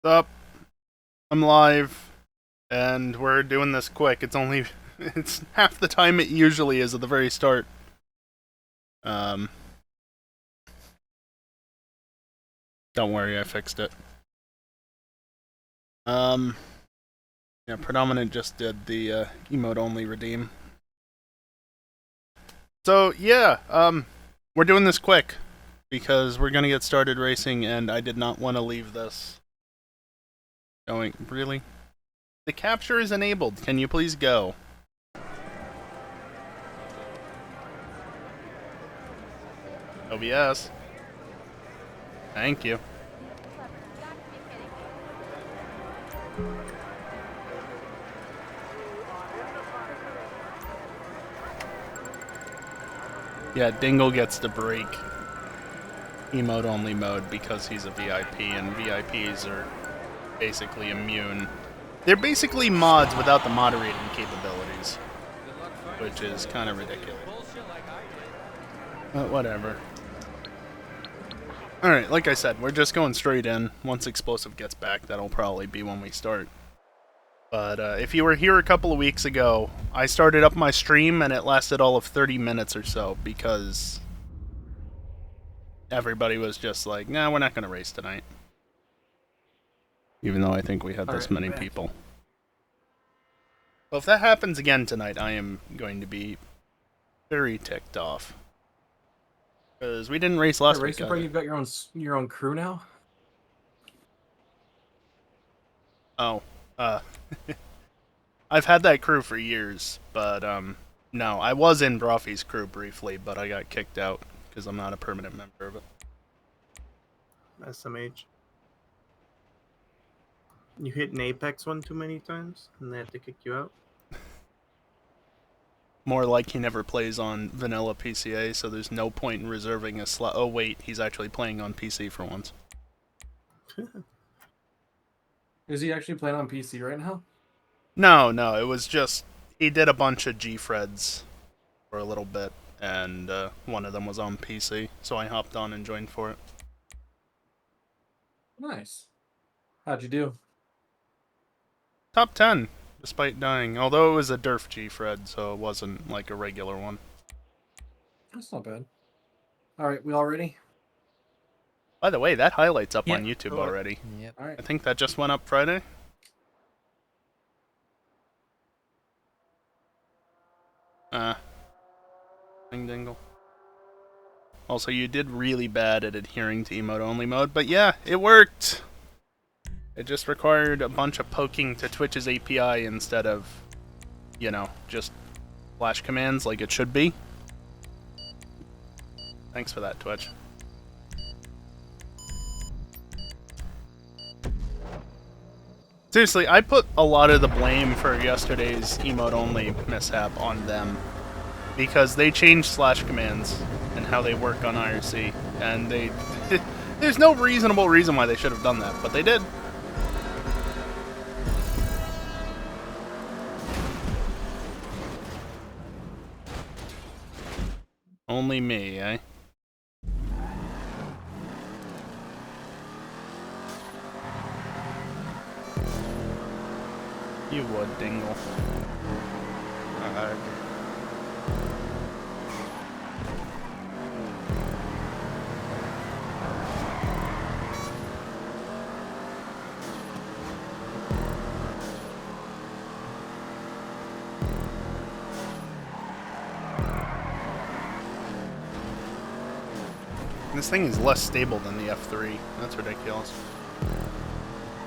Up, I'm live, and we're doing this quick. It's half the time it usually is at the very start. Um, don't worry, I fixed it. Yeah, Predominant just did the emote only redeem. So yeah, we're doing this quick because we're gonna get started racing, and I did not want to leave this going. Really? The capture is enabled. Can you please go? OBS. Thank you. Yeah, Dingle gets to break emote only mode because he's a VIP, and VIPs are basically immune. They're basically mods without the moderating capabilities, which is kind of ridiculous. But whatever. Alright, like I said, we're just going straight in. Once Explosive gets back, that'll probably be when we start. But if you were here a couple of weeks ago, I started up my stream and it lasted all of 30 minutes or so because everybody was just like, nah, we're not going to race tonight. Even though I think we had this many people. Well, if that happens again tonight, I am going to be very ticked off. Because we didn't race last week. You've got your own crew now? Oh, I've had that crew for years, but no, I was in Brophy's crew briefly, but I got kicked out because I'm not a permanent member of it. SMH. You hit an Apex one too many times, and they have to kick you out? More like he never plays on vanilla PCA, so there's no point in reserving a slot. Oh wait, he's actually playing on PC for once. Is he actually playing on PC right now? No, it was just, he did a bunch of G-Freds for a little bit, and one of them was on PC, so I hopped on and joined for it. Nice. How'd you do? Top 10, despite dying, although it was a Durf G-Fred, so it wasn't like a regular one. That's not bad. Alright, we all ready? By the way, that highlight's up on YouTube already. Yep. Alright. I think that just went up Friday. Ding dingle. Also, you did really bad at adhering to emote-only mode, but yeah, it worked! It just required a bunch of poking to Twitch's API instead of, you know, just flash commands like it should be. Thanks for that, Twitch. Seriously, I put a lot of the blame for yesterday's emote-only mishap on them. Because they changed slash commands and how they work on IRC, and they... there's no reasonable reason why they should have done that, but they did. Only me, eh? You would, Dingle. This thing is less stable than the F3. That's ridiculous.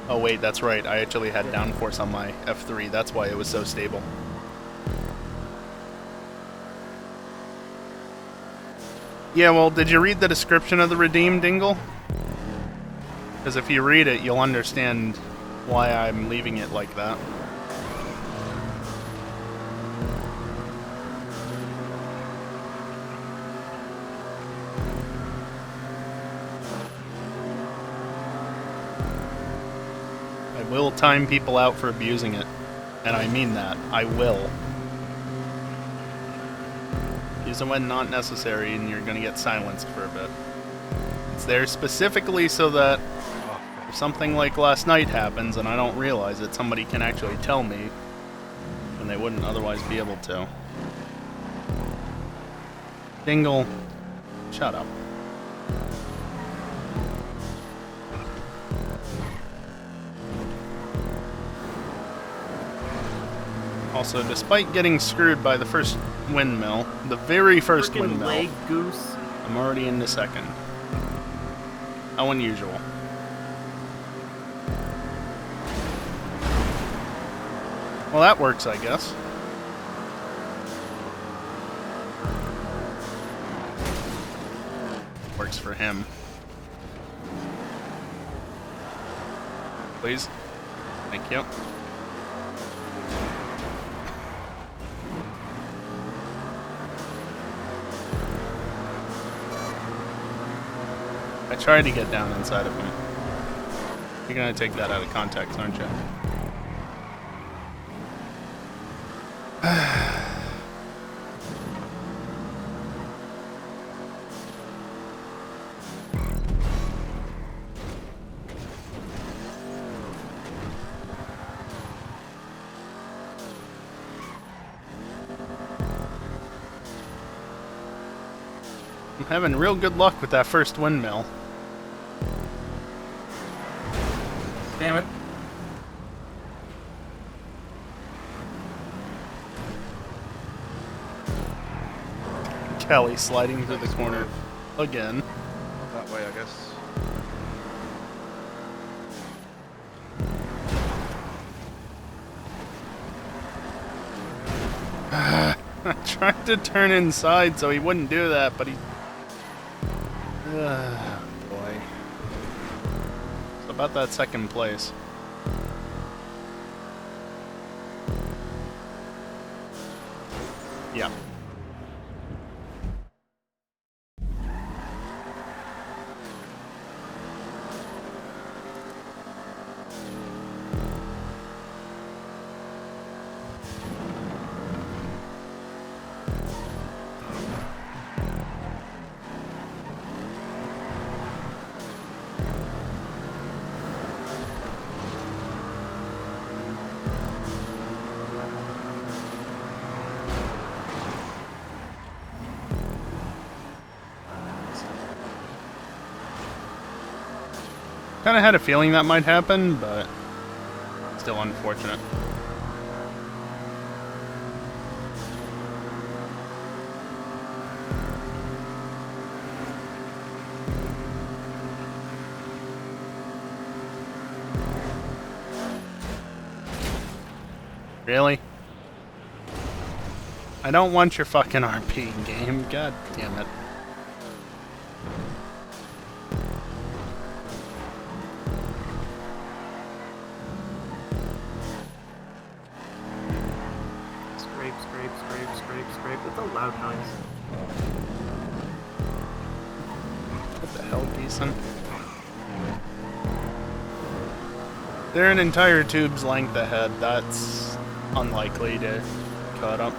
Oh wait, that's right. I actually had downforce on my F3. That's why it was so stable. Yeah, well, did you read the description of the redeem, Dingle? Because if you read it, you'll understand why I'm leaving it like that. I will time people out for abusing it. And I mean that. I will. Use it when not necessary, and you're gonna get silenced for a bit. It's there specifically so that If something like last night happens and I don't realize it, somebody can actually tell me when they wouldn't otherwise be able to. Dingle, shut up. Also, despite getting screwed by the first windmill, the very first Frickin' windmill, leg goose. I'm already in the second. How unusual. Well, that works, I guess. Works for him. Please. Thank you. I tried to get down inside of him. You're gonna take that out of context, aren't you? I'm having real good luck with that first windmill. Damn it. Kelly sliding through the corner again. That way, I guess. I tried to turn inside so he wouldn't do that, but he... boy. It's about that second place. Yeah. Kind of had a feeling that might happen, but still unfortunate. Really? I don't want your fucking RP game. God damn it. Scrape, scrape, scrape, scrape, scrape. It's a loud noise. What the hell, Beeson? They're an entire tube's length ahead. That's unlikely to cut up.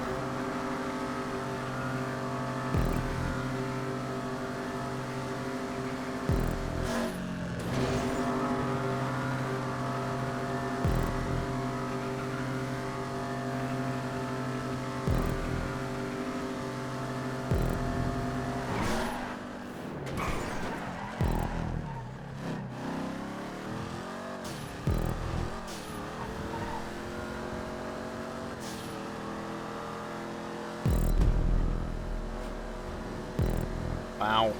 Wow.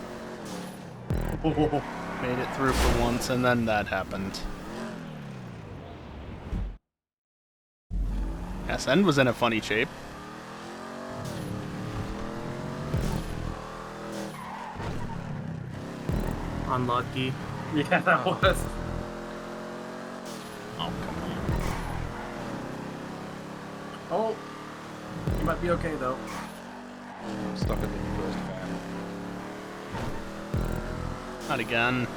Made it through for once, and then that happened. SN was in a funny shape. Unlucky. Yeah, that was. Oh, come on. Oh, you might be okay though. I'm stuck in the first fan. Not again.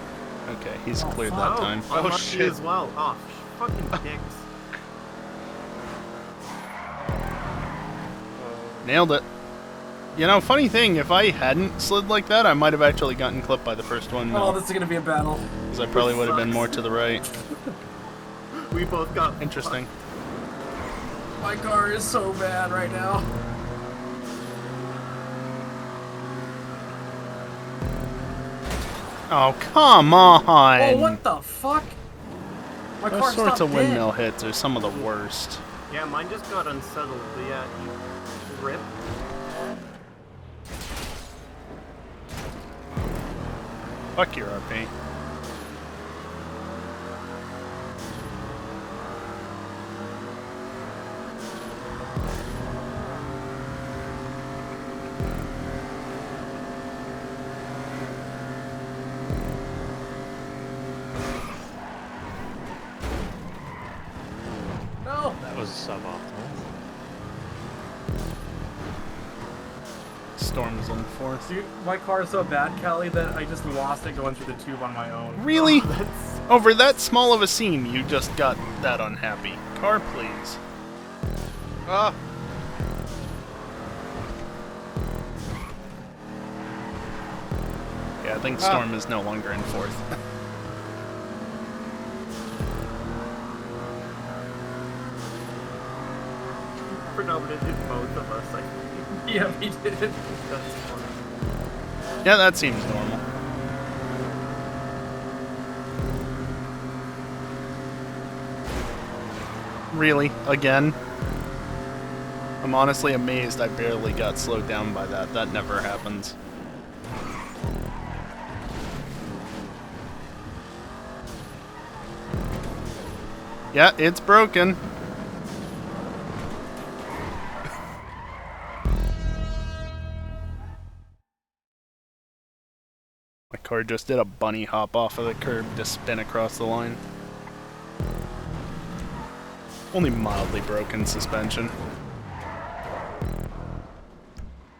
Okay, he's Oh, cleared fuck. that time. Unlucky shit. as well. Oh, fucking dicks. Nailed it. You know, funny thing, if I hadn't slid like that, I might have actually gotten clipped by the first one. Oh, this is gonna be a battle. Because I probably would have been more to the right. We both got Interesting. My car is so bad right now. Oh, come on! Oh, what the fuck? My car Those sorts stopped of windmill dead. hits are some of the worst. Yeah, mine just got unsettled. But yeah, rip. Fuck your RP. No. That was suboptimal. Storm's on fourth. Dude, my car is so bad, Callie, that I just lost it going through the tube on my own. Really? Oh, that's... Over that small of a seam, you just got that unhappy. Car, please. Ah! Yeah, I think Storm is no longer in fourth. predominantly both of us, I think. Yeah, he did it. That's funny. Yeah, that seems normal. Really? Again? I'm honestly amazed I barely got slowed down by that. That never happens. Yeah, it's broken. My car just did a bunny hop off of the curb to spin across the line. Only mildly broken suspension.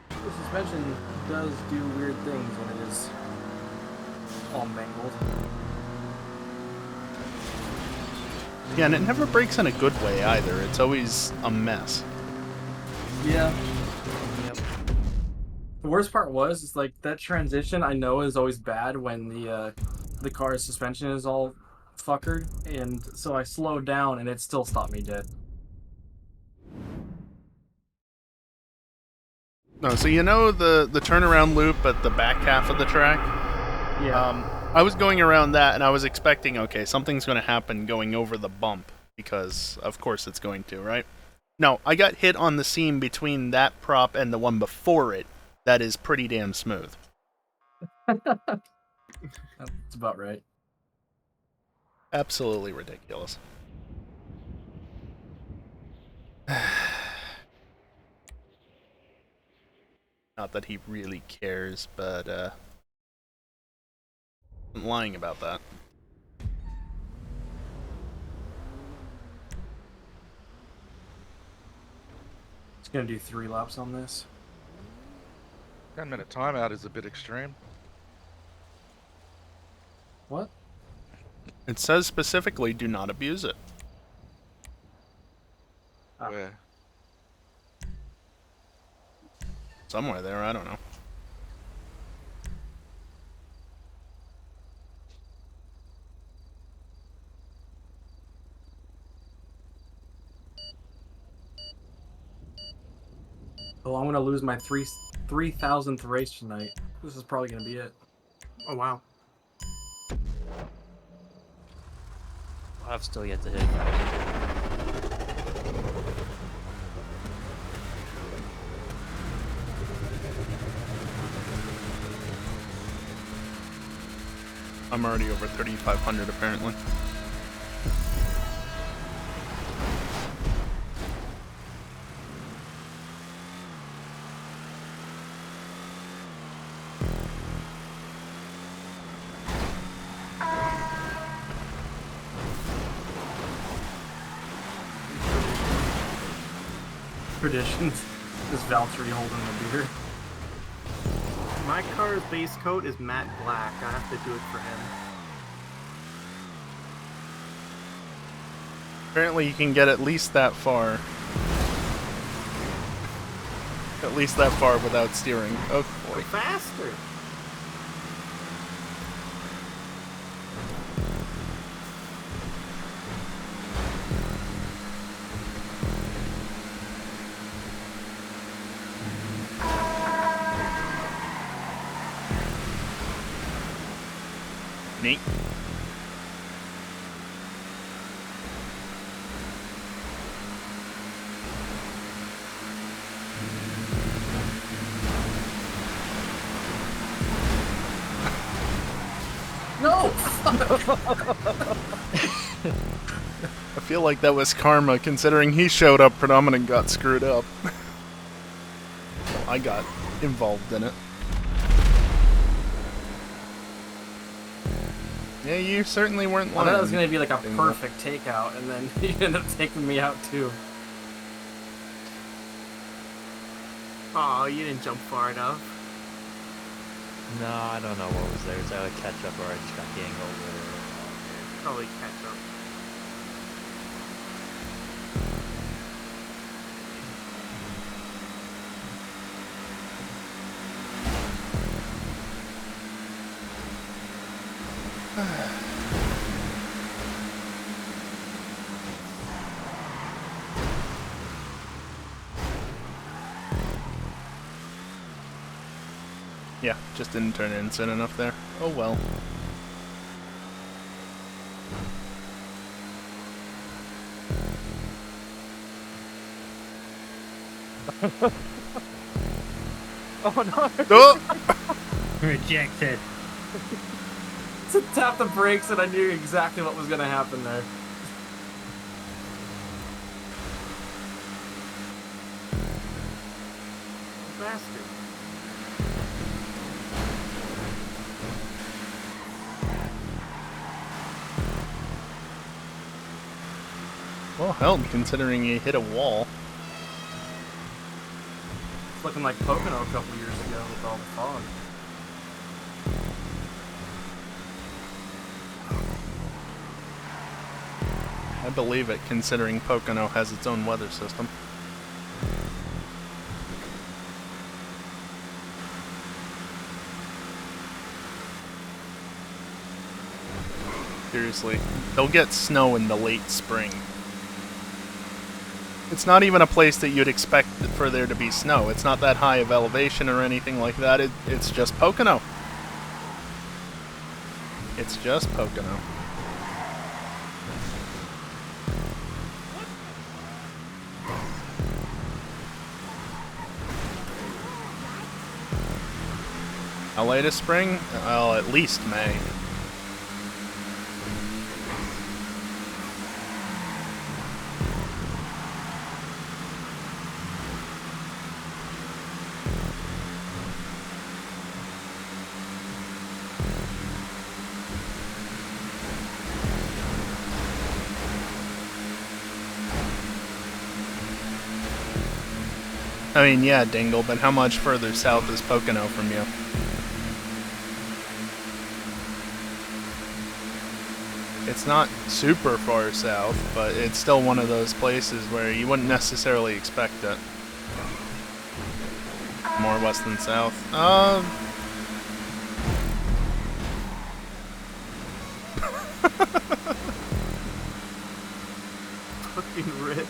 The suspension does do weird things when it is all mangled. Yeah, and it never breaks in a good way either. It's always a mess. Yeah. Yep. The worst part was, is like that transition I know is always bad when the car's suspension is all fuckered, and so I slowed down and it still stopped me dead. No, so you know the turnaround loop at the back half of the track? Yeah. I was going around that and I was expecting, okay, something's going to happen going over the bump, because of course it's going to, right? No, I got hit on the seam between that prop and the one before it. That is pretty damn smooth. That's about right. Absolutely ridiculous. Not that he really cares, but I'm lying about that. It's gonna do 3 laps on this. 10-minute timeout is a bit extreme. What? It says specifically, do not abuse it. Ah. Where? Somewhere there, I don't know. Oh, I'm gonna lose my 3,000th race tonight. This is probably gonna be it. Oh, wow. I've still yet to hit. I'm already over 3,500 apparently. Traditions. Is Valtteri holding the beer? My car's base coat is matte black. I have to do it for him. Apparently you can get at least that far. at least that far without steering. Oh Go boy. faster. Neat. No! I feel like that was karma, considering he showed up, Predominant got screwed up. I got involved in it. Yeah, you certainly weren't I lying. thought that was gonna be like a Dingle. perfect takeout, and then he ended up taking me out too. Oh, you didn't jump far enough. No, I don't know what was there. Is that a catch up or I just got gangled or... Probably catch up. Yeah, just didn't turn in soon enough there. Oh well. Oh no! Oh! Rejected. To tap the brakes, and I knew exactly what was gonna happen there. Faster. Well, hell, considering you hit a wall. It's looking like Pocono a couple years ago with all the fog. I believe it, considering Pocono has its own weather system. Seriously, they'll get snow in the late spring. It's not even a place that you'd expect for there to be snow. It's not that high of elevation or anything like that. It's just Pocono. It's just Pocono. How late is spring? Well, at least May. I mean, yeah, Dingle, but how much further south is Pocono from you? It's not super far south, but it's still one of those places where you wouldn't necessarily expect it. More west than south. Fucking rip.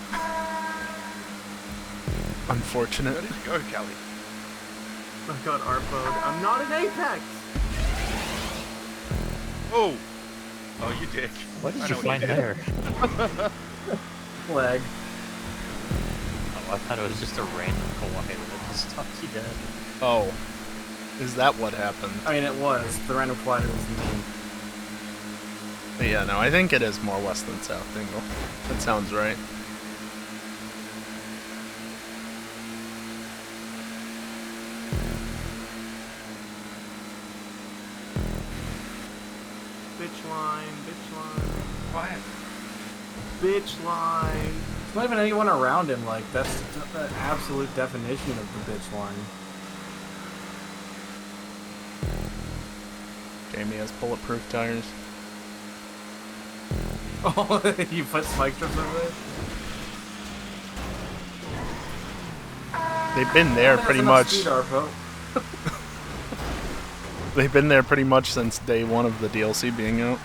Unfortunate. Where did you go, Callie? I got ARPO'd. I'm not an Apex! Oh! Oh, you dick. What did I you know find did. there? Flag. Oh, I thought it was just a random collider that just stopped you dead. Oh. Is that what happened? I mean, it was. The random collider was mean. But yeah, no, I think it is more west than south, Dingle. That sounds right. Bitch line, bitch line, Quiet. bitch line. There's not even anyone around him. Like, that's the absolute definition of the bitch line. Jamie has bulletproof tires. Oh, you put spike strips over it? They've been there That pretty has enough much. speed, Arpo. They've been there pretty much since day one of the DLC being out.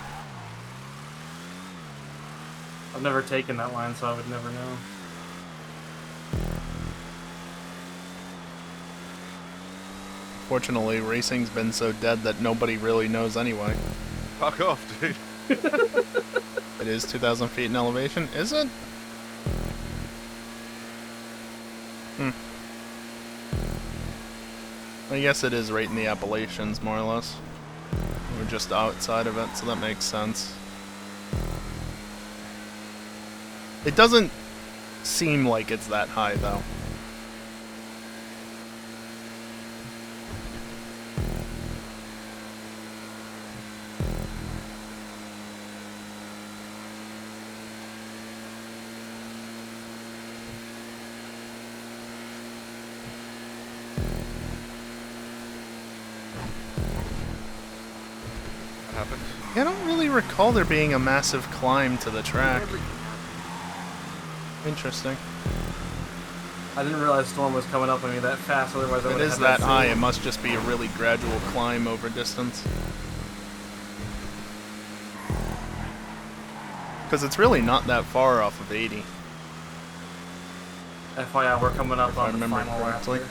I've never taken that line, so I would never know. Fortunately, racing's been so dead that nobody really knows anyway. Fuck off, dude. It is 2,000 feet in elevation, is it? I guess it is right in the Appalachians, more or less. We're just outside of it, so that makes sense. It doesn't seem like it's that high, though. What happened? I don't really recall there being a massive climb to the track. Interesting. I didn't realize Storm was coming up on me that fast, otherwise I If would it have is had that high, it same. must just be a really gradual climb over distance. Because it's really not that far off of 80. FYI, we're coming up If I on the remember final lap correctly. here.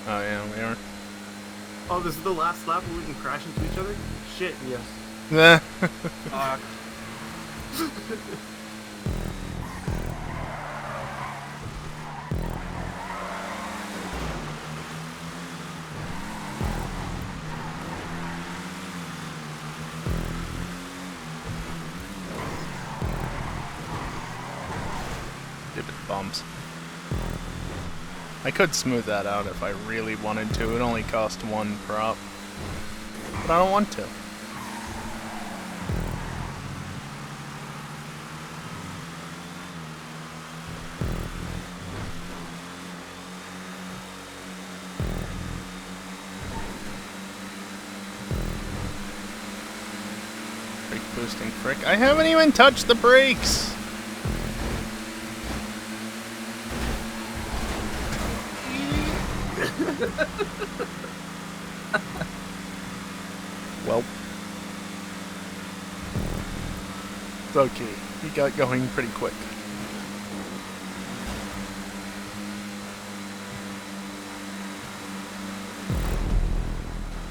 Oh yeah, we are. Oh, this is the last lap where we can crash into each other? Shit. Yes. Eh. Fuck. Stupid bumps. I could smooth that out if I really wanted to. It only cost 1 prop. But I don't want to. Brake boosting frick. I haven't even touched the brakes! Well. It's okay. He got going pretty quick.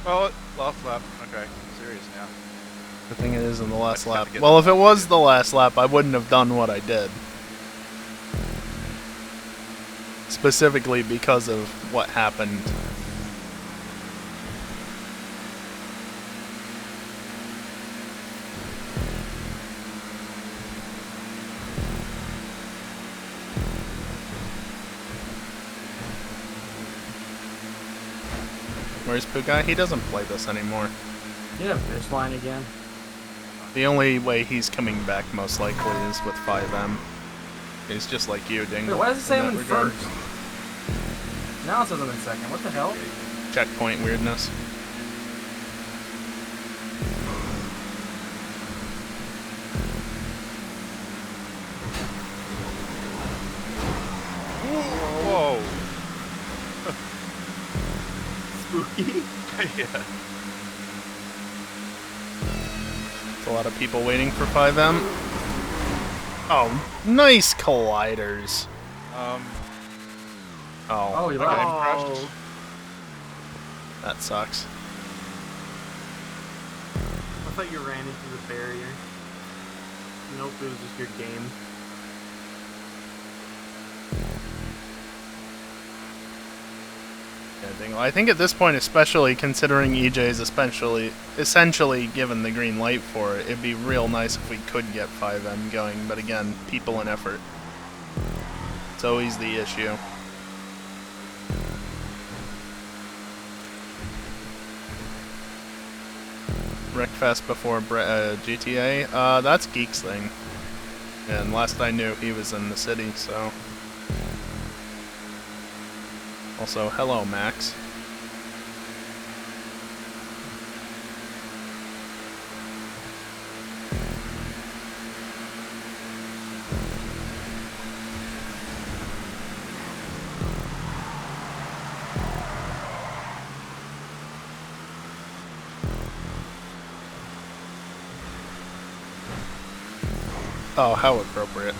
Oh, last lap. Okay, serious now. The thing is, in the last just have lap. to get Well, that if it out, was yeah. the last lap, I wouldn't have done what I did. Specifically because of what happened. Where's Pugai? He doesn't play this anymore. Yeah, bitch line again. The only way he's coming back most likely is with 5M. He's just like you, Dingle. Wait, why does it say in I'm that in regard. first? Now it says I'm in second. What the hell? Checkpoint weirdness. Whoa. Spooky. Yeah. There's a lot of people waiting for 5M. Oh, nice colliders. Oh, Oh, you Okay. like Oh. that sucks. I thought you ran into the barrier. Nope, it was just your game. Yeah, Dingle. I think at this point, especially considering EJ's essentially given the green light for it, it'd be real nice if we could get 5M going. But again, people and effort. It's always the issue. Wreckfest before GTA? That's Geek's thing. And last I knew, he was in the city, so... Also, hello, Max. Oh, how appropriate.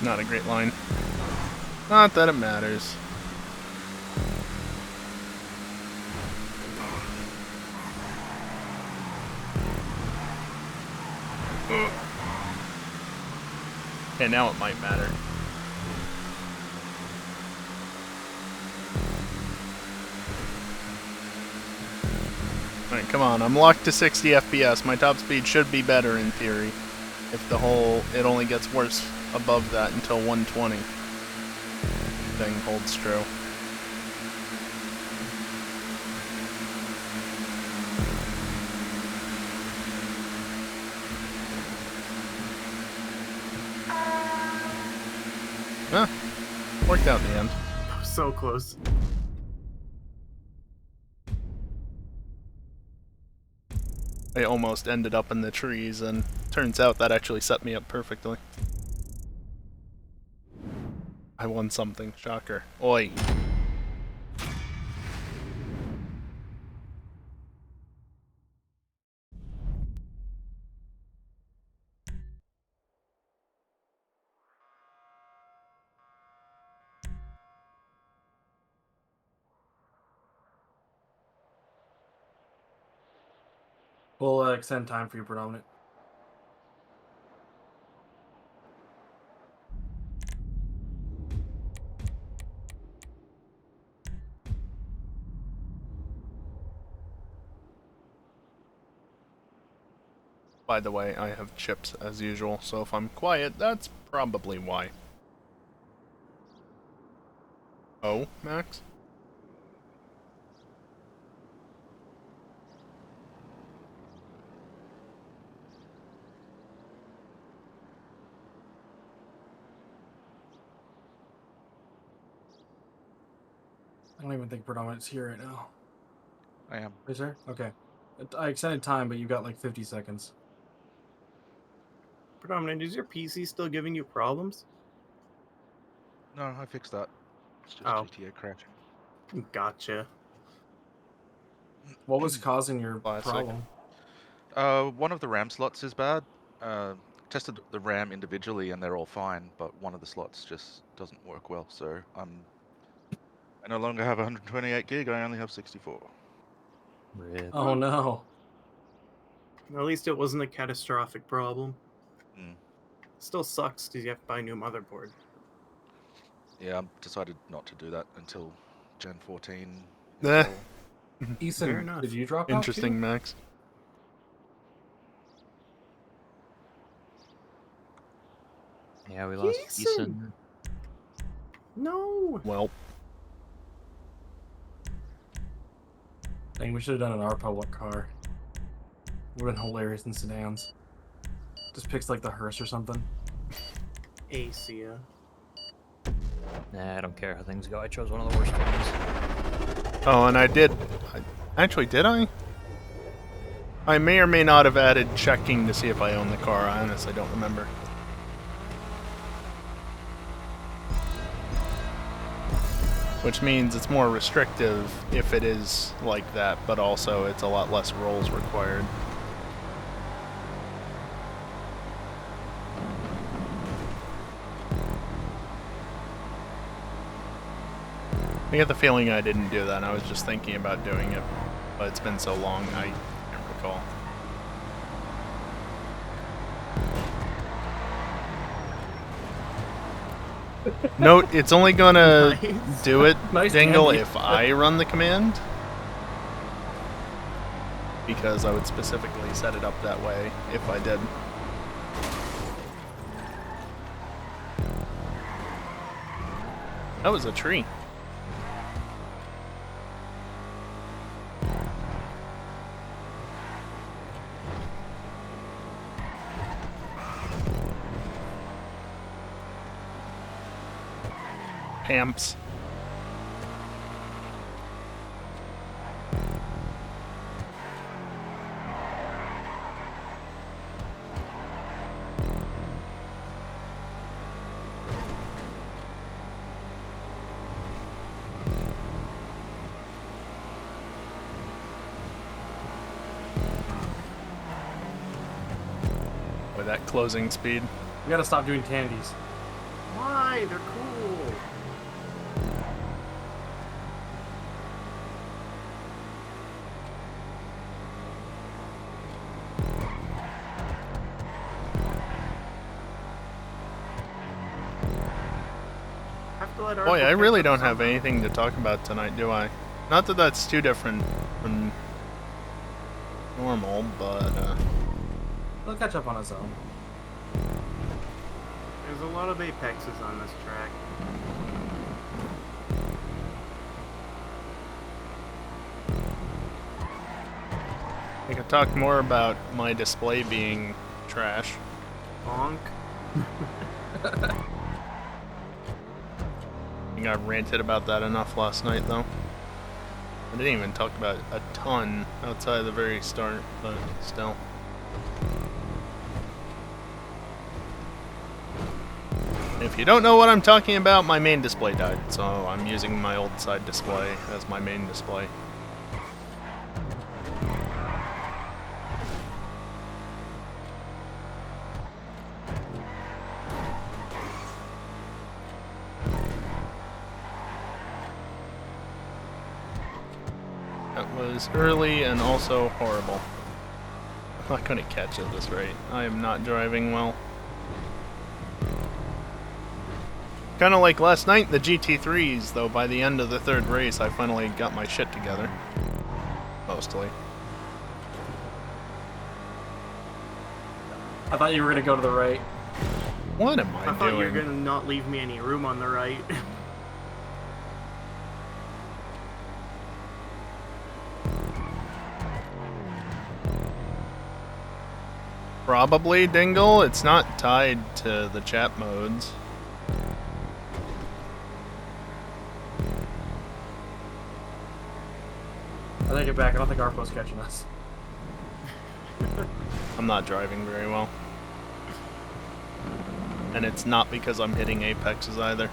Not a great line. Not that it matters. Okay, now it might matter. Alright, come on. I'm locked to 60 FPS. My top speed should be better in theory. If it only gets worse above that until 120 thing holds true. Huh. Worked out in the end. So close. I almost ended up in the trees, and turns out that actually set me up perfectly. I won something. Shocker. Oi. We'll extend time for your predominant. By the way, I have chips as usual, so if I'm quiet, that's probably why. Oh, Max? I don't even think predominant's here right now. I am. Is there? Okay. I extended time, but you got like 50 seconds. Predominant, is your PC still giving you problems? No, I fixed that. It's just Oh. GTA crashing. Gotcha. What was causing your Classic. problem? One of the RAM slots is bad. Tested the RAM individually and they're all fine, but one of the slots just doesn't work well. So I no longer have 128 gig. I only have 64. Rip. Oh no. At least it wasn't a catastrophic problem. Mm. Still sucks because you have to buy a new motherboard. Yeah, I decided not to do that until Gen 14. Eh. install. Fair Ethan, enough. did you drop Interesting, Max. Yeah, we lost Eason! Eason. No! Well, Dang, we should have done an R public car. Would have been hilarious in sedans. Just picks like the hearse or something. Acia. Nah, I don't care how things go. I chose one of the worst ones. oh, and actually, did I? I may or may not have added checking to see if I own the car. I honestly don't remember. Which means it's more restrictive if it is like that, but also it's a lot less rolls required. I get the feeling I didn't do that, and I was just thinking about doing it, but it's been so long, I can't recall. Note, it's only gonna Nice. do it, Nice Dingle, candy. if I run the command. Because I would specifically set it up that way if I did. That was a tree. Pamps. With that closing speed. We gotta stop doing candies. Why? They're cool. Have to let Boy, Arco I really catch up don't have somehow. anything to talk about tonight, do I? Not that that's too different from normal, but We'll catch up on its own. There's a lot of apexes on this track. I could talk more about my display being trash. Bonk. I think I ranted about that enough last night, though. I didn't even talk about a ton outside of the very start, but still. If you don't know what I'm talking about, my main display died, so I'm using my old side display as my main display. That was early and also horrible. I'm not gonna catch at this rate. I am not driving well. Kinda like last night, the GT3s, though by the end of the third race I finally got my shit together. Mostly. I thought you were gonna go to the right. What am I I thought you were doing? gonna not leave me any room on the right. Probably, Dingle. It's not tied to the chat modes. I take it back. I don't think Arpo's catching us. I'm not driving very well. And it's not because I'm hitting apexes either.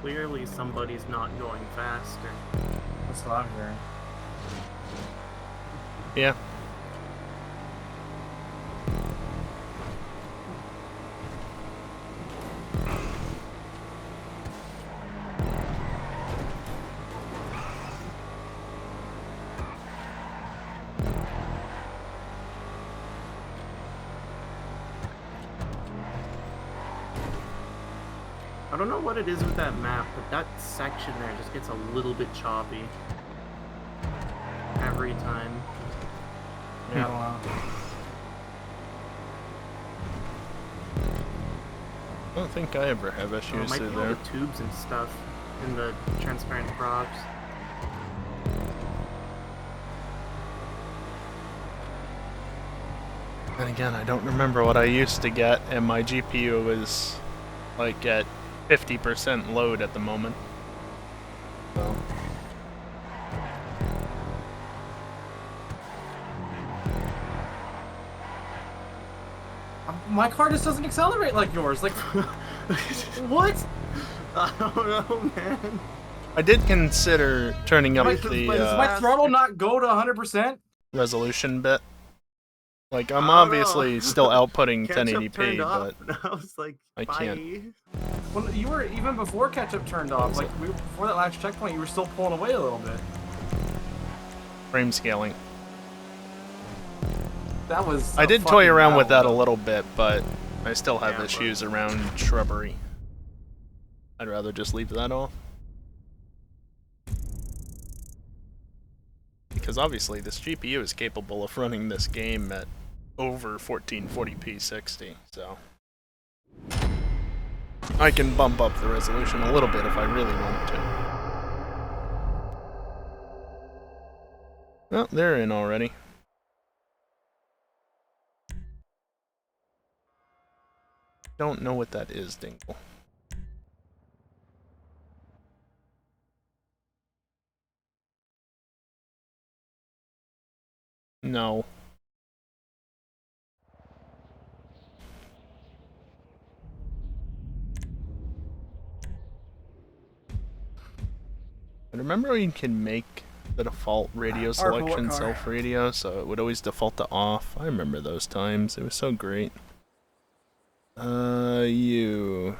Clearly somebody's not going faster. That's what I'm hearing. Yeah. I don't know what it is with that map, but that section there just gets a little bit choppy. Every time. Yeah, I don't know. I don't think I ever have Oh, it issues might through be all there. the tubes and stuff in the transparent props. And again, I don't remember what I used to get, and my GPU is like at 50% load at the moment. So. My car just doesn't accelerate like yours. Like, what? I don't know, man. I did consider turning up Wait, the but Does my throttle not go to 100%? resolution bit. Like, I'm I don't obviously know. still outputting Ketchup 1080p, turned but off, and I was like, I bye. can't. Well, you were even before ketchup turned off. was Like it? before that last checkpoint, you were still pulling away a little bit. frame scaling. That was. I a did toy fucking around with that battle, a little bit, but I still have Yeah, issues around shrubbery. I'd rather just leave that off. because obviously this GPU is capable of running this game at over 1440p 60, so I can bump up the resolution a little bit if I really want to. Well, they're in already. Don't know what that is, Dingle. No. I remember you can make the default radio selection self-radio, so it would always default to off. I remember those times. It was so great. You.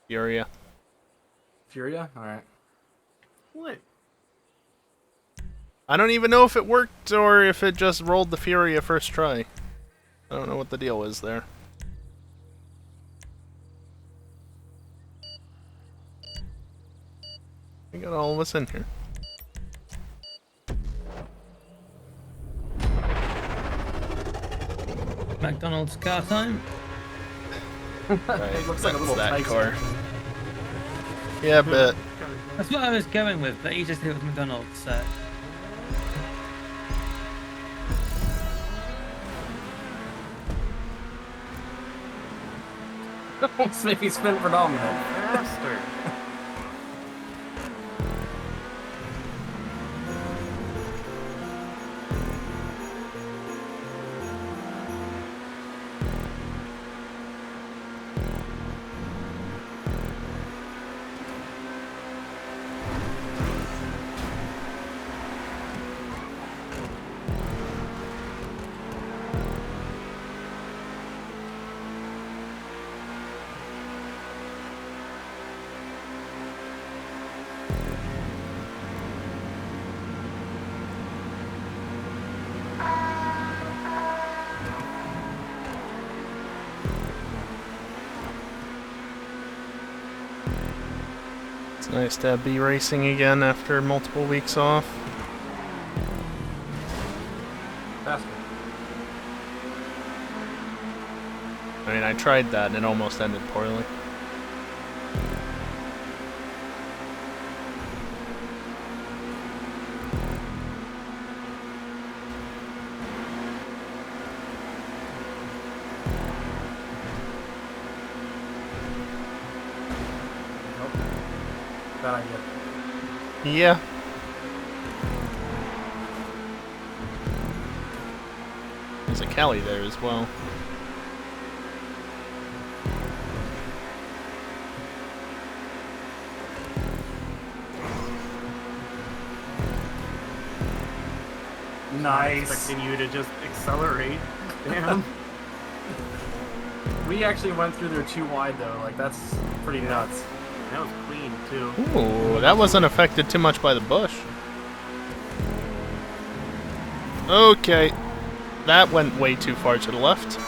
Furia. Furia? Alright. What? I don't even know if it worked or if it just rolled the Furia first try. I don't know what the deal is there. We got all of us in here. McDonald's car time. Right, It looks like a that's little that Tyson. car. Yeah, but That's what I was going with, but you just hit with McDonald's, so. Almost made me spin for Dominic. Faster. it's nice to be racing again after multiple weeks off. Faster. I mean, I tried that and it almost ended poorly. Bad idea. Yeah. There's a Cali there as well. Nice. Expecting you to just accelerate. Damn. We actually went through there too wide though. Like that's pretty nuts. That was clean too. Ooh, that wasn't affected too much by the bush. Okay. That went way too far to the left.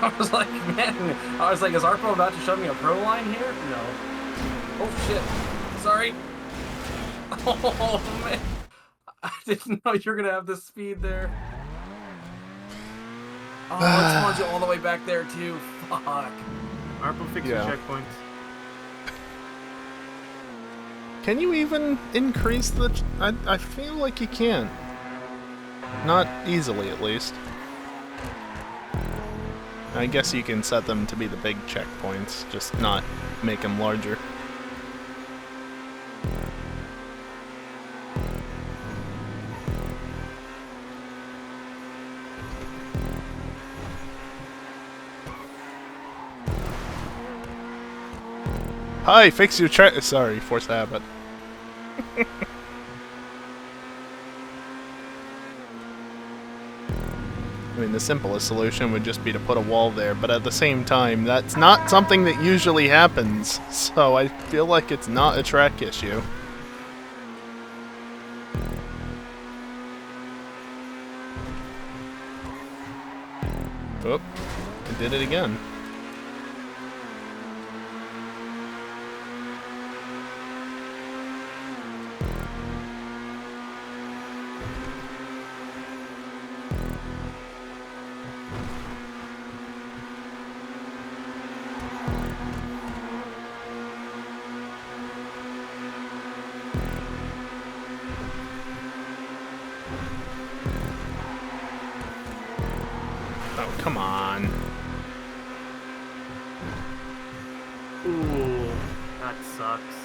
I was like, man, is Arpo about to shove me a pro line here? No. Oh shit. Sorry. Oh man. I didn't know you were gonna have this speed there. Oh, it spawns you all the way back there too. Fuck. Arpo, fix Yeah. your checkpoints. Can you even increase the... I feel like you can. Not easily, at least. I guess you can set them to be the big checkpoints, just not make them larger. Hi, fix your check... Sorry, forced habit. I mean, the simplest solution would just be to put a wall there, but at the same time, that's not something that usually happens, so I feel like it's not a track issue. Oh, I did it again. Ooh, that sucks.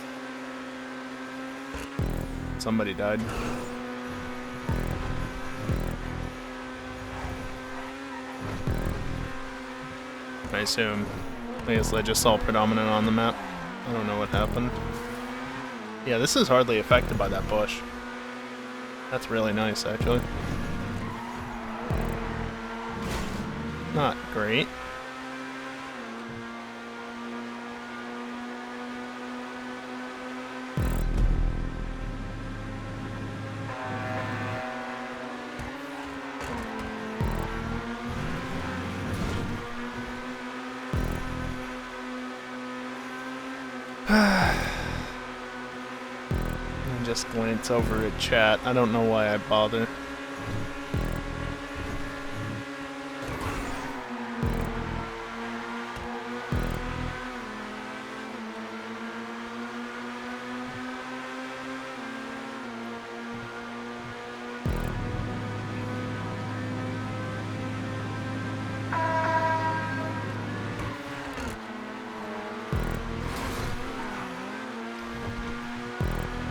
Somebody died. I assume. I guess they just saw predominant on the map. I don't know what happened. Yeah, this is hardly affected by that bush. That's really nice, actually. Not great. Just glance over at chat. I don't know why I bother.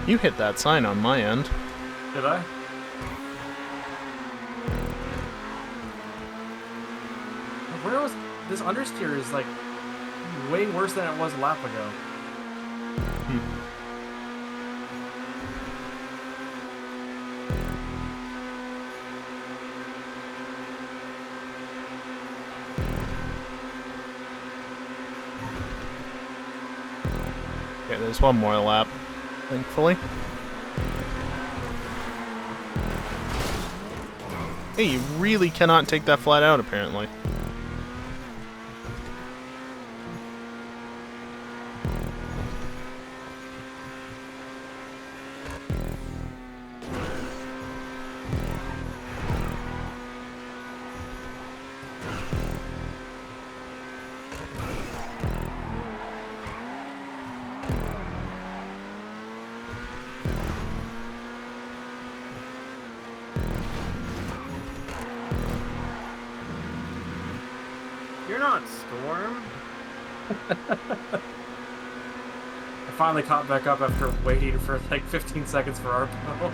You hit that sign on my end. Did I? Where was this understeer? Is like way worse than it was a lap ago. Okay, there's one more lap, thankfully. Hey, you really cannot take that flat out, apparently. You're not Storm. I finally caught back up after waiting for like 15 seconds for Arpo.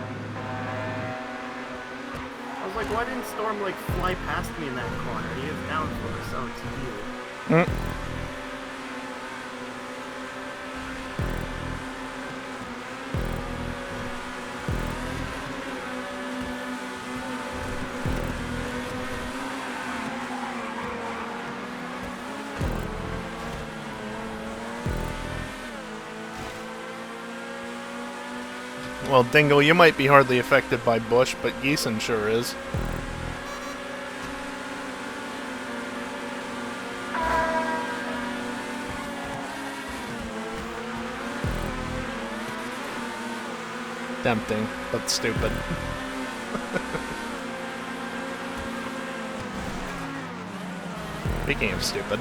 I was like, why didn't Storm like fly past me in that corner? He is down for so it's you. Well, Dingle, you might be hardly affected by Bush, but Geeson sure is. Tempting, but stupid. Speaking of stupid.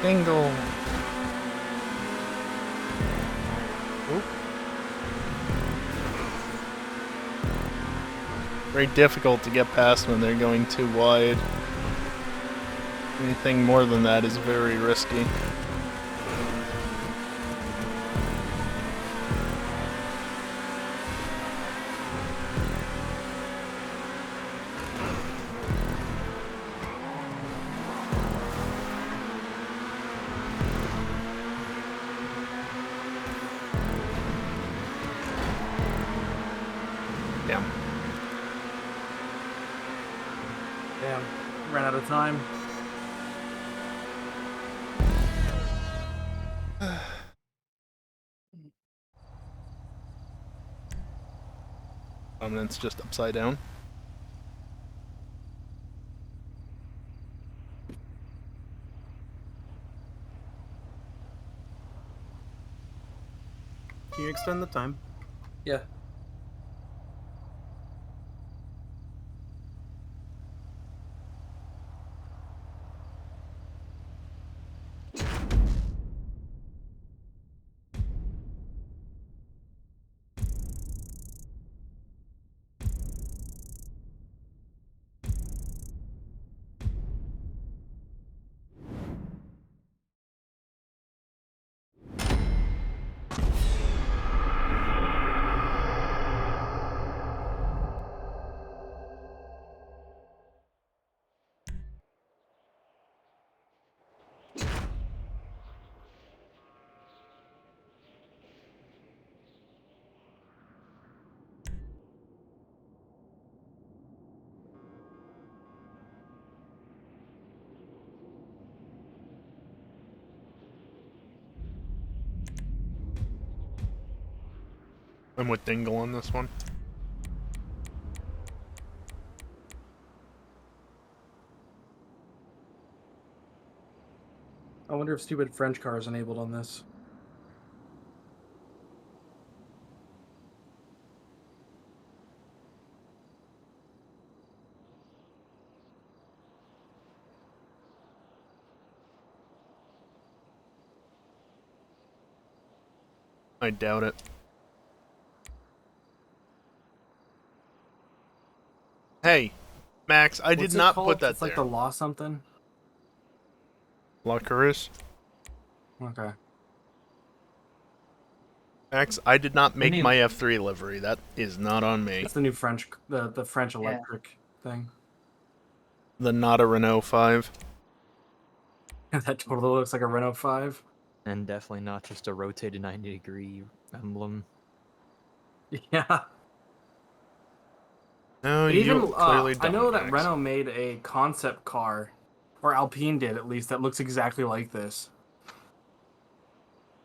Dingle. Oop. Very difficult to get past when they're going too wide. Anything more than that is very risky. Damn. Damn, ran out of time. Dominance just upside down. Can you extend the time? Yeah. I'm with Dingle on this one. I wonder if stupid French car is enabled on this. I doubt it. Hey, Max, I did What's it not called? put that It's like there. the law something. Lockerus. Okay. Max, I did not make new- my F3 livery. That is not on me. That's the new French, the French electric thing. The not a Renault 5. That totally looks like a Renault 5. And definitely not just a rotated 90-degree emblem. Yeah. No, But you even clearly don't. I know that Max. Renault made a concept car, or Alpine did at least, that looks exactly like this.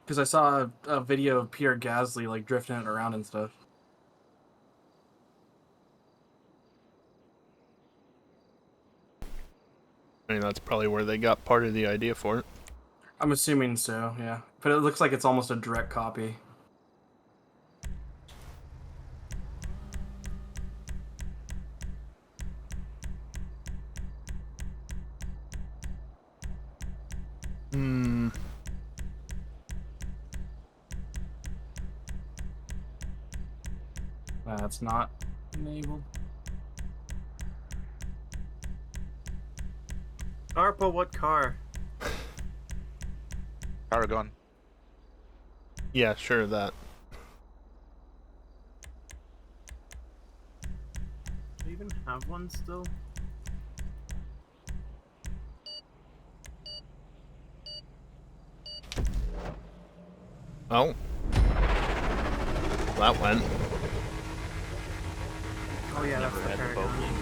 Because I saw a video of Pierre Gasly like drifting it around and stuff. I mean, that's probably where they got part of the idea for it. I'm assuming so, yeah. But it looks like it's almost a direct copy. Hmm. That's not enabled. Arpa, what car? Paragon. Yeah, sure, that. Do you even have one still? Oh. That went. Oh yeah, that's Never the had the Paragon.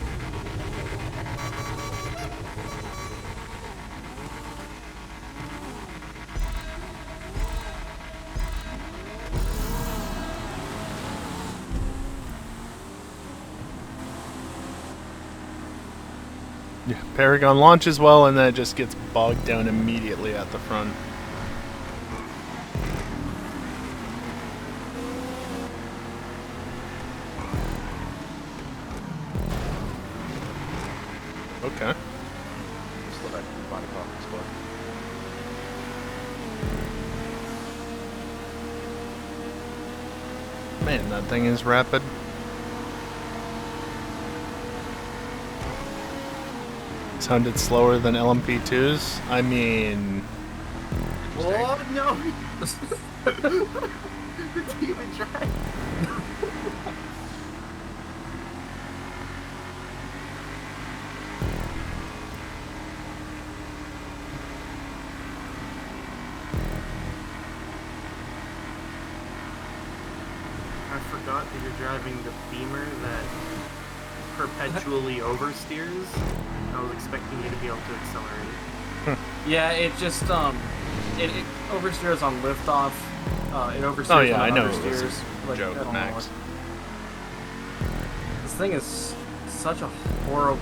Yeah, Paragon launches well, and then it just gets bogged down immediately at the front. Okay. Just let that find a parking spot. Man, that thing is rapid. Sounded slower than LMP2s. I mean, Oh no! The demon drive. I forgot that you're driving the Beamer that perpetually oversteers. I was expecting you to be able to accelerate. Yeah, it just it oversteers on liftoff. It oversteers Oh, yeah, on I know it was understeers. a joke, I don't know Max. what- This thing is such a horrible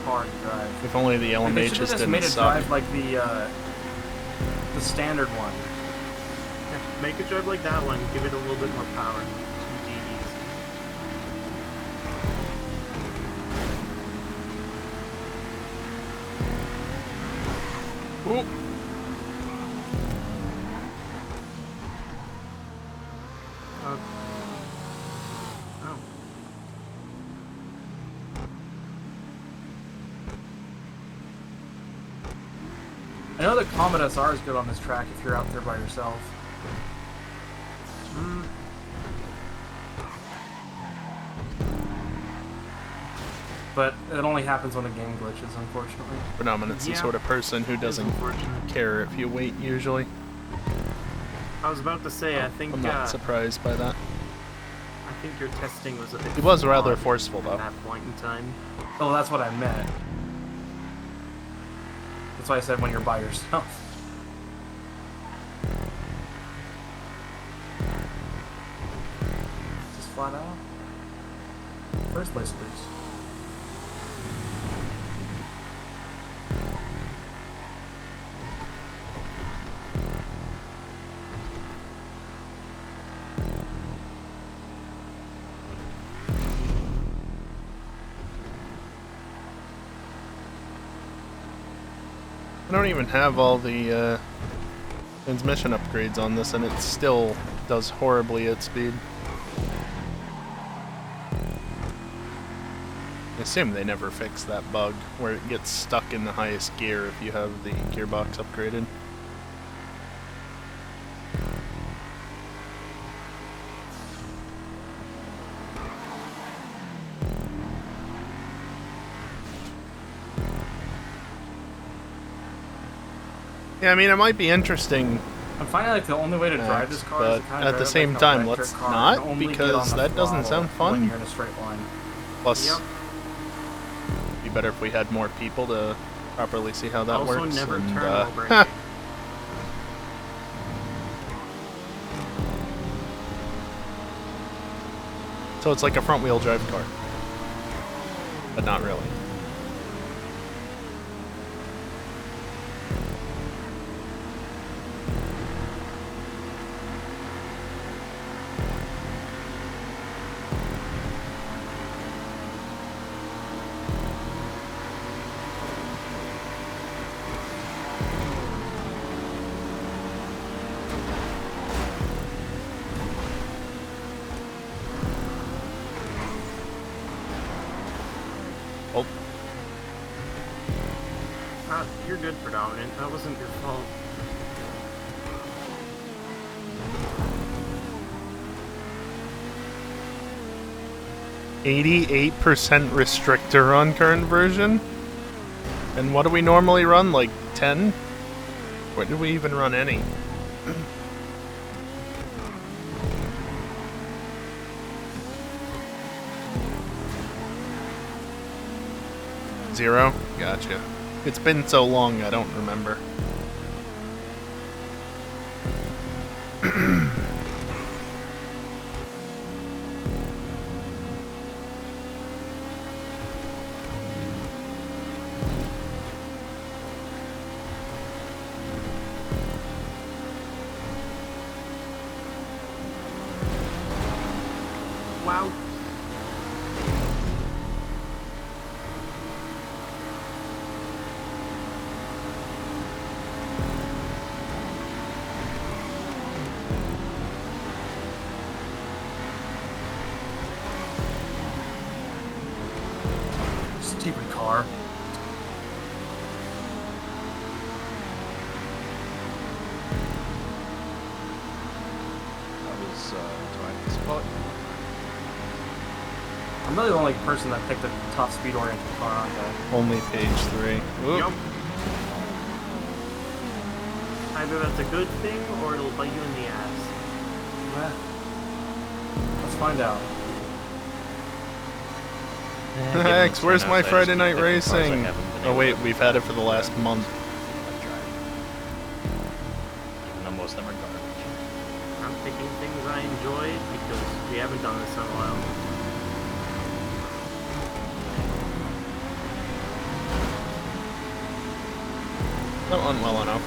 car to drive. if only the Like, they LMH should have just just didn't made it suck. drive like the standard one. Yeah, make it drive like that one. Give it a little bit more power. 2 GEs. Ooh. Oh. I know the Comet SR is good on this track if you're out there by yourself. Mm. But it only happens when the game glitches, unfortunately. Phenomenon's the Yeah. sort of person who It's doesn't unfortunate. care if you wait, usually. I was about to say, I think I'm not surprised by that. I think your testing was a bit. He was rather flawed forceful, at though. that point in time. Oh, that's what I meant. That's why I said when you're by yourself. flat out. First place, please. I don't even have all the transmission upgrades on this, and it still does horribly at speed. I assume they never fix that bug where it gets stuck in the highest gear if you have the gearbox upgraded. Yeah, I mean, it might be interesting, I'm finding like the only way to drive this car is but to kind of at the drive it same like time, an let's electric car not, and only get because on the that doesn't throttle sound fun. when you're in a straight line. Plus, Yep. it'd be better if we had more people to properly see how that Also, works. never and, turn while braking. So it's like a front-wheel drive car, but not really. Oh, You're good, Predominant. That wasn't your fault. %88 restrictor on current version? And what do we normally run? Like 10? When do we even run any? Zero? Gotcha. It's been so long, I don't remember. Wow. Stupid car. That was Dwayne's spot. I'm really the only person that picked a tough speed-oriented car, aren't I? Only page 3. Oop. Yup. Either that's a good thing or it'll bite you in the ass. Let's find out. Hex, where's my Friday night racing? Oh wait, we've had it for the last month. Even though most of them are garbage. I'm picking things I enjoy because we haven't done this in a while. That went well enough.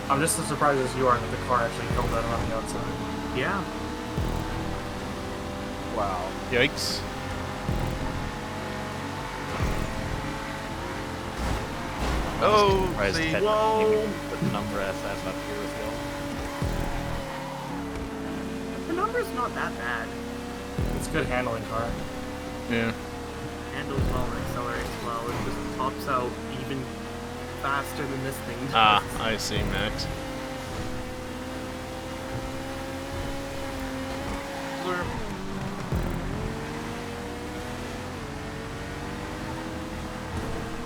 I'm just as surprised as you are that the car actually held that on the outside. Yeah. Wow. Yikes. Oh, Surprised see, Ted whoa. didn't even put the number FF up here as well. The number's not that bad. It's a good handling car. Yeah. Handles well and accelerates well. It just tops out even faster than this thing does. Ah, I see, Max.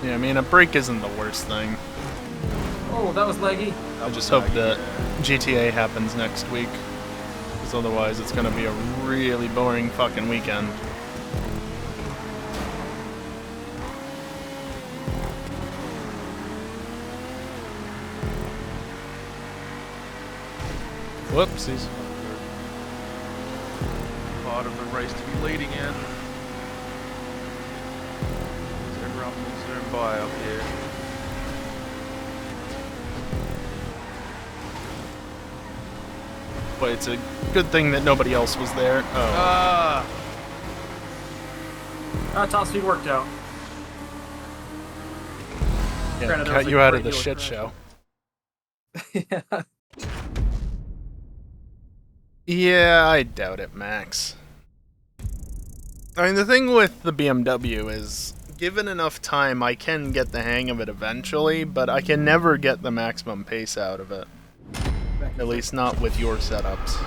Yeah, I mean, a break isn't the worst thing. Oh, that was leggy. I just hope that GTA happens next week. Because otherwise it's gonna be a really boring fucking weekend. Whoopsies. Part of the race to be leading in. So everyone will zoom by up here. But it's a good thing that nobody else was there. Oh. Ah! Top speed worked out. Yeah, Granted, there cut was a you out great of the deal of shit crashing. show. Yeah. Yeah, I doubt it, Max. I mean, the thing with the BMW is, given enough time, I can get the hang of it eventually, but I can never get the maximum pace out of it. At least not with your setups.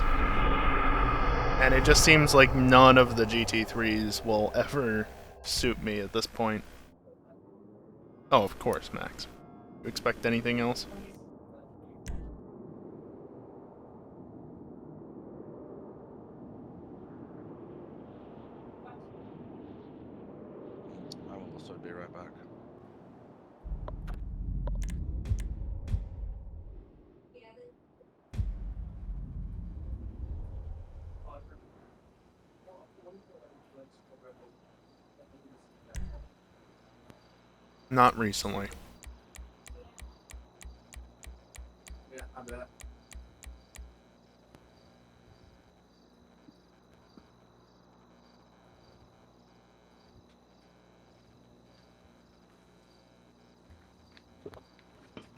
And it just seems like none of the GT3s will ever suit me at this point. Oh, of course, Max. You expect anything else? I will also be right back. Not recently. Yeah, I bet.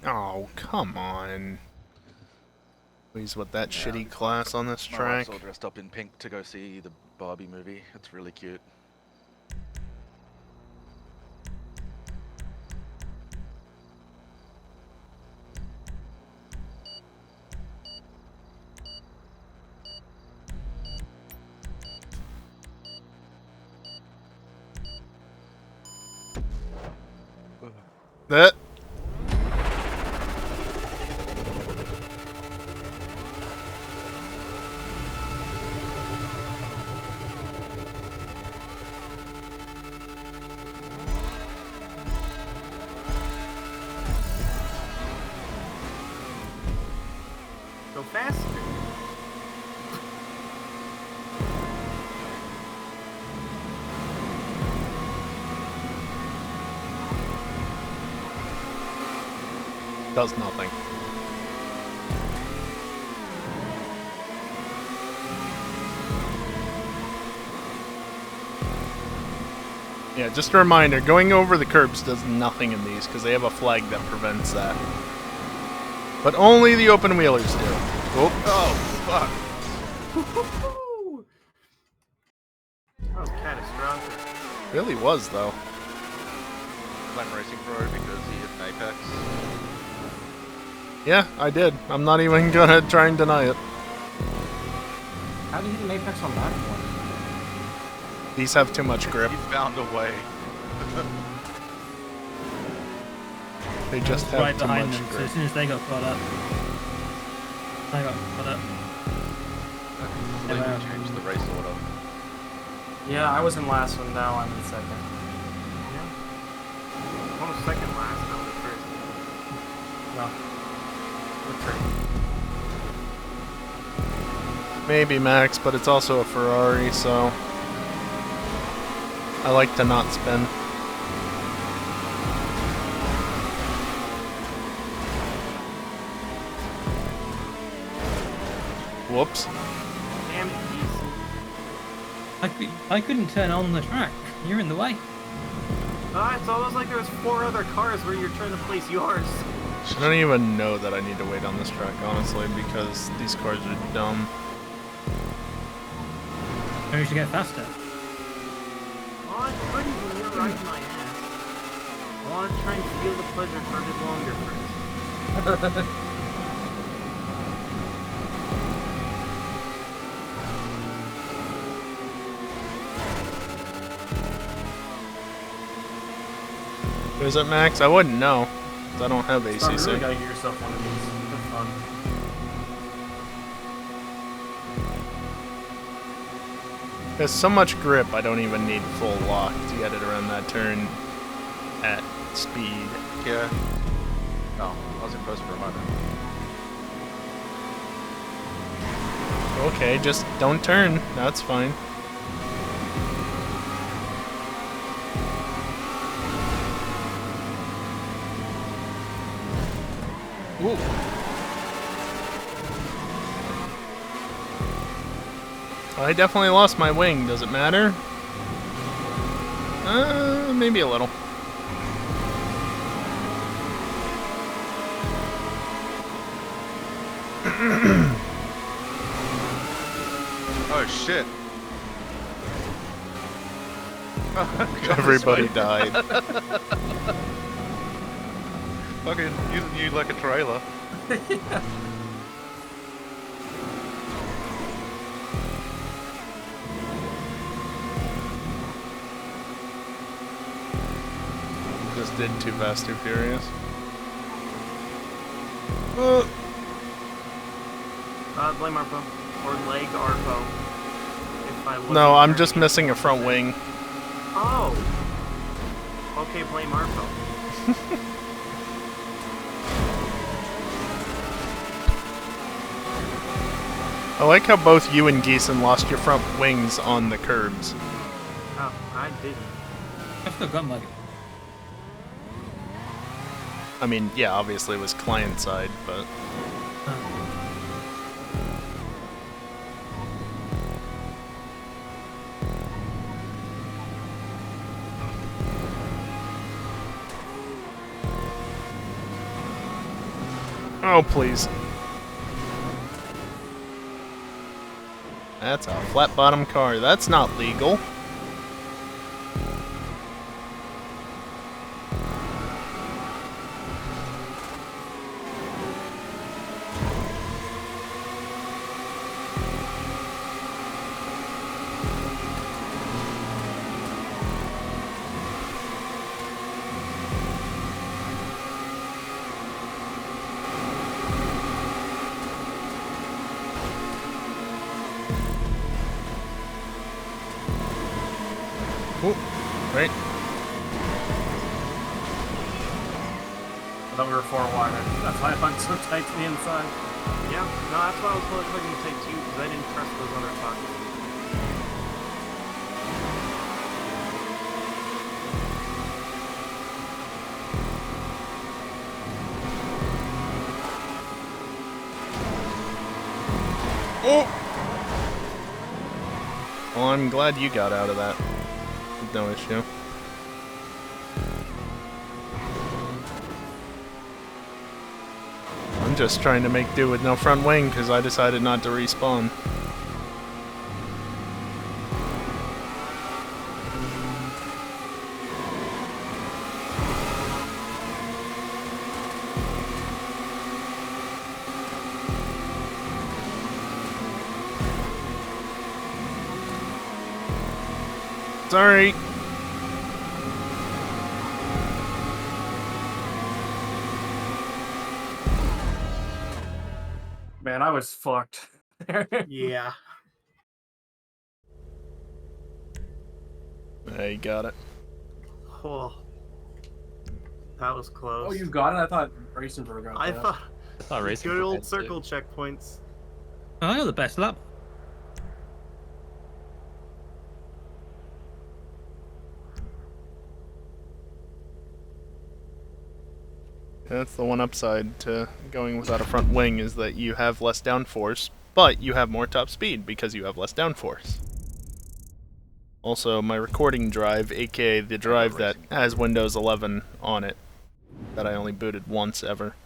Oh, come on. Please, with that shitty class on this My track. wife's all dressed up in pink to go see the Barbie movie. It's really cute. That. Go faster. Does nothing. Yeah, just a reminder, going over the curbs does nothing in these because they have a flag that prevents that. But only the open wheelers do. Oh, fuck! That was catastrophic. Really was, though. Blame Racing Pro because he hit an apex. Yeah, I did. I'm not even gonna try and deny it. How did you hit an apex on that one? These have too much grip. He found a way. They just I was have right too behind much them, so grip. as soon as they got caught up, I got caught up. They can change the race order. Yeah, I was in last one, now I'm in second. Yeah. Almost second last, not the first. No. We're pretty. Maybe Max, but it's also a Ferrari, so I like to not spin. Whoops. Damn it, East. I couldn't turn on the track. You're in the way. It's almost like there's 4 other cars where you're trying to place yours. I don't even know that I need to wait on this track, honestly, because these cars are dumb. Maybe we should get faster. Oh, it's pretty when you're riding my ass. I want to try and feel the pleasure for a bit longer first. Is it Max? I wouldn't know. 'Cause I don't have You ACC. really gotta get yourself one of these. They're fun. There's so much grip, I don't even need full lock to get it around that turn at speed. Yeah. Oh, I was in post for a moment. Okay, just don't turn. That's fine. Ooh. I definitely lost my wing. Does it matter? Maybe a little. Oh shit. Everybody died. Fucking using you like a trailer. Just did Too Fast, Too Furious. Blame Arpo. Or leg Arpo. If I wasn't No, I'm just turning missing a into front one. wing. Oh! Okay, blame Arpo. I like how both you and Geeson lost your front wings on the curbs. Oh, I didn't. I've still got mine. I mean, yeah, obviously it was client side, but... Oh, please. That's a flat bottom car. That's not legal. Ooh, right. I thought we were 4 wide. That's why I hung so tight to the inside. Yeah, no, that's why I was looking to take two, because I didn't trust those other pockets. Oh! Well, I'm glad you got out of that. No issue. I'm just trying to make do with no front wing because I decided not to respawn. Sorry. Man, I was fucked. Yeah. You got it. Oh. That was close. Oh, you got it? I thought Racenberg got I that. thought... I thought racing Good for old heads, circle checkpoints. Oh, I got the best lap. That's the one upside to going without a front wing is that you have less downforce, but you have more top speed because you have less downforce. Also, my recording drive, aka the drive that has Windows 11 on it, that I only booted once ever,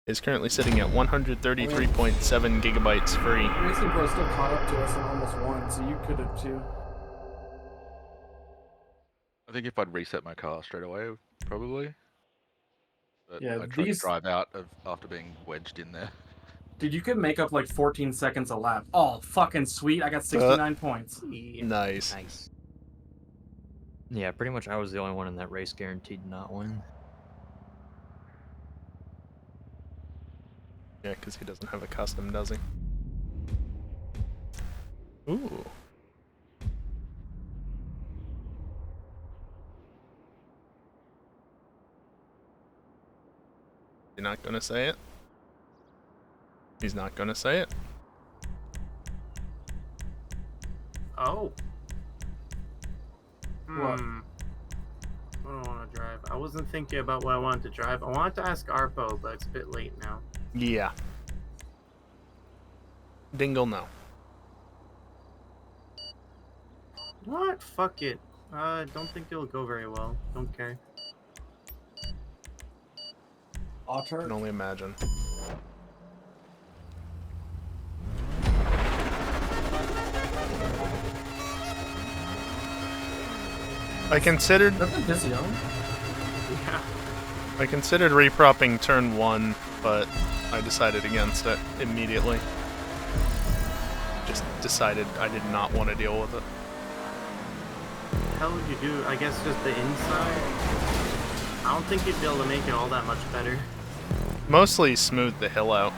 is currently sitting at 133.7 gigabytes free. Racing Pro still caught up to us and almost won, so you could have too. I think if I'd reset my car straight away, probably. But Yeah, I tried to these... drive out after being wedged in there. Dude, you could make up like 14 seconds a lap. Oh, fucking sweet. I got 69 points. Yeah. Nice. Nice. Yeah, pretty much I was the only one in that race guaranteed to not win. Yeah, because he doesn't have a custom, does he? Ooh. You're not gonna say it? He's not gonna say it? Oh. What? What do I want to drive? I wasn't thinking about what I wanted to drive. I wanted to ask Arpo, but it's a bit late now. Yeah. Dingle, no. What? Fuck it. I don't think it'll go very well. Don't care. I Otter? can only imagine. I considered That's a busy on. Yeah. I considered repropping turn 1, but I decided against it immediately. Just decided I did not want to deal with it. How would you do? I guess just the inside. I don't think you'd be able to make it all that much better. Mostly smooth the hill out.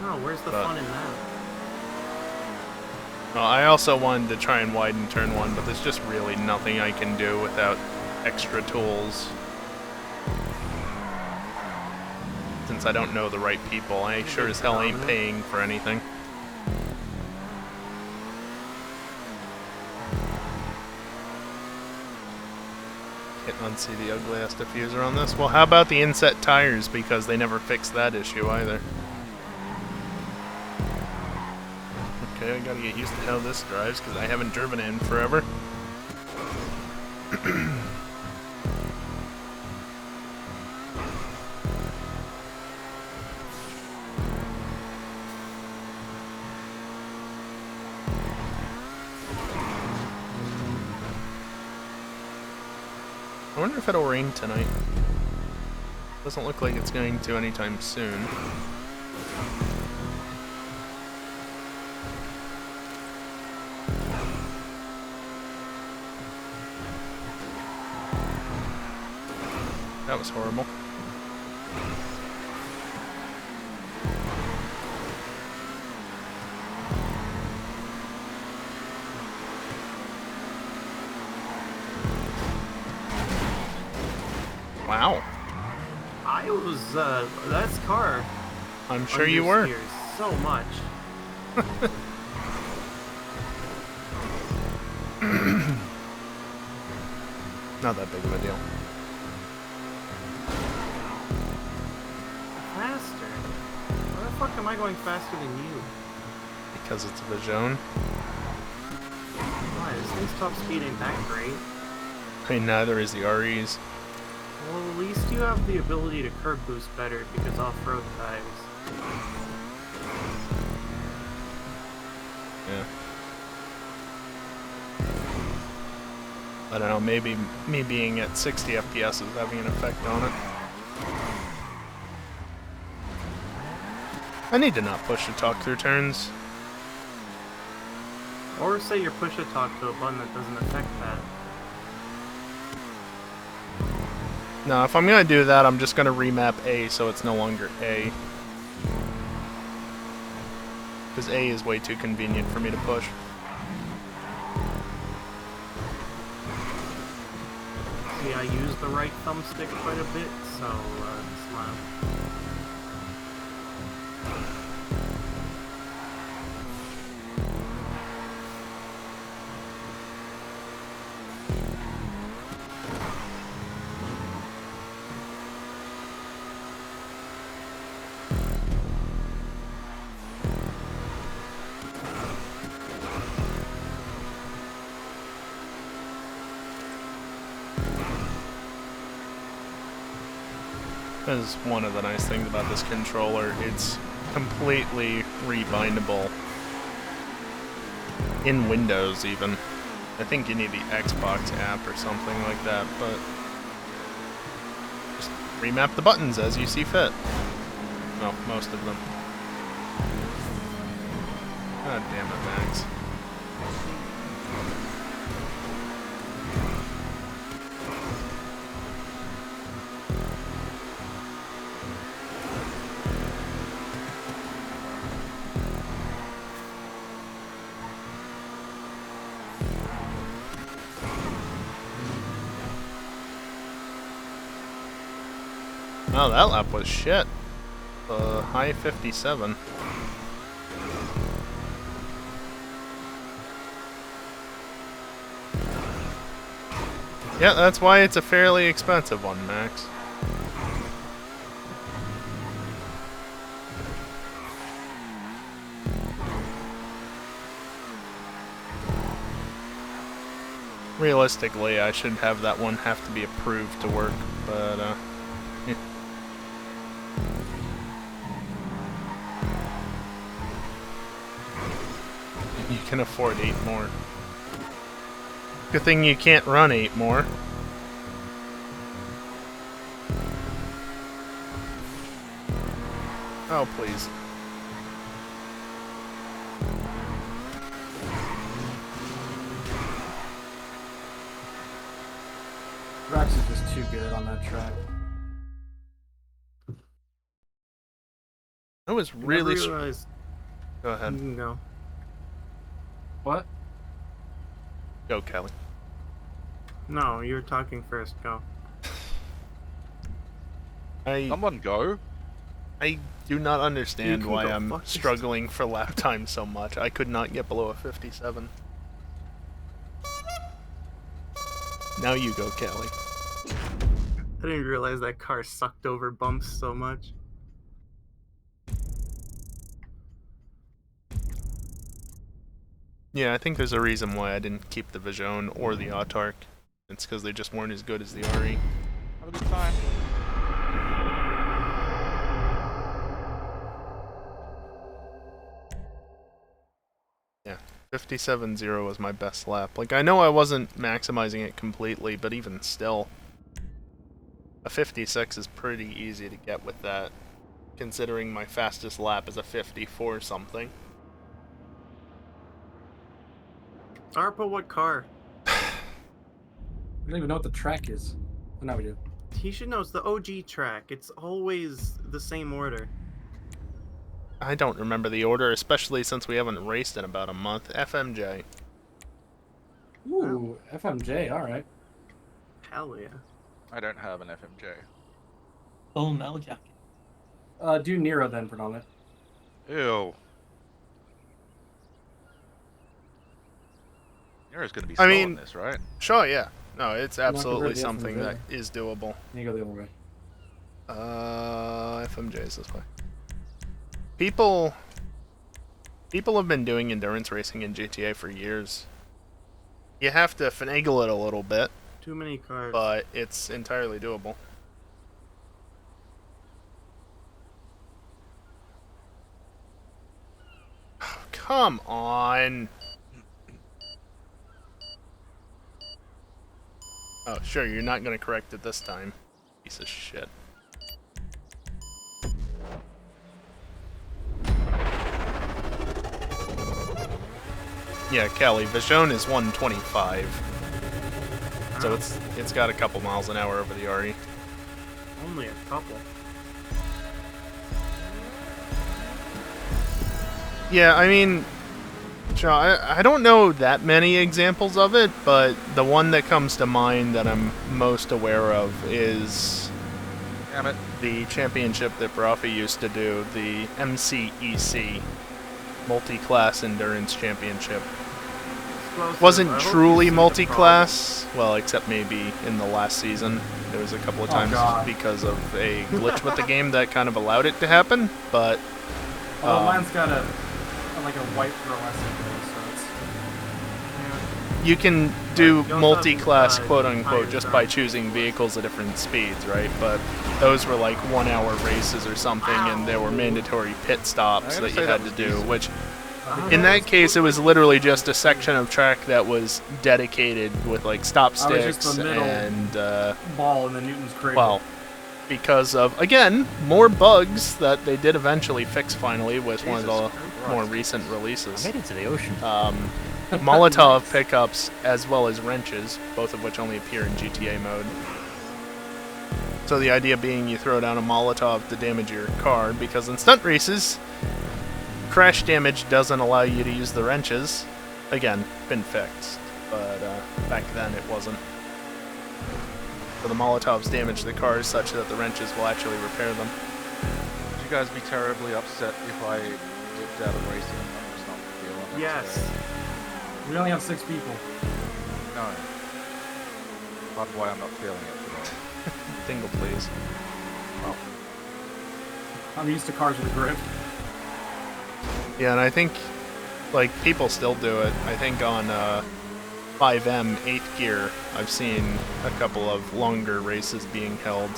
No, where's the But- fun in that? Well, I also wanted to try and widen turn 1, but there's just really nothing I can do without extra tools. Since I don't know the right people, I sure as hell ain't paying for anything. Can't unsee the ugly ass diffuser on this. Well, how about the inset tires, because they never fixed that issue either. Okay, I gotta get used to how this drives, because I haven't driven it in forever. I wonder if it'll rain tonight. Doesn't look like it's going to anytime soon. That was horrible. Wow. I was, that's car. I'm sure you were. understeers so much. Not that big of a deal. Faster. Why the fuck am I going faster than you? Because it's the zone. Why? This thing's top speed ain't that great. I mean, neither is the RE's. Well, at least you have the ability to curb boost better because off-road ties. Yeah. I don't know, maybe me being at 60 FPS is having an effect on it. I need to not push the talk through turns. Or say you're push a talk to a button that doesn't affect that. No, if I'm gonna do that, I'm just gonna remap A so it's no longer A. Because A is way too convenient for me to push. See, I use the right thumbstick quite a bit, so, smile. That is one of the nice things about this controller. It's completely rebindable. In Windows, even. I think you need the Xbox app or something like that, but just remap the buttons as you see fit. Well, most of them. God damn it, Max. Oh, that lap was shit. High 57. Yeah, that's why it's a fairly expensive one, Max. Realistically, I should have that one have to be approved to work, but, yeah. You can afford 8 more. Good thing you can't run 8 more. Oh, please. Rex is just too good on that track. I was I never really. realized. Go You ahead. can go. What? Go, Kelly. No, you were talking first. Go. Someone go. I do not understand can why go I'm fuck yourself. struggling for lap time so much. I could not get below a 57. Now you go, Kelly. I didn't realize that car sucked over bumps so much. Yeah, I think there's a reason why I didn't keep the Vision or the Autark. It's because they just weren't as good as the RE. Have a good time. 57.0 was my best lap. Like, I know I wasn't maximizing it completely, but even still, a 56 is pretty easy to get with that, considering my fastest lap is a 54 something. Arpa, what car? I don't even know what the track is. Oh, now we do. He should know. It's the OG track. It's always the same order. I don't remember the order, especially since we haven't raced in about a month. FMJ. Ooh, FMJ, alright. Hell yeah. I don't have an FMJ. Full metal jacket. Do Nero then, Pernod. Ew. Nero's gonna be I slow mean- on this, right? Sure, yeah. No, it's absolutely convert the something FMJ. that is doable. You go the other way. FMJ is this way. People have been doing endurance racing in GTA for years. You have to finagle it a little bit, Too many cars. but it's entirely doable. Oh, come on. Oh, sure, you're not going to correct it this time. Piece of shit. Yeah, Kelly, Vision is 125. So it's got a couple miles an hour over the RE. Only a couple. Yeah, I mean, I don't know that many examples of it, but the one that comes to mind that I'm most aware of is Damn it. the championship that Brafi used to do, the MCEC, Multi-Class Endurance Championship. Explosive. Wasn't I hope you truly see the multi-class, well, except maybe in the last season. There was a couple of Oh, times God. because of a glitch with the game that kind of allowed it to happen, but Oh, mine's got a like a white fluorescent though, so it's... you can do You also multi-class, have, quote-unquote, tires just on. by choosing vehicles at different speeds, right? But those were like 1-hour races or something, and there were mandatory pit stops I'm that gonna you say had that to was do, decent. which Oh, in that that was case, it cool. was literally just a section of track that was dedicated with like stop I was just sticks the middle and ball in the Newton's cradle. well, because of again more bugs that they did eventually fix finally with one of the Jesus more Christ. recent I releases. made it to the ocean. Molotov Nice. pickups as well as wrenches, both of which only appear in GTA mode. So the idea being you throw down a Molotov to damage your car, because in stunt races, crash damage doesn't allow you to use the wrenches. Again, been fixed, but back then it wasn't. So the Molotovs damage the cars such that the wrenches will actually repair them. Would you guys be terribly upset if I dipped out of racing and was not feeling it Yes. today? We only have 6 people. No. part of why I'm not feeling it today. Tingle, please. I'm used to cars with grip. Yeah, and I think, like, people still do it. I think on 5M 8th gear, I've seen a couple of longer races being held.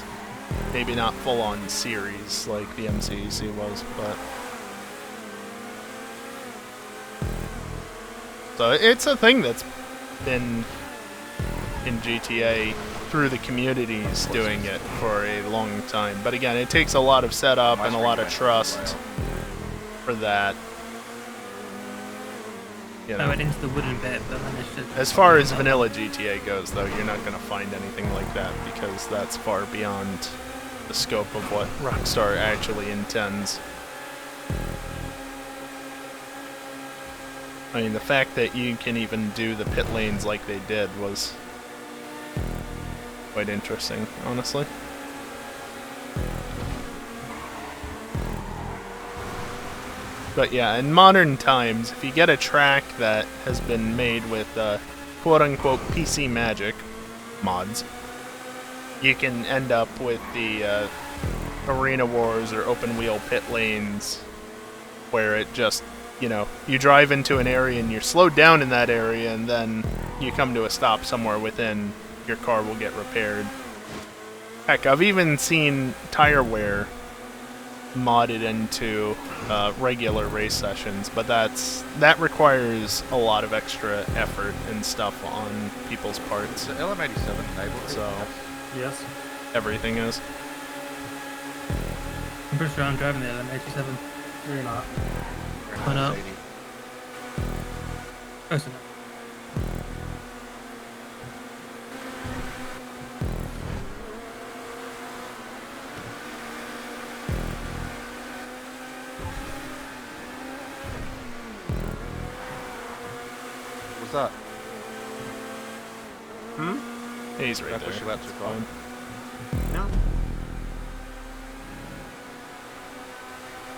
Maybe not full-on series like the MCEC was, but... So it's a thing that's been in GTA through the communities doing it for a long time. But again, it takes a lot of setup and a lot of trust for that. You I know. went into the wooden bit, but managed to... As far as vanilla GTA goes, though, you're not going to find anything like that because that's far beyond the scope of what Rockstar actually intends. I mean, the fact that you can even do the pit lanes like they did was quite interesting, honestly. But yeah, in modern times, if you get a track that has been made with quote-unquote PC magic mods, you can end up with the Arena Wars or open wheel pit lanes where it just, you know, you drive into an area and you're slowed down in that area and then you come to a stop somewhere within, your car will get repaired. Heck, I've even seen tire wear modded into regular race sessions, but that requires a lot of extra effort and stuff on people's parts. Is the LM87 enabled? So Yes. everything is. I'm pretty sure I'm driving the LM87. No, you're not. Why not? Close enough. What's that? He's right Don't there. push you out too It's far. fine. No.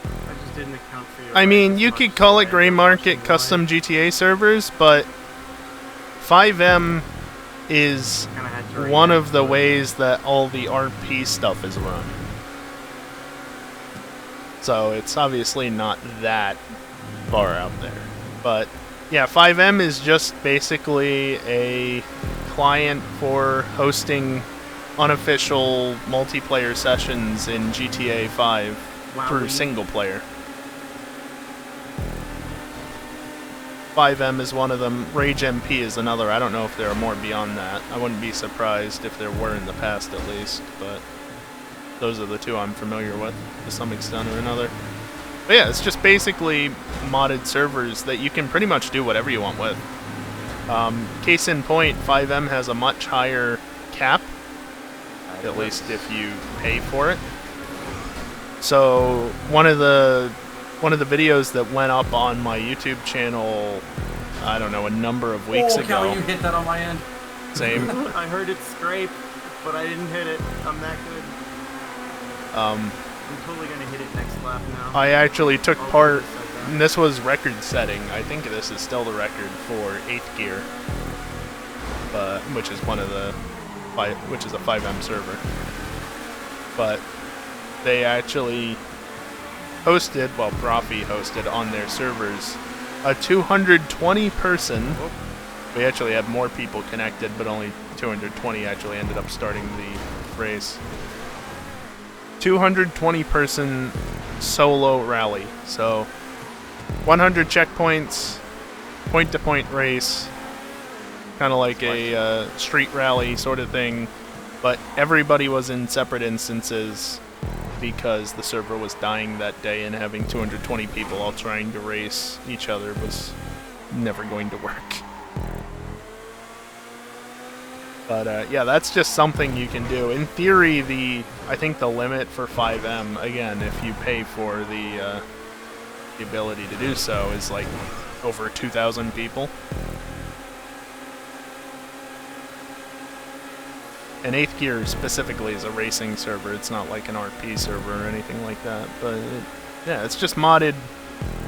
I just didn't account for your... I mean, as you much could call as it I Gray had Market watched custom GTA servers, but 5M is Kinda had to one react of the to it. ways that all the RP stuff is run. So it's obviously not that far out there. But yeah, 5M is just basically a client for hosting unofficial multiplayer sessions in GTA 5 Wow, through we- single player. 5M is one of them. Rage MP is another. I don't know if there are more beyond that. I wouldn't be surprised if there were in the past at least, but those are the two I'm familiar with to some extent or another. But yeah, it's just basically modded servers that you can pretty much do whatever you want with. Case in point, 5M has a much higher cap, at least if you pay for it. So one of the videos that went up on my YouTube channel, I don't know, a number of weeks Holy cow, ago. you hit that on my end. Same. I heard it scrape, but I didn't hit it. I'm that good. I'm totally gonna hit it next lap now. I actually took I'll part, leave it at that. and this was record setting. I think this is still the record for 8th gear, which is which is a 5M server. But they actually hosted, well, Profi hosted on their servers, a 220 person. We actually had more people connected, but only 220 actually ended up starting the race. 220 person solo rally. So 100 checkpoints, point to point race, kind of like a street rally sort of thing, but everybody was in separate instances because the server was dying that day, and having 220 people all trying to race each other was never going to work. But yeah, that's just something you can do. In theory, I think the limit for 5M, again, if you pay for the ability to do so, is like over 2,000 people. And 8th gear specifically is a racing server. It's not like an RP server or anything like that. But yeah, it's just modded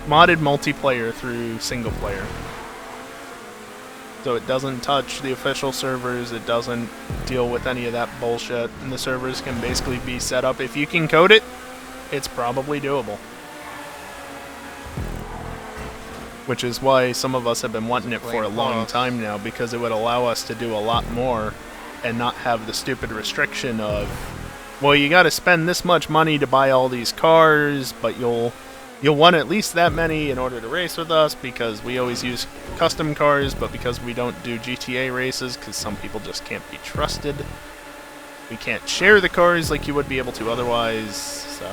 multiplayer through single player. So it doesn't touch the official servers, it doesn't deal with any of that bullshit, and the servers can basically be set up. If you can code it, it's probably doable. Which is why some of us have been wanting it for a long time now, because it would allow us to do a lot more and not have the stupid restriction of, well, you gotta spend this much money to buy all these cars, but you'll want at least that many in order to race with us, because we always use custom cars, but because we don't do GTA races, because some people just can't be trusted, we can't share the cars like you would be able to otherwise, so...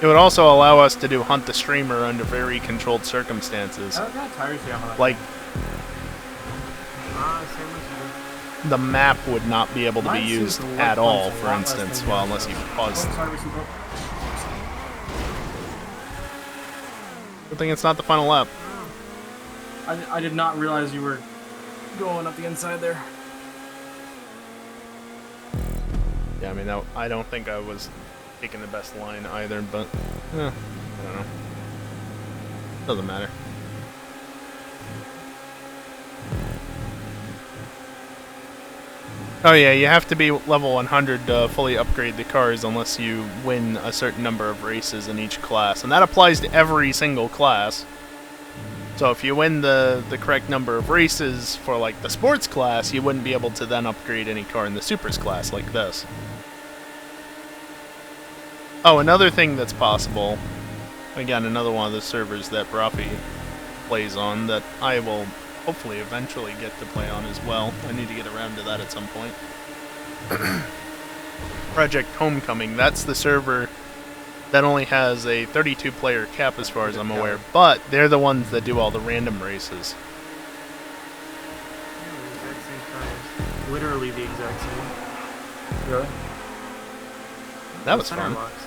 It would also allow us to do Hunt the Streamer under very controlled circumstances. How kind of tires do you have on that? Like, Same as you. the map would not be able to be Mine seems used to work at all, much a for lot less instance, than well, yours unless you does. pause. Oh, sorry, we can go- Good thing it's not the final lap. I did not realize you were going up the inside there. Yeah, I mean, I don't think I was taking the best line either, but, I don't know. Doesn't matter. Oh yeah, you have to be level 100 to fully upgrade the cars unless you win a certain number of races in each class, and that applies to every single class. So if you win the correct number of races for like the sports class, you wouldn't be able to then upgrade any car in the supers class like this. Oh, another thing that's possible, again, another one of the servers that Rafi plays on that I will hopefully eventually get to play on as well. I need to get around to that at some point. Project Homecoming, that's the server that only has a 32-player cap as far as I'm aware, but they're the ones that do all the random races. Yeah, the exact same tires. Literally the exact same. Really? That was Center fun. locks.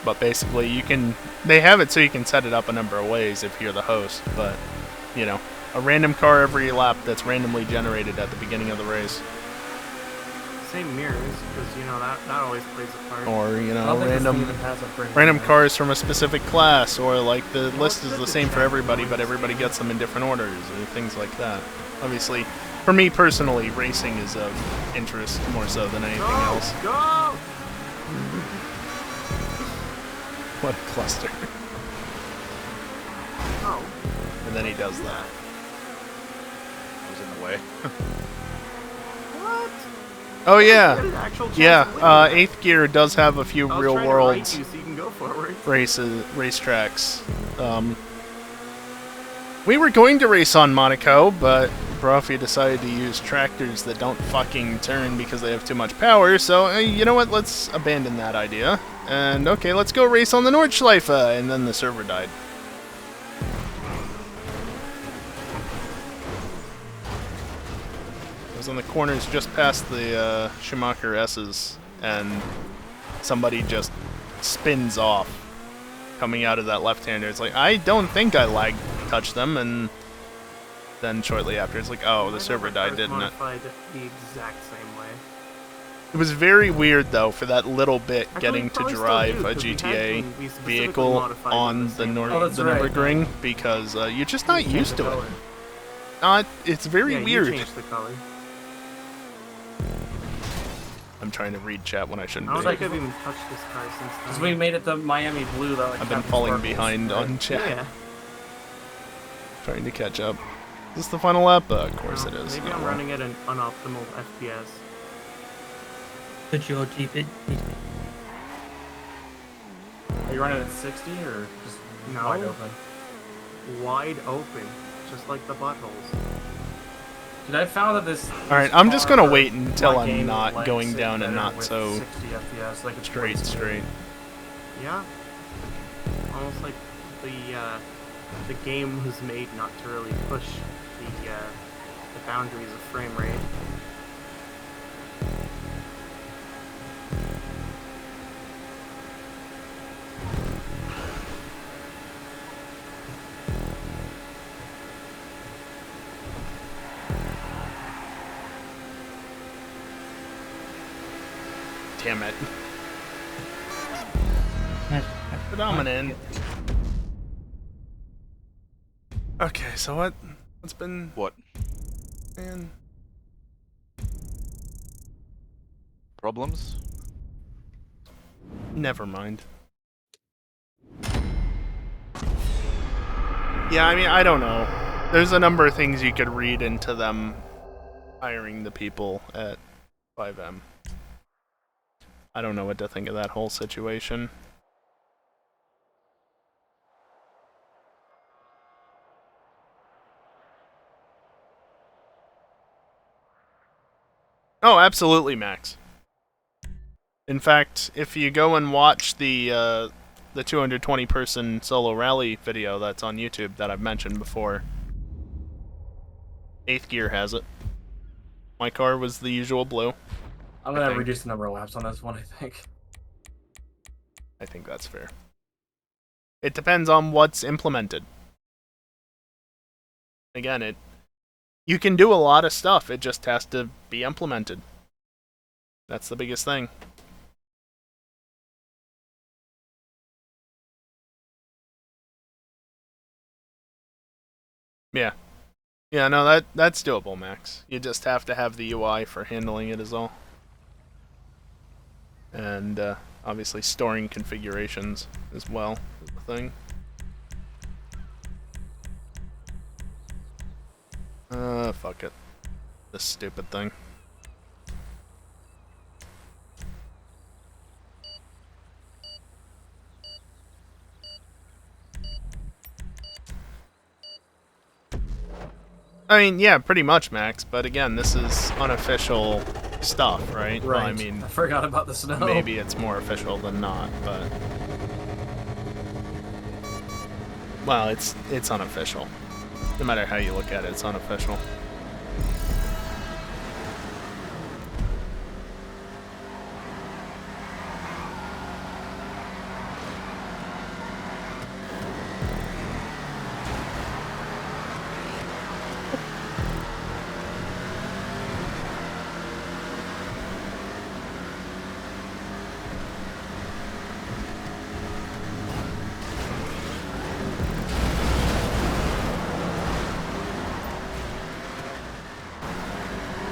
But basically, they have it so you can set it up a number of ways if you're the host, but, you know, a random car every lap that's randomly generated at the beginning of the race. Same mirrors, because, you know, that always plays a part. Or, you I know, don't think this thing random even has upgraded random yet. cars from a specific class, or like the list is it's the good to same for check everybody, but everybody gets them in different orders, or things like that. Obviously, for me personally, racing is of interest more so than anything else. Go! What a cluster. Oh. And then he does that. I was in the way. What? Oh yeah, An actual chance yeah. of winning that. 8th Gear does have a few I was real trying to world write you so you can go forward. racetracks. We were going to race on Monaco, but Broffy decided to use tractors that don't fucking turn because they have too much power, so you know what, let's abandon that idea. And okay, let's go race on the Nordschleife, and then the server died. I was on the corners just past the Schumacher S's, and somebody just spins off coming out of that left-hander. It's like, I don't think I touched them, and then shortly after, it's like, oh, the server died, didn't it? Modified the exact same way. It was very weird, though, for that little bit Actually, getting we to probably still drive do, a 'cause we had GTA to, we specifically vehicle modified them on the the, same way. Oh, that's the right. Nürburgring, because you're just not Change used the to it. color. It's very Yeah, weird. You changed the color. I'm trying to read chat when I shouldn't I don't be. think I've even touched this car since Because then. we made it the Miami blue that like I've been Captain falling Sparkles, behind right? on chat, Yeah. trying to catch up. Is this the final lap? Of course it No, is. Maybe Oh, I'm well. running at an unoptimal FPS. Put your GP. Are you running at 60 or just No. wide open? Wide open, just like the buttholes. Dude, I found that this. Alright, this I'm just gonna car, wait until my I'm game not likes going it down and better not with so 60 FPS, like it's straight. Yeah. Almost like the game was made not to really push the boundaries of frame rate. damn it. Yes. Predominant. Okay, so what's been... What? Man... Problems? Never mind. Yeah, I mean, I don't know. There's a number of things you could read into them hiring the people at 5M. I don't know what to think of that whole situation. Oh, absolutely, Max. In fact, if you go and watch the 220-person solo rally video that's on YouTube that I've mentioned before, 8th Gear has it. My car was the usual blue. I'm gonna reduce the number of laps on this one, I think. I think that's fair. It depends on what's implemented. Again, you can do a lot of stuff, it just has to be implemented. That's the biggest thing. Yeah. Yeah, no, that's doable, Max. You just have to have the UI for handling it is all. And obviously storing configurations as well is the thing. Fuck it. This stupid thing. I mean, yeah, pretty much, Max, but again, this is unofficial stuff, right? Right. Well, I mean, I forgot about the snow. maybe it's more official than not, but... Well, it's unofficial. No matter how you look at it, it's unofficial.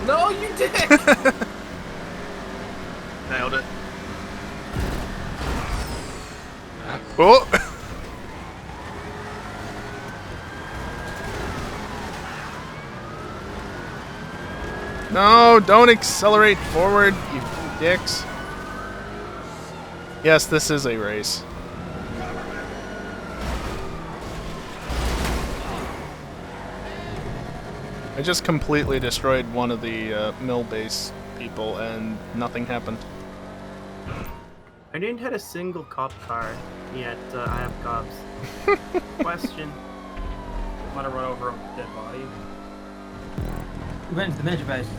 No, you dick! Nailed it. Oh! No, don't accelerate forward, you dicks. Yes, this is a race. I just completely destroyed one of the mill base people and nothing happened. I didn't hit a single cop car, yet I have cops. Question. Might have run over a dead body. We went into the military base.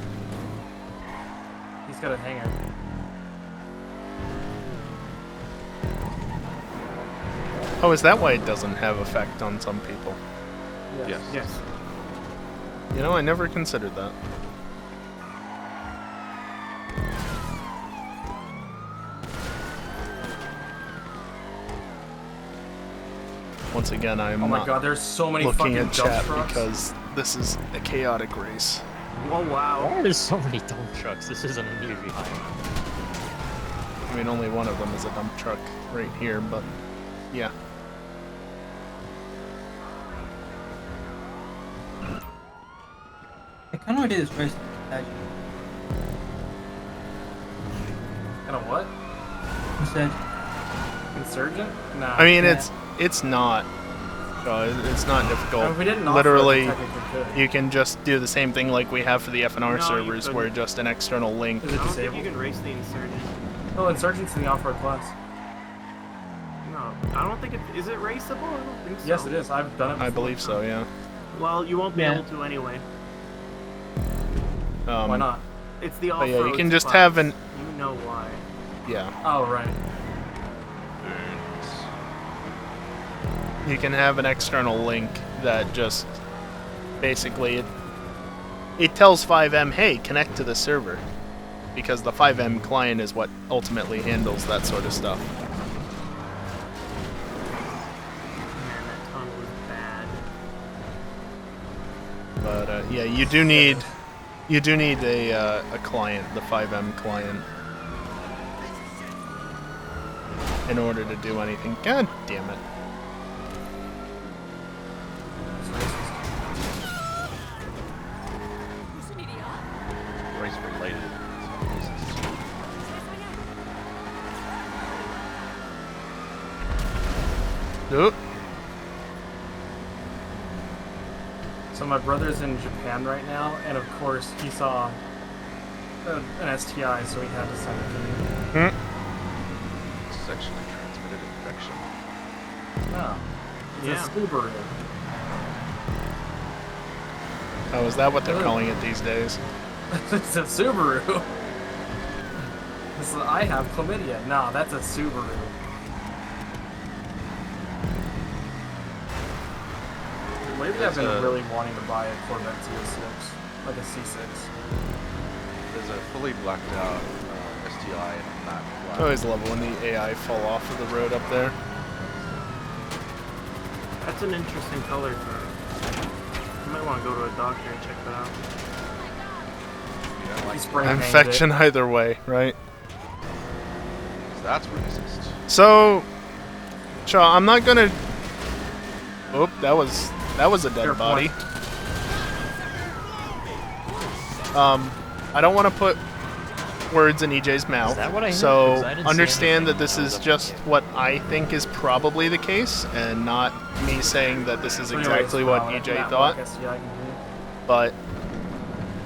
He's got a hanger. Oh, is that why it doesn't have effect on some people? Yes. Yes. You know, I never considered that. Once again, I'm Oh my not god, there's so many looking fucking at dump chat trucks. because this is a chaotic race. Oh wow. Why are there so many dump trucks? This isn't a new behind. I mean, only one of them is a dump truck right here, but yeah. I kind of want to do this race. Actually. Kind of what? Instead, Insurgent? Nah. I mean, Yeah. it's not. It's not difficult. If we didn't offer Literally, it, we technically could. you can just do the same thing like we have for the FNR No, you servers, where couldn't. just an external link. Is I it don't think disabled? you can race the insurgent. No, Insurgent's in the off-road class. No, I don't think it is. It raceable? I don't think so. Yes, it is. I've done it before. I believe so, yeah. Well, you won't be Yeah. able to anyway. Why not? It's the But off-road. yeah, you can just class. have an... You know why? Yeah. Oh, right. You can have an external link that just... Basically, it tells 5M, hey, connect to the server. because the 5M client is what ultimately handles that sort of stuff. Man, that tunnel was bad. But yeah, you do need a client, the 5M client, in order to do anything. God damn it. Race related. Oop. So my brother's in Japan right now, and of course he saw an STI, so he had to send it to me. Sexually transmitted infection. No, it's Yeah. a Subaru. Oh, is that what they're calling it these days? It's a Subaru. This is, I have chlamydia. No, that's a Subaru. Lately, I've been really wanting to buy a Corvette C6, like a C6. There's a fully blacked out STI in that black. I always love when the AI fall off of the road up there. That's an interesting color for it. You might want to go to a doctor and check that out. You don't like He spray painted Infection either way, right? that's racist. So, Shaw, I'm not gonna. Oop, that was a dead Fair body. point. I don't want to put words in EJ's mouth. Is that what I heard? So 'Cause I didn't see understand that anything. this I was is up just here. what I think is probably the case, and not me saying that this is So anyways, exactly what Matt EJ Mark thought. STI can do. But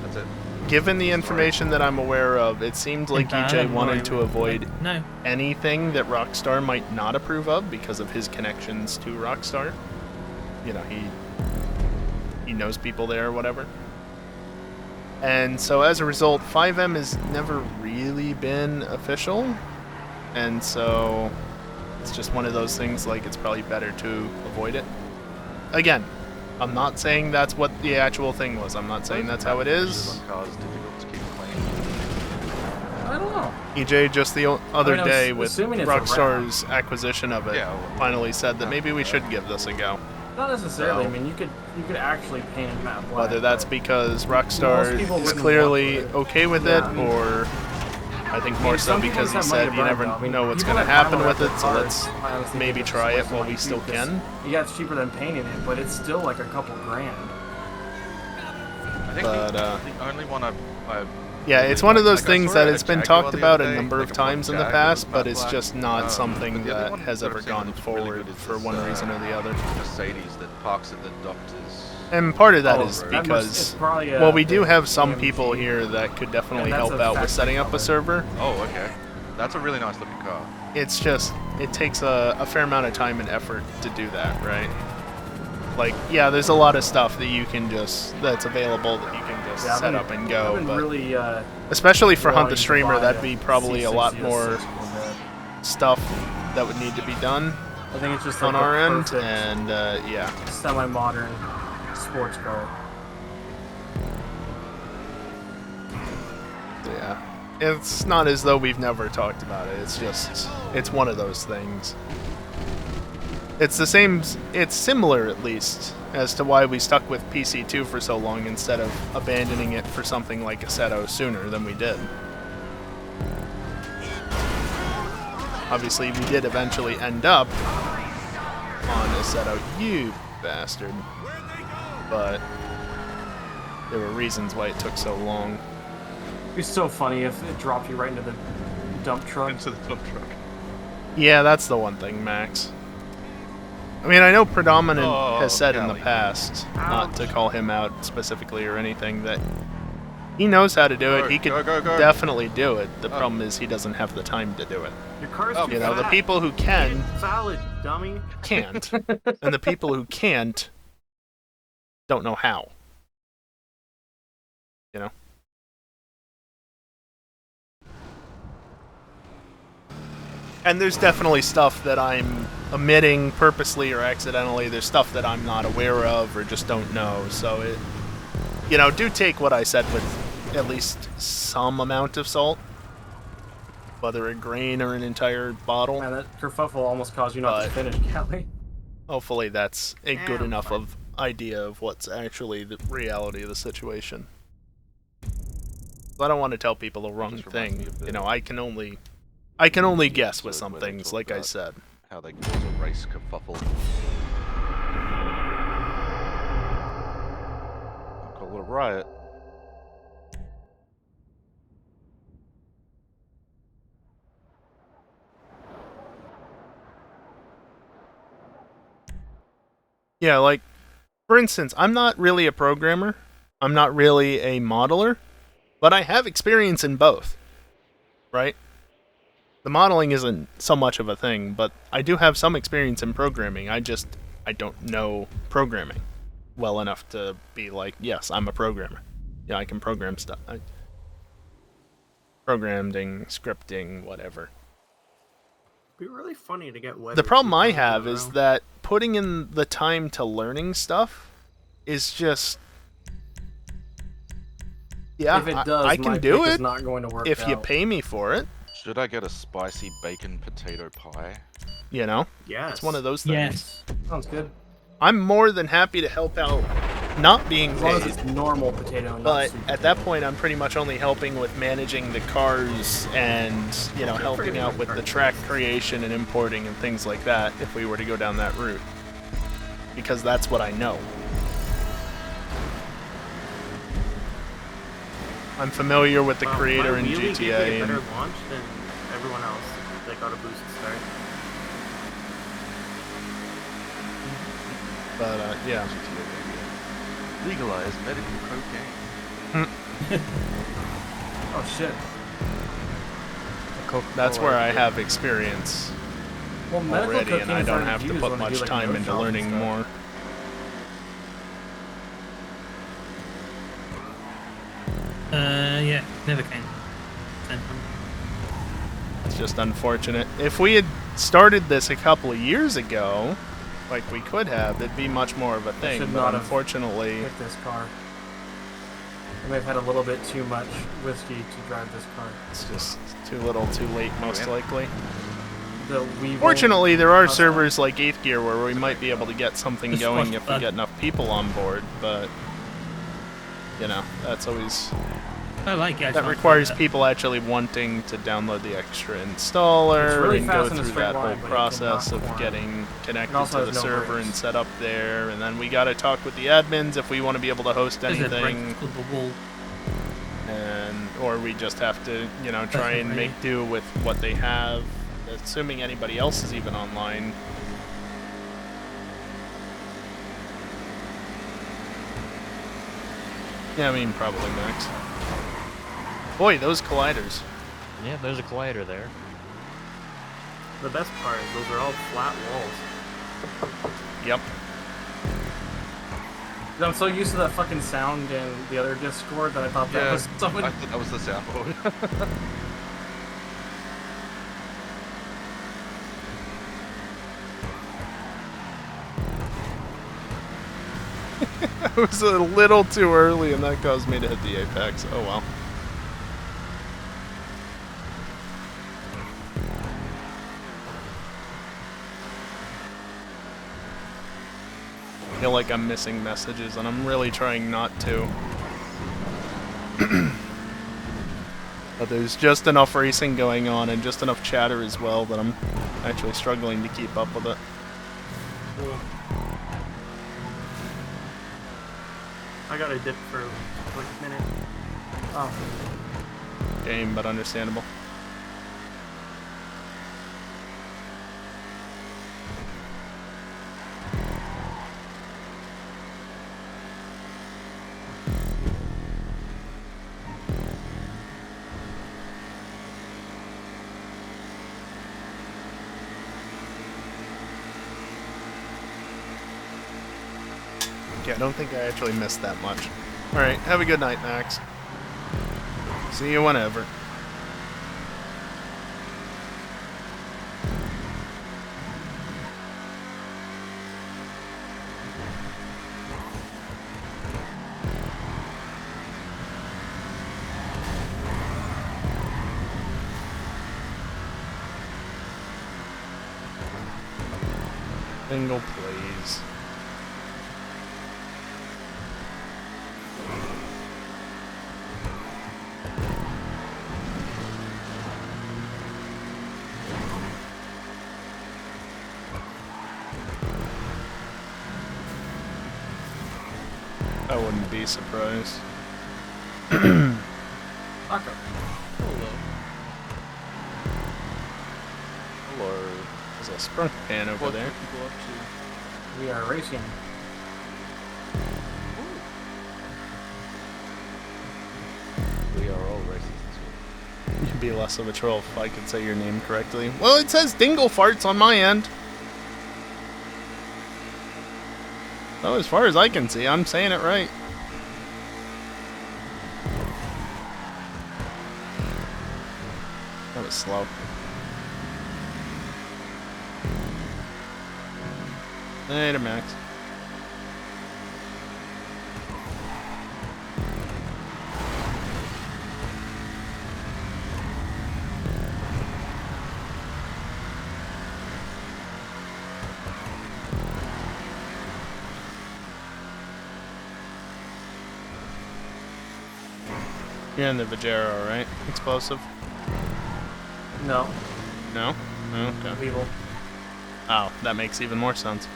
That's it. given the information that I'm aware of, it seemed like I EJ have no wanted to idea. avoid No. anything that Rockstar might not approve of because of his connections to Rockstar. You know, he knows people there or whatever. And so as a result, 5M has never really been official. And so it's just one of those things, like, it's probably better to avoid it. Again, I'm not saying that's what the actual thing was. I'm not saying that's how it is. On cars difficult to keep clean. I don't know. EJ just the other I was day with assuming it's a Rockstar's acquisition of it Yeah, well, finally said that maybe we yeah. should give this a go. Not necessarily. So- I mean, you could actually paint it matte black. Whether that's but because Most Rockstar people is wouldn't clearly want to. okay with Yeah, it, I mean- or I think more so some people because he just have money said to you burn, never though. I mean, know what's people going to that happen buy with it, electric so cars, let's I honestly maybe think it's try a it waste of while we money, still too, 'cause, can. yeah, it's cheaper than painting it, but it's still like a couple grand. I think But, the only one I've Yeah, it's one of those like, I things saw that it it's at been Jaguar talked the about other a day, number like of a black times in the Jag past, with but matte it's black. just not something but the other that one has that ever I've seen gone that looks really forward good is for this, one reason or the other. Mercedes that parks at the doctor's. And part of that Oh, is that must- it's because, probably, well, we do the have some AMG. people here that could definitely that's help a out with factory setting up a color. server. Oh, okay. That's a really nice looking car. It's just, it takes a fair amount of time and effort to do that, right? Like, yeah, there's a lot of stuff that you can just, that's available that you can just Yeah, I've set been- up and I've go, been but really, especially for Hunt wanting the to Streamer, buy that'd be probably a C6 lot more CS6 Corvette. stuff that would need to be done I think it's just on like our the end, perfect and yeah. semi-modern sports car. Yeah. It's not as though we've never talked about it. It's just, it's one of those things. It's the same, it's similar at least, as to why we stuck with PC2 for so long instead of abandoning it for something like Assetto sooner than we did. Obviously, we did eventually end up on Assetto, you bastard. But there were reasons why it took so long. It'd be so funny if it dropped you right into the dump truck. Into the dump truck. Yeah, that's the one thing, Max. I mean, I know Predominant Oh, has said in the Callie. past, not to call him out specifically or anything, that he knows how to do it. Go, He could go, go. definitely do it. The Oh. problem is he doesn't have the time to do it. Your car's Oh, too You know, the fat. people who Get can, salad, dummy. can't. And the people who can't don't know how. You know? And there's definitely stuff that I'm omitting purposely or accidentally. There's stuff that I'm not aware of or just don't know. So it, you know, do take what I said with at least some amount of salt, whether a grain or an entire bottle. Man, that kerfuffle almost caused you not to But- finish, Kelly. Hopefully that's a good I'm enough fine. of idea of what's actually the reality of the situation. I don't want to tell people the wrong just reminds me thing. of the- You know, I can only guess with episode some where they things, talk like I about said. How they cause a race kerfuffle. I'll call it a riot. Yeah, like, for instance, I'm not really a programmer. I'm not really a modeler, but I have experience in both, right? The modeling isn't so much of a thing, but I do have some experience in programming. I don't know programming well enough to be like, yes, I'm a programmer. Yeah, I can program stuff. Programming, scripting, whatever. It'd be really funny to get weather. The problem 2 I times in a have is row. that putting in the time to learning stuff is just... Yeah, if it does, I my can do pick is it not going to work if you out. pay me for it, Should I get a spicy bacon potato pie? you know? Yes. It's one of those things. Yes. Sounds good. I'm more than happy to help out not being As long as paid, it's normal potato, not but sweet at that potato. point I'm pretty much only helping with managing the cars and, you know, helping out with the track creation and importing and things like that if we were to go down that route. Because that's what I know. I'm familiar with the creator my in wheelie gave me GTA a better and launch than everyone else. They got a boost start. but yeah. GTA baby. Legalize medical cocaine. Oh shit. That's where I have experience Well, medical already, and cocaine I is don't already have to used put when they do, much like, time nose into jobs and learning stuff. more. Yeah, never came. Same. It's just unfortunate. If we had started this a couple of years ago, like we could have, it'd be much more of a thing. should But not have unfortunately, Pick this car. I may have had a little bit too much whiskey to drive this car. it's just too little, too late, most yeah. likely. The Weevil. Fortunately, there are How's servers like 8th Gear where we might be able to get something Just going watch if we that. get enough people on board, but, you know, that's always... I like it. I That just requires want people actually wanting to download the extra installer It's really and fast go in a through straight that whole line, but it process cannot of climb. getting connected also to has the no server brakes. and set up there, and then we gotta talk with the admins if we want to be able to host There's a break anything, called the wall. or we just have to, you know, try and Definitely. make do with what they have, assuming anybody else is even online. Yeah, I mean, probably Max. Boy, those colliders. Yeah, there's a collider there. The best part is those are all flat walls. Yep. I'm so used to that fucking sound in the other Discord that I thought that Yeah, was someone. I thought that was the soundboard. It was a little too early, and that caused me to hit the apex. Oh well. I feel like I'm missing messages, and I'm really trying not to. But there's just enough racing going on, and just enough chatter as well, that I'm actually struggling to keep up with it. Cool. I got a dip for like a minute. Oh, Game, but understandable. Yeah, I don't think I actually missed that much. Alright, have a good night, Max. See you whenever. Single, please. I wouldn't be surprised. Taco. Hello. Hello. There's a sprunk pan over What there. are people up to? We are racing. We are all racist. You'd be less of a troll if I could say your name correctly. Well, it says Dingle Farts on my end. So as far as I can see, I'm saying it right. That was slow. Later, Max. You're in the Vajero, right? Explosive? No. No? Okay. Weevil. Oh, that makes even more sense.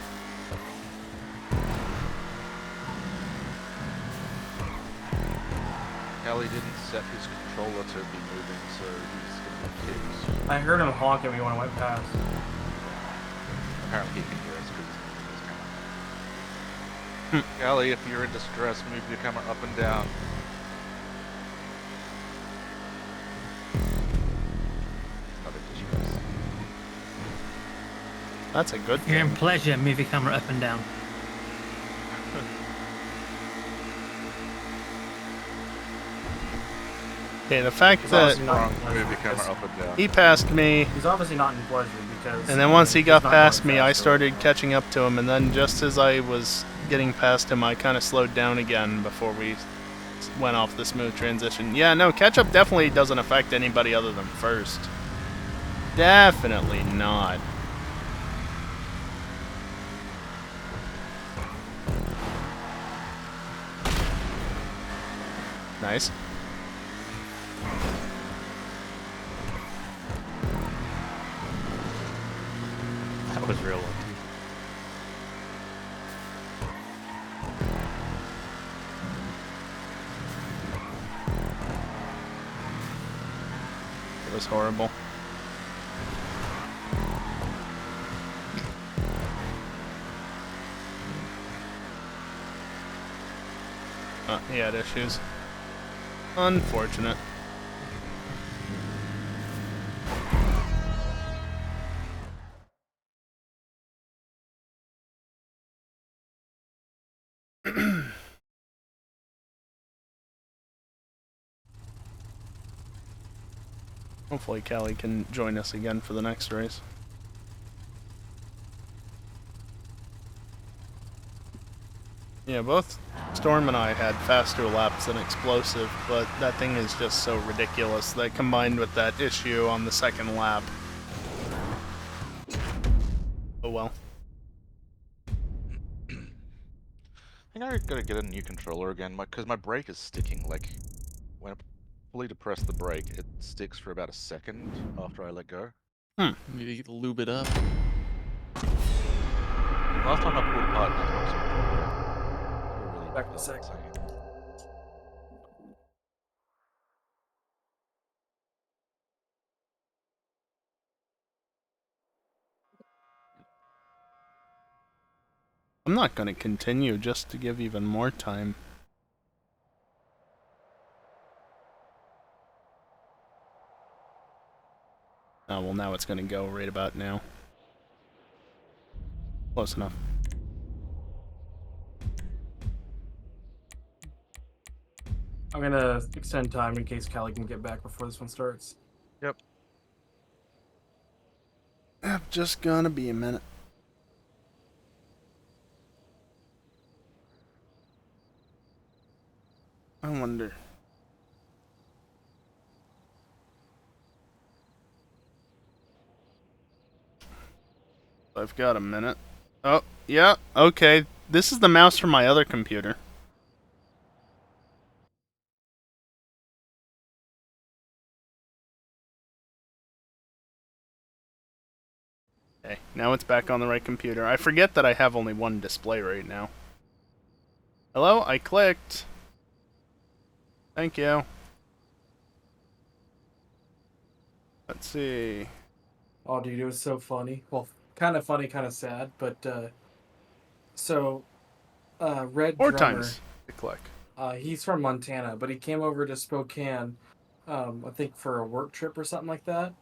Callie didn't set his controller to be moving, so he's gonna be kicked. I heard him honk at me when I went past. Apparently he can hear us because he's moving his camera. Callie, if you're in distress, move your camera up and down. He's not in distress. That's a good You're in thing. pleasure, move your camera up and down. Okay, the fact He's that obviously not Wrong, in pleasure move your camera because- up and down. he passed me, He's obviously not in pleasure because. and then once he he's got not past going me, I fast started or- catching up to him, and then just as I was getting past him, I kind of slowed down again before we went off the smooth transition. Yeah, no, catch-up definitely doesn't affect anybody other than first. Definitely not. Nice. That was real lucky. It was horrible. He had issues. Unfortunate. Hopefully Callie can join us again for the next race. Yeah, both Storm and I had faster laps than Explosive, but that thing is just so ridiculous that combined with that issue on the second lap. Oh well. I think I gotta get a new controller again, because my brake is sticking. Like, when I fully depress the brake, it sticks for about a second after I let go. You need to lube it up. Last time I pulled apart an Xbox controller, it really Back in a felt sec. insane. I'm not going to continue just to give even more time. Oh, well now it's going to go right about now. Close enough. I'm gonna extend time in case Callie can get back before this one starts. Yep. Just gonna be a minute. I wonder. I've got a minute. Oh, yeah, okay. This is the mouse from my other computer. Okay, now it's back on the right computer. I forget that I have only one display right now. Hello? I clicked. Thank you. Let's see. Oh, dude, it was so funny. Well, kind of funny, kind of sad, but Red 4 Drummer, times to click. he's from Montana, but he came over to Spokane, I think for a work trip or something like that.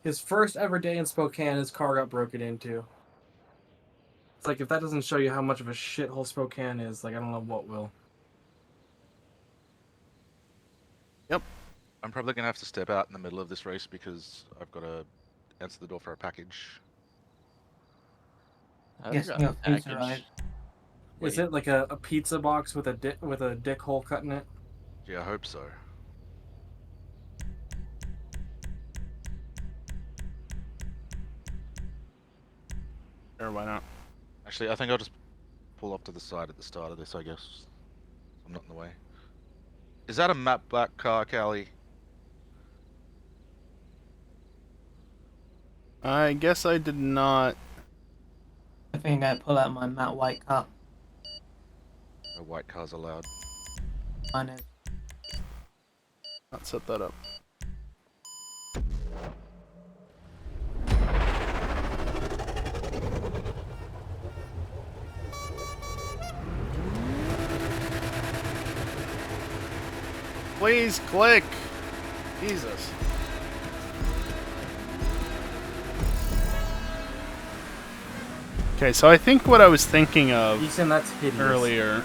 His first ever day in Spokane, his car got broken into. It's like, if that doesn't show you how much of a shithole Spokane is, like, I don't know what will. Yep. I'm probably gonna have to step out in the middle of this race because I've got to answer the door for a package. I Yes, got your a pizza package. arrived. Is Wait, it like a pizza box with a dick hole cut in it? yeah, I hope so. Sure, why not? Actually, I think I'll just pull off to the side at the start of this, I guess. I'm not in the way. Is that a matte black car, Callie? I guess I did not. I think I pull out my matte white cup. No white cars allowed. Mine is. Not set that up. Please click. Jesus. Okay, so I think what I was thinking of Ethan, that's hideous. earlier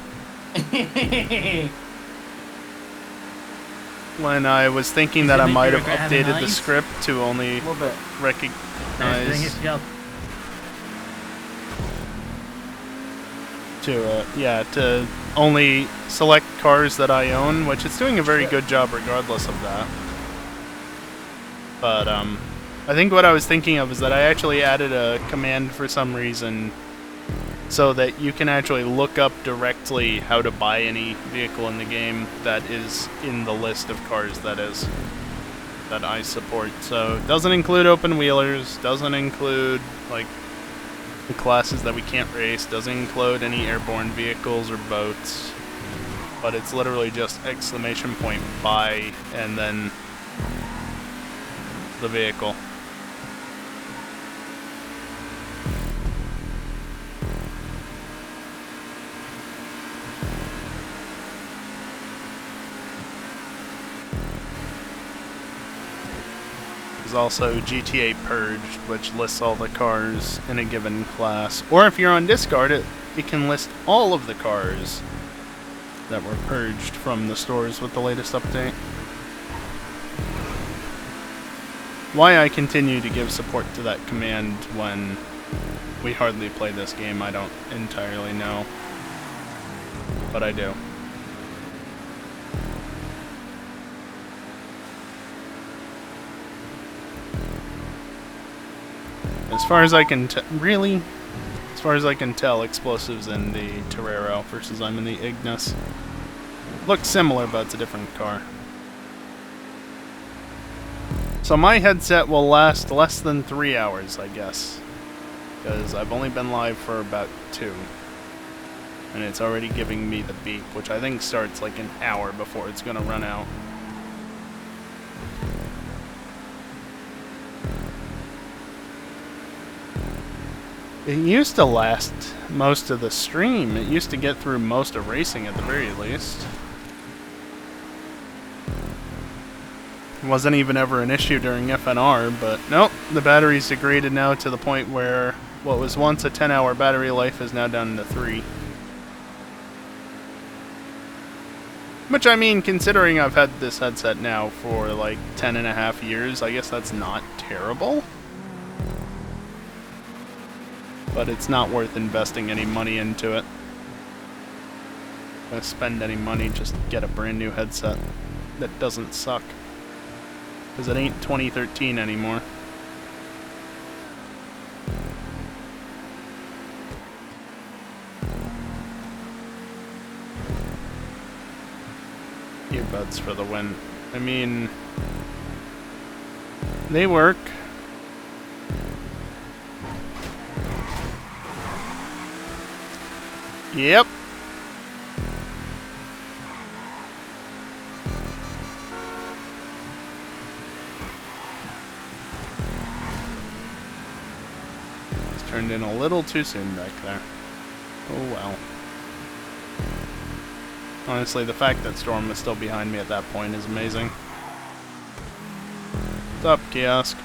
when I was thinking Does that it I make might you have regret having updated the eyes? script to only A little bit. It's doing recognize its job. to only select cars that I own, which it's doing a very good job regardless of that. But I think what I was thinking of is that I actually added a command for some reason so that you can actually look up directly how to buy any vehicle in the game that is in the list of cars that I support. So it doesn't include open wheelers, doesn't include like the classes that we can't race, doesn't include any airborne vehicles or boats, but it's literally just exclamation point buy and then the vehicle. There's also GTA Purged, which lists all the cars in a given class. Or if you're on Discard, it can list all of the cars that were purged from the stores with the latest update. Why I continue to give support to that command when we hardly play this game, I don't entirely know. But I do. As far as I can really? As far as I can tell, explosives in the Torero versus I'm in the Ignis. Look similar, but it's a different car. So my headset will last less than 3 hours, I guess. Because I've only been live for about 2. And it's already giving me the beep, which I think starts like an hour before it's gonna run out. It used to last most of the stream. It used to get through most of racing at the very least. Wasn't even ever an issue during FNR, but nope, the battery's degraded now to the point where what was once a 10-hour battery life is now down to 3. Which, I mean, considering I've had this headset now for like 10.5 years, I guess that's not terrible. But it's not worth investing any money into it. If I spend any money, just get a brand new headset that doesn't suck. Because it ain't 2013 anymore. Earbuds for the win. I mean, they work. Yep. It's turned in a little too soon back there. Oh well. Honestly, the fact that Storm was still behind me at that point is amazing. What's up, Kiosk?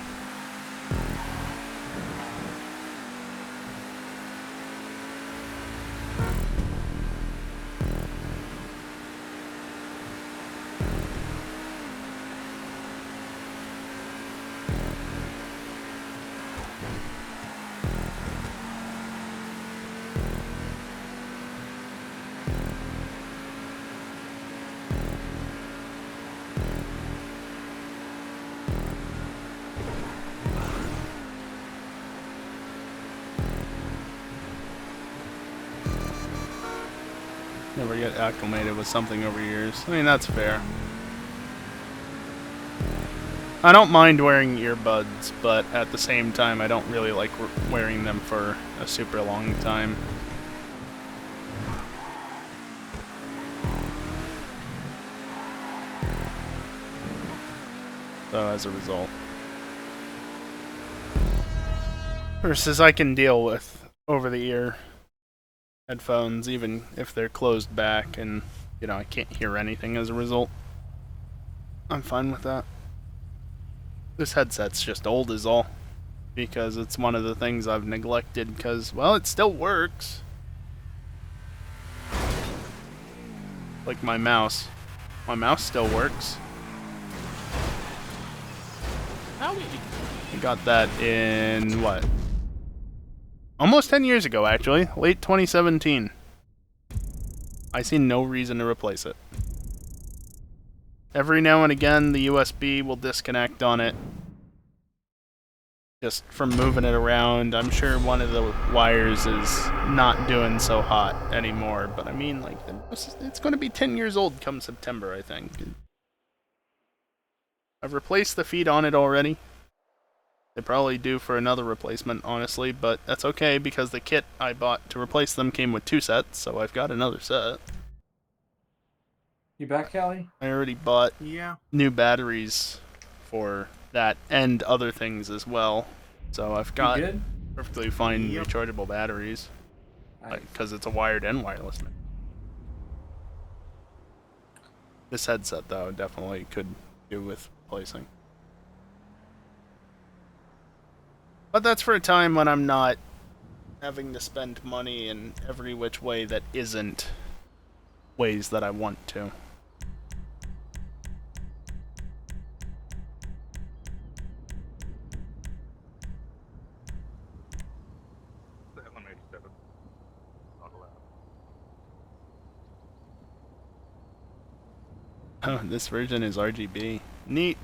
Never get acclimated with something over years. I mean, that's fair. I don't mind wearing earbuds, but at the same time, I don't really like wearing them for a super long time. So as a result. Versus I can deal with over-the-ear headphones, even if they're closed back and, you know, I can't hear anything as a result. I'm fine with that. This headset's just old is all. Because it's one of the things I've neglected because, well, it still works. Like my mouse. My mouse still works. I got that in, what? Almost 10 years ago, actually. Late 2017. I see no reason to replace it. Every now and again, the USB will disconnect on it. Just from moving it around. I'm sure one of the wires is not doing so hot anymore. But I mean, like, it's going to be 10 years old come September, I think. I've replaced the feet on it already. They probably due for another replacement, honestly, but that's okay because the kit I bought to replace them came with 2 sets, so I've got another set. You back, Callie? I already bought Yeah. new batteries for that and other things as well, so I've got You good? perfectly fine Yep. rechargeable batteries, because it's a wired and wireless. This headset, though, definitely could do with replacing. But that's for a time when I'm not having to spend money in every which way that isn't ways that I want to. The LM87. Not allowed. Oh, this version is RGB. Neat.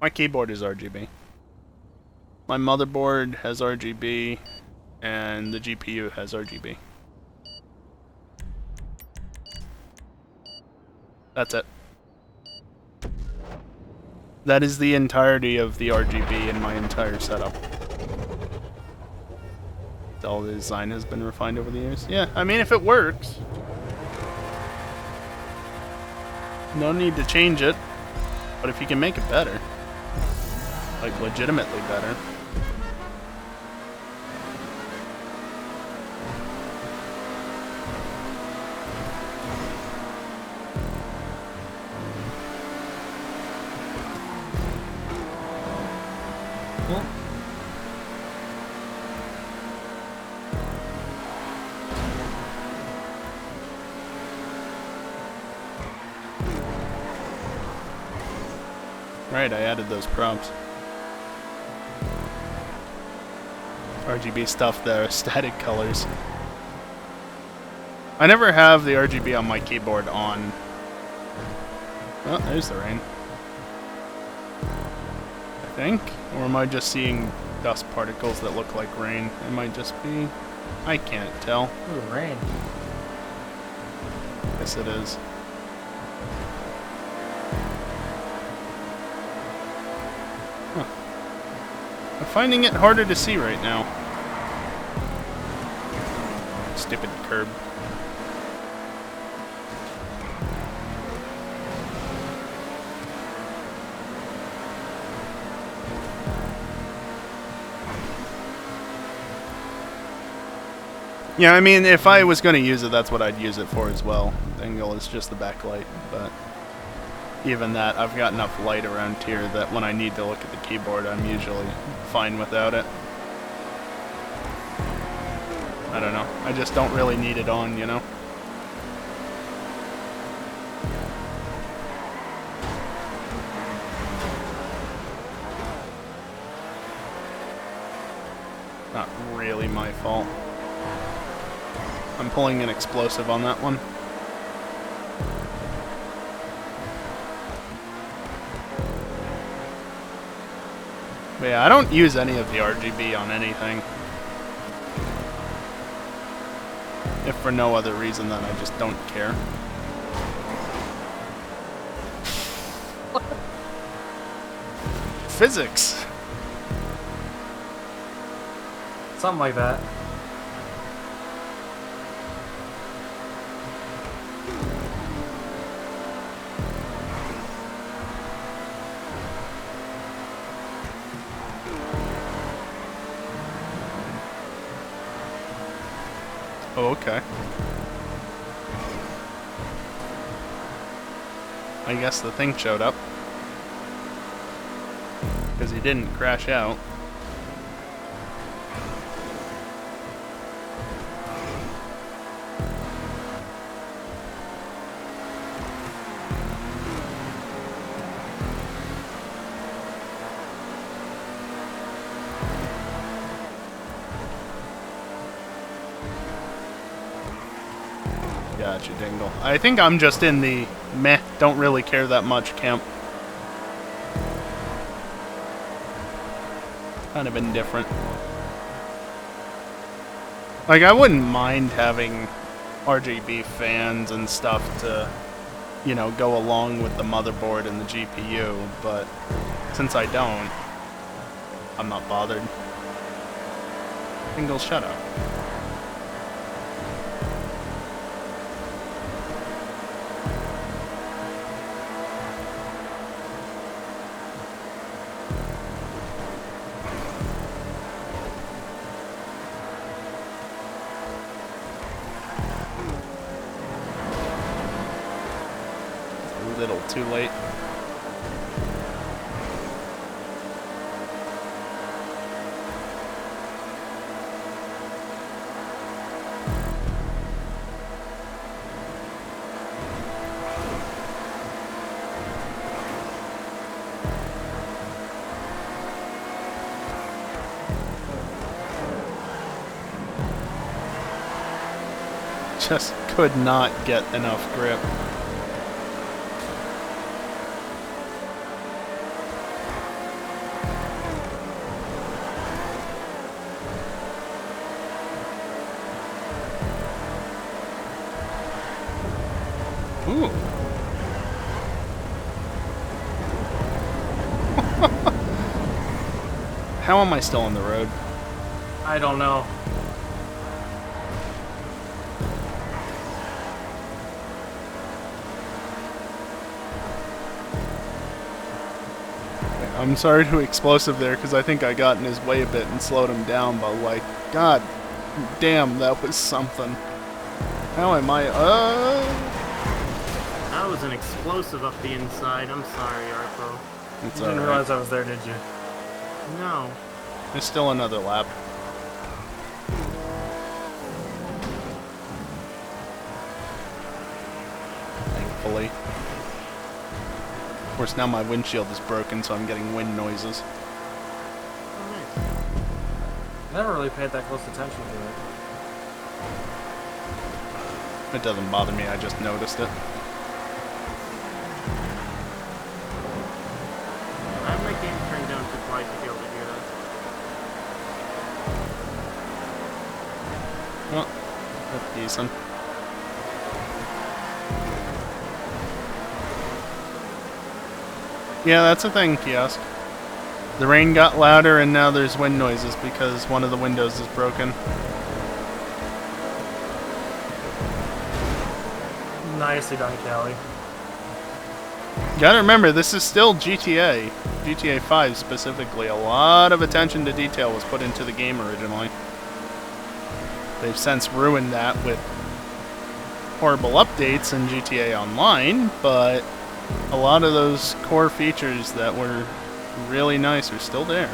My keyboard is RGB. My motherboard has RGB, and the GPU has RGB. That's it. That is the entirety of the RGB in my entire setup. All the design has been refined over the years. Yeah, I mean, if it works. No need to change it. But if you can make it better. Like, legitimately better. Cool. Right, I added those prompts. RGB stuff there, static colors. I never have the RGB on my keyboard on. Oh, there's the rain. I think? Or am I just seeing dust particles that look like rain? It might just be... I can't tell. Ooh, rain. Yes, it is. finding it harder to see right now. Stupid curb. Yeah, I mean, if I was going to use it, that's what I'd use it for as well. The angle is just the backlight, but even that, I've got enough light around here that when I need to look at the keyboard, I'm usually fine without it. I don't know. I just don't really need it on, you know? Not really my fault. I'm pulling an explosive on that one. But yeah, I don't use any of the RGB on anything. If for no other reason than I just don't care. Physics! Something like that. Oh, okay. I guess the thing showed up. Because he didn't crash out. Gotcha, Dingle. I think I'm just in the meh, don't really care that much camp. Kind of indifferent. Like, I wouldn't mind having RGB fans and stuff to, you know, go along with the motherboard and the GPU, but since I don't, I'm not bothered. Dingle, shut up. Little too late. Just could not get enough grip. Ooh. How am I still on the road? I don't know. I'm sorry to explosive there because I think I got in his way a bit and slowed him down, but like, god damn, that was something. How am I? That was an explosive up the inside. I'm sorry, Arpo. It's You didn't alright. realize I was there, did you? No. There's still another lap. Thankfully. Of course, now my windshield is broken, so I'm getting wind noises. Oh, nice. I never really paid that close attention to it. It doesn't bother me, I just noticed it. I have my game turned down to twice to be able to hear that. Well, that's decent. Yeah, that's a thing, kiosk. The rain got louder and now there's wind noises because one of the windows is broken. Nicely done, Kelly. Gotta remember, this is still GTA. GTA 5 specifically. A lot of attention to detail was put into the game originally. They've since ruined that with horrible updates in GTA Online, but a lot of those core features that were really nice are still there.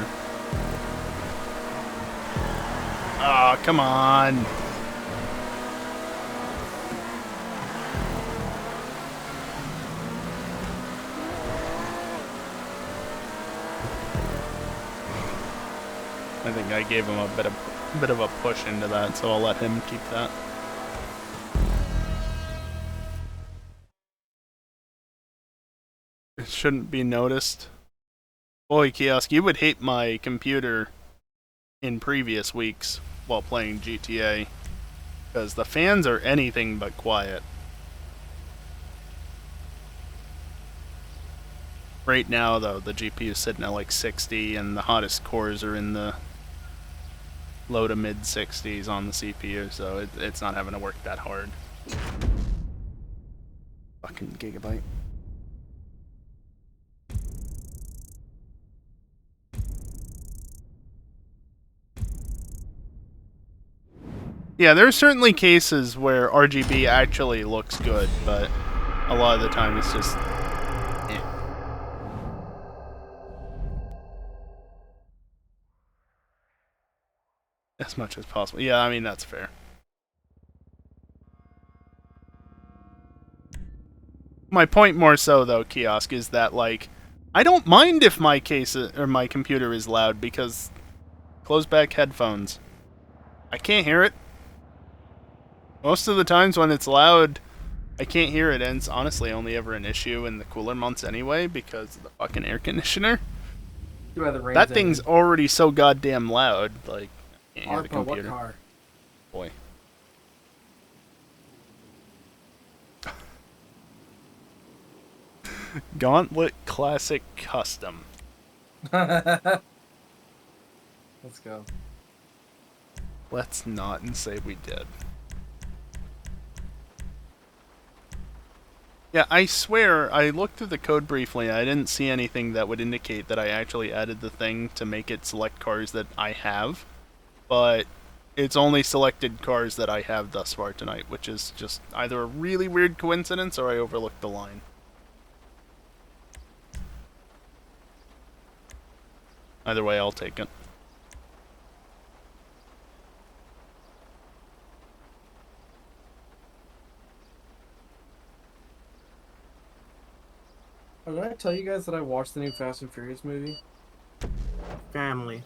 Aw, oh, come on. I think I gave him a bit of a push into that, so I'll let him keep that. It shouldn't be noticed. Boy, Kiosk, you would hate my computer in previous weeks while playing GTA, because the fans are anything but quiet. Right now, though, the GPU is sitting at like 60, and the hottest cores are in the low to mid 60s on the CPU, so it's not having to work that hard. Fucking gigabyte. Yeah, there are certainly cases where RGB actually looks good, but a lot of the time it's just as much as possible. Yeah, I mean, that's fair. My point more so, though, Kiosk, is that, like, I don't mind if my case or my computer is loud because close back headphones. I can't hear it. Most of the times when it's loud, I can't hear it, and it's honestly only ever an issue in the cooler months anyway because of the fucking air conditioner. That thing's already so goddamn loud, like, I can't hear the computer. What car? Boy. Gauntlet Classic Custom. Let's go. Let's not and say we did. Yeah, I swear, I looked through the code briefly and I didn't see anything that would indicate that I actually added the thing to make it select cars that I have. But it's only selected cars that I have thus far tonight, which is just either a really weird coincidence or I overlooked the line. Either way, I'll take it. Oh, did I tell you guys that I watched the new Fast and Furious movie? Family.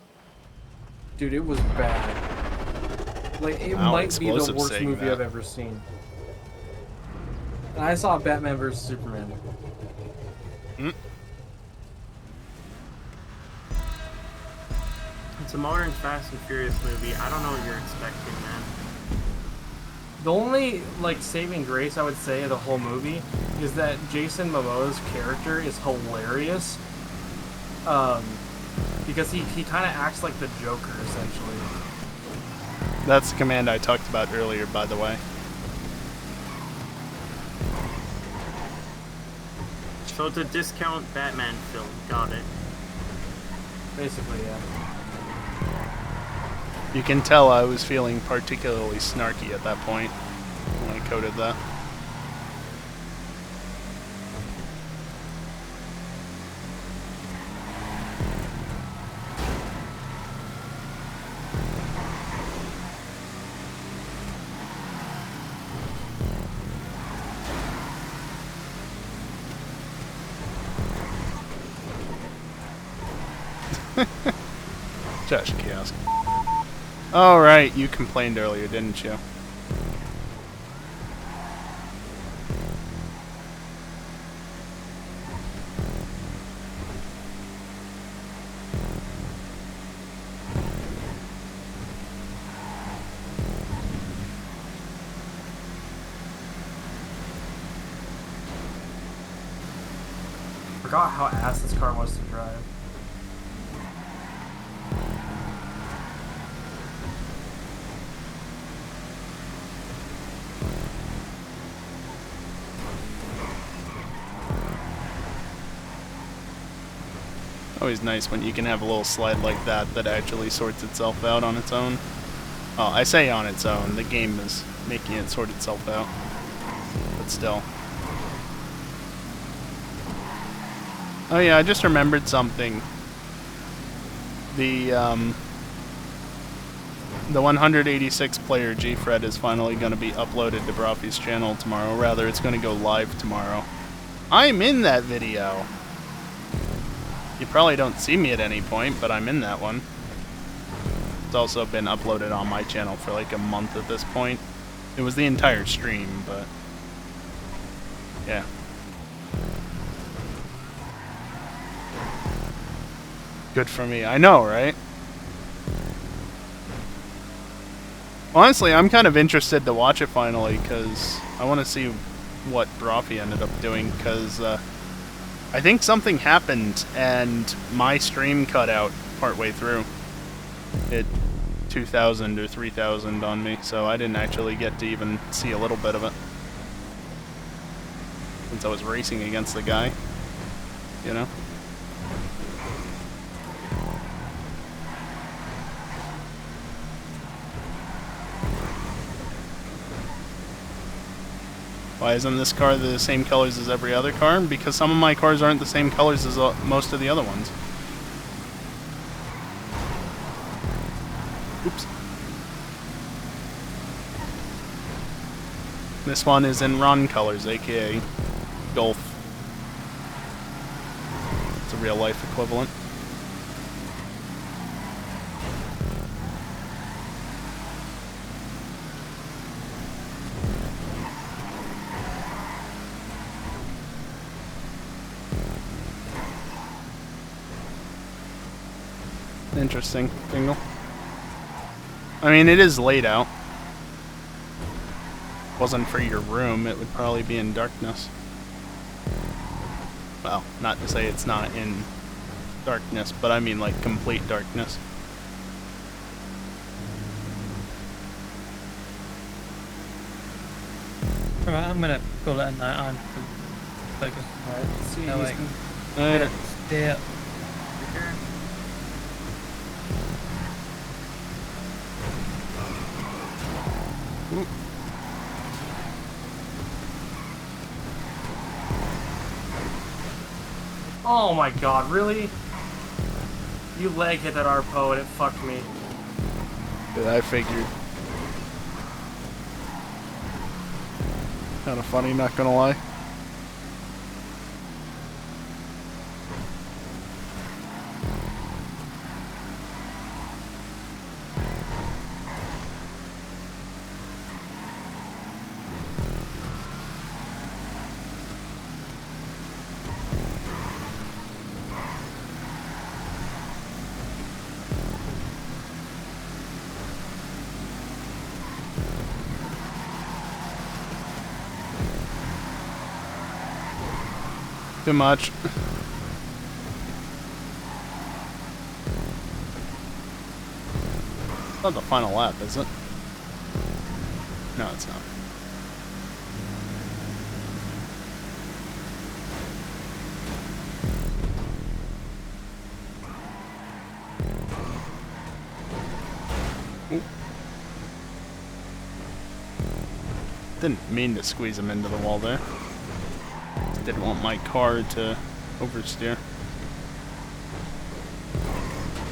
Dude, it was bad. Like, it might be the worst movie I've ever seen. And I saw Batman vs. Superman. It's a modern Fast and Furious movie. I don't know what you're expecting, man. The only, like, saving grace I would say of the whole movie is that Jason Momoa's character is hilarious. Because he kind of acts like the Joker, essentially. That's the command I talked about earlier, by the way. So it's a discount Batman film. Got it. Basically, yeah. You can tell I was feeling particularly snarky at that point when I coded that. Josh Kiosk. Alright, you complained earlier, didn't you? Forgot how ass this car was to drive. Always nice when you can have a little slide like that that actually sorts itself out on its own. Oh, I say on its own. The game is making it sort itself out. But still. Oh yeah, I just remembered something. The 186 player G-Fred is finally going to be uploaded to Broffi's channel tomorrow. Rather, it's going to go live tomorrow. I'm in that video. You probably don't see me at any point, but I'm in that one. It's also been uploaded on my channel for like a month at this point. It was the entire stream, but yeah. Good for me. I know, right? Honestly, I'm kind of interested to watch it finally, because I want to see what Broffi ended up doing, because I think something happened, and my stream cut out partway through. It 2,000 or 3,000 on me, so I didn't actually get to even see a little bit of it. Since I was racing against the guy, you know? Why isn't this car the same colors as every other car? Because some of my cars aren't the same colors as most of the other ones. Oops. This one is in Ron colors, aka Golf. It's a real life equivalent. Interesting, Dingle. I mean, it is laid out. If it wasn't for your room, it would probably be in darkness. Well, not to say it's not in darkness, but I mean like complete darkness. Alright, I'm gonna call it a night. I'm focused. Alright, see you. No, wait. Later. Yeah. Ooh. Oh my god, really? You leg hit that Arpo and it fucked me. I figured. Kinda funny, not gonna lie. Too much. Not the final lap, is it? No, it's not. Ooh. Didn't mean to squeeze him into the wall there. Didn't want my car to oversteer.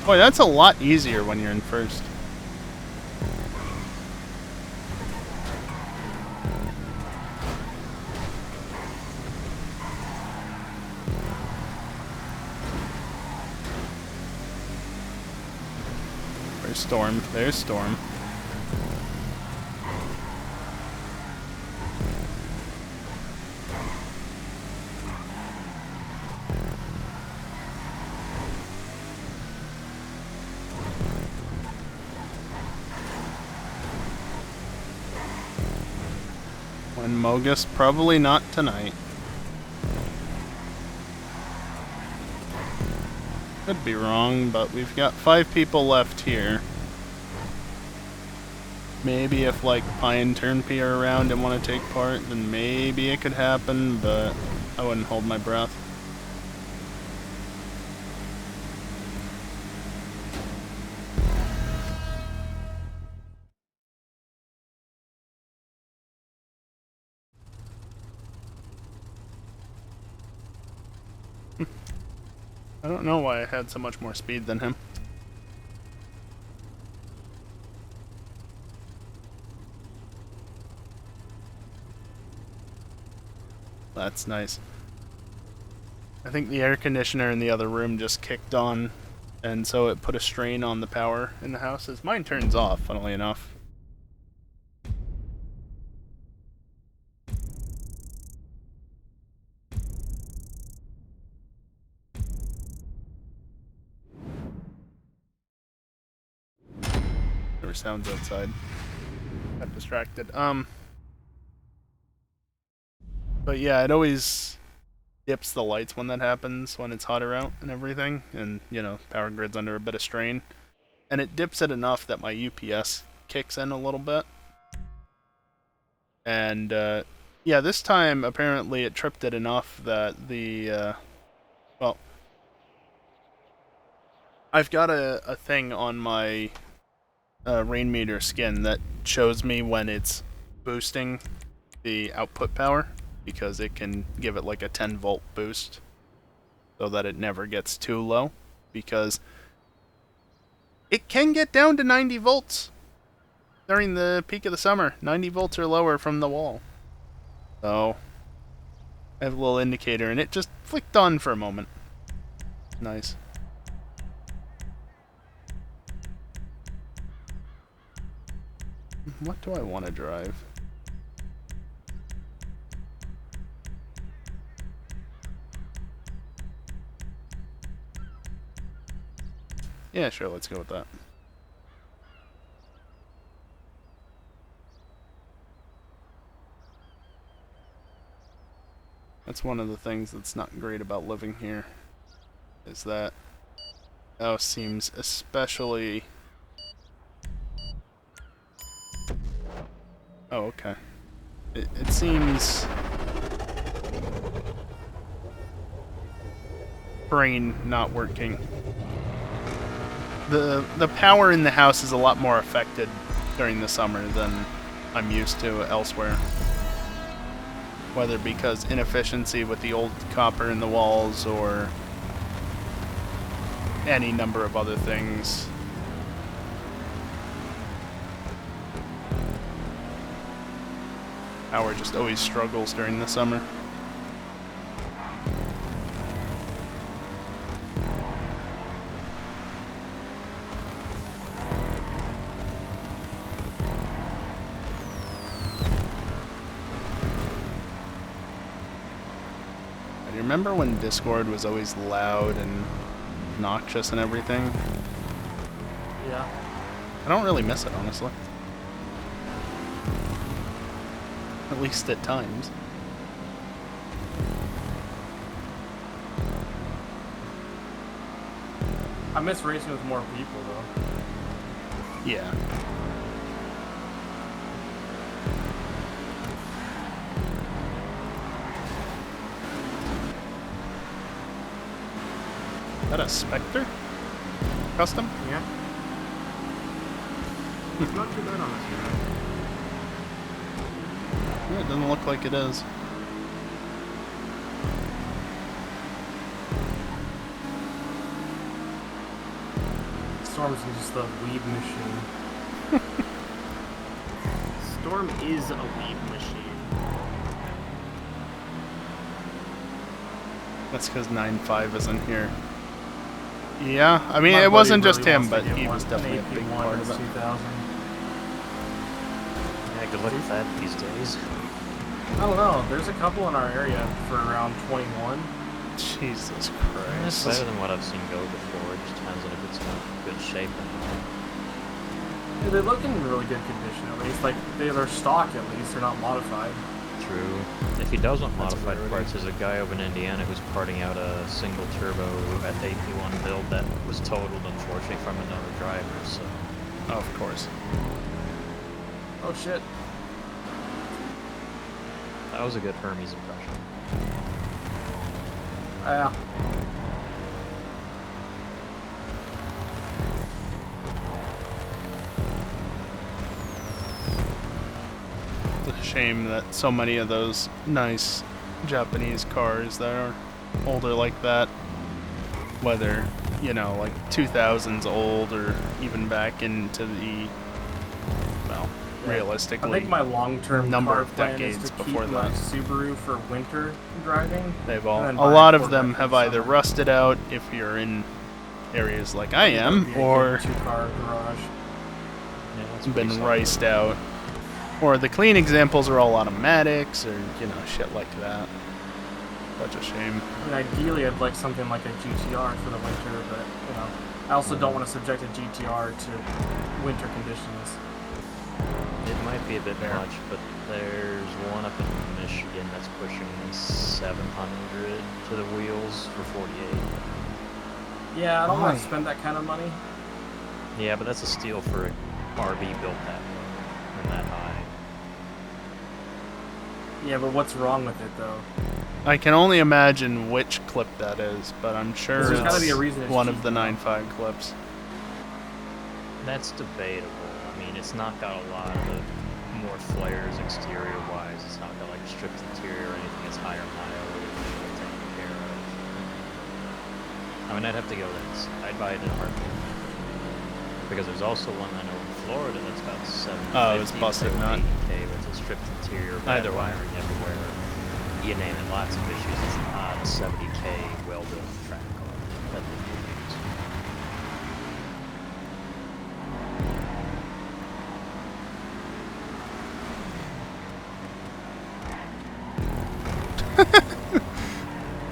Boy, that's a lot easier when you're in first. There's Storm. There's Storm. When Mogus, probably not tonight. Could be wrong, but we've got 5 people left here. Maybe if like Pi and Turnpy are around and want to take part, then maybe it could happen, but I wouldn't hold my breath. I don't know why I had so much more speed than him. That's nice. I think the air conditioner in the other room just kicked on, and so it put a strain on the power in the house. As mine turns off, funnily enough. There were sounds outside. Got distracted. But yeah, it always dips the lights when that happens, when it's hotter out and everything, and, you know, power grid's under a bit of strain. And it dips it enough that my UPS kicks in a little bit. And, yeah, this time, apparently, it tripped it enough that the, well, I've got a thing on my rain meter skin that shows me when it's boosting the output power, because it can give it like a 10-volt boost so that it never gets too low, because it can get down to 90 volts during the peak of the summer. 90 volts or lower from the wall. So I have a little indicator, and it just flicked on for a moment. Nice. What do I want to drive? Yeah, sure, let's go with that. That's one of the things that's not great about living here, is that house seems especially... Oh, okay. It seems... brain not working. The power in the house is a lot more affected during the summer than I'm used to elsewhere. Whether because inefficiency with the old copper in the walls or any number of other things. Power just always struggles during the summer. Remember when Discord was always loud and obnoxious and everything? Yeah. I don't really miss it, honestly. At least at times. I miss racing with more people, though. Yeah. Is that a Spectre? Custom? Yeah. It's not too bad on this unit. Yeah, it doesn't look like it is. Storm's just a weeb machine. Storm is a weeb machine. That's because 9.5 isn't here. Yeah, I mean, My it buddy wasn't just really him, wants to but get he one, was an definitely a big AP1 part of that's it. 2000. Yeah, good luck with that these days. I don't know. There's a couple in our area for around 21. Jesus It's Christ. better than what I've seen go before. It just depends on if it's in good shape or not. Yeah, they look in really good condition, at least. Like, they're stock, at least. They're not modified. True. If he does want That's modified rarity. parts, there's a guy over in Indiana who's parting out a single turbo AP1 build that was totaled, unfortunately, from another driver, so... Oh, of course. Oh, shit. That was a good Hermes impression. Yeah. It's a shame that so many of those nice Japanese cars that are older like that, whether, you know, like 2000s old or even back into the, well, Yeah. realistically, I think my long-term number car of plan decades is to before keep my that. Subaru for winter driving. they've all, and then a buy lot of Corvette them for have the either summer. rusted out if you're in areas like I That would am, be a or good two-car garage. Yeah, that's pretty been solid. riced out. Or the clean examples are all automatics, or, you know, shit like that. Such a shame. I mean, ideally, I'd like something like a GTR for the winter, but you know, I also don't want to subject a GTR to winter conditions. It might be a bit Fair. much, but there's one up in Michigan that's pushing 700 to the wheels for 48. Yeah, I don't want Why? to spend that kind of money. Yeah, but that's a steal for a RV built that low and that high. Yeah, but what's wrong with it though? I can only imagine which clip that is, but I'm sure There's gotta it's be a reason it's one cheap, of the you know? 9.5 clips. That's debatable. I mean, it's not got a lot of more flares exterior-wise. It's not got like a stripped interior or anything. It's higher mileage, taken care of. I mean, I'd have to go this. I'd buy it in a heartbeat. Because there's also one I know in Florida that's about 750 Oh, it's busted nut. 80K with a stripped interior, bad Either way. wiring everywhere. You name it, lots of issues. It's not a 70K well-built track car that they use.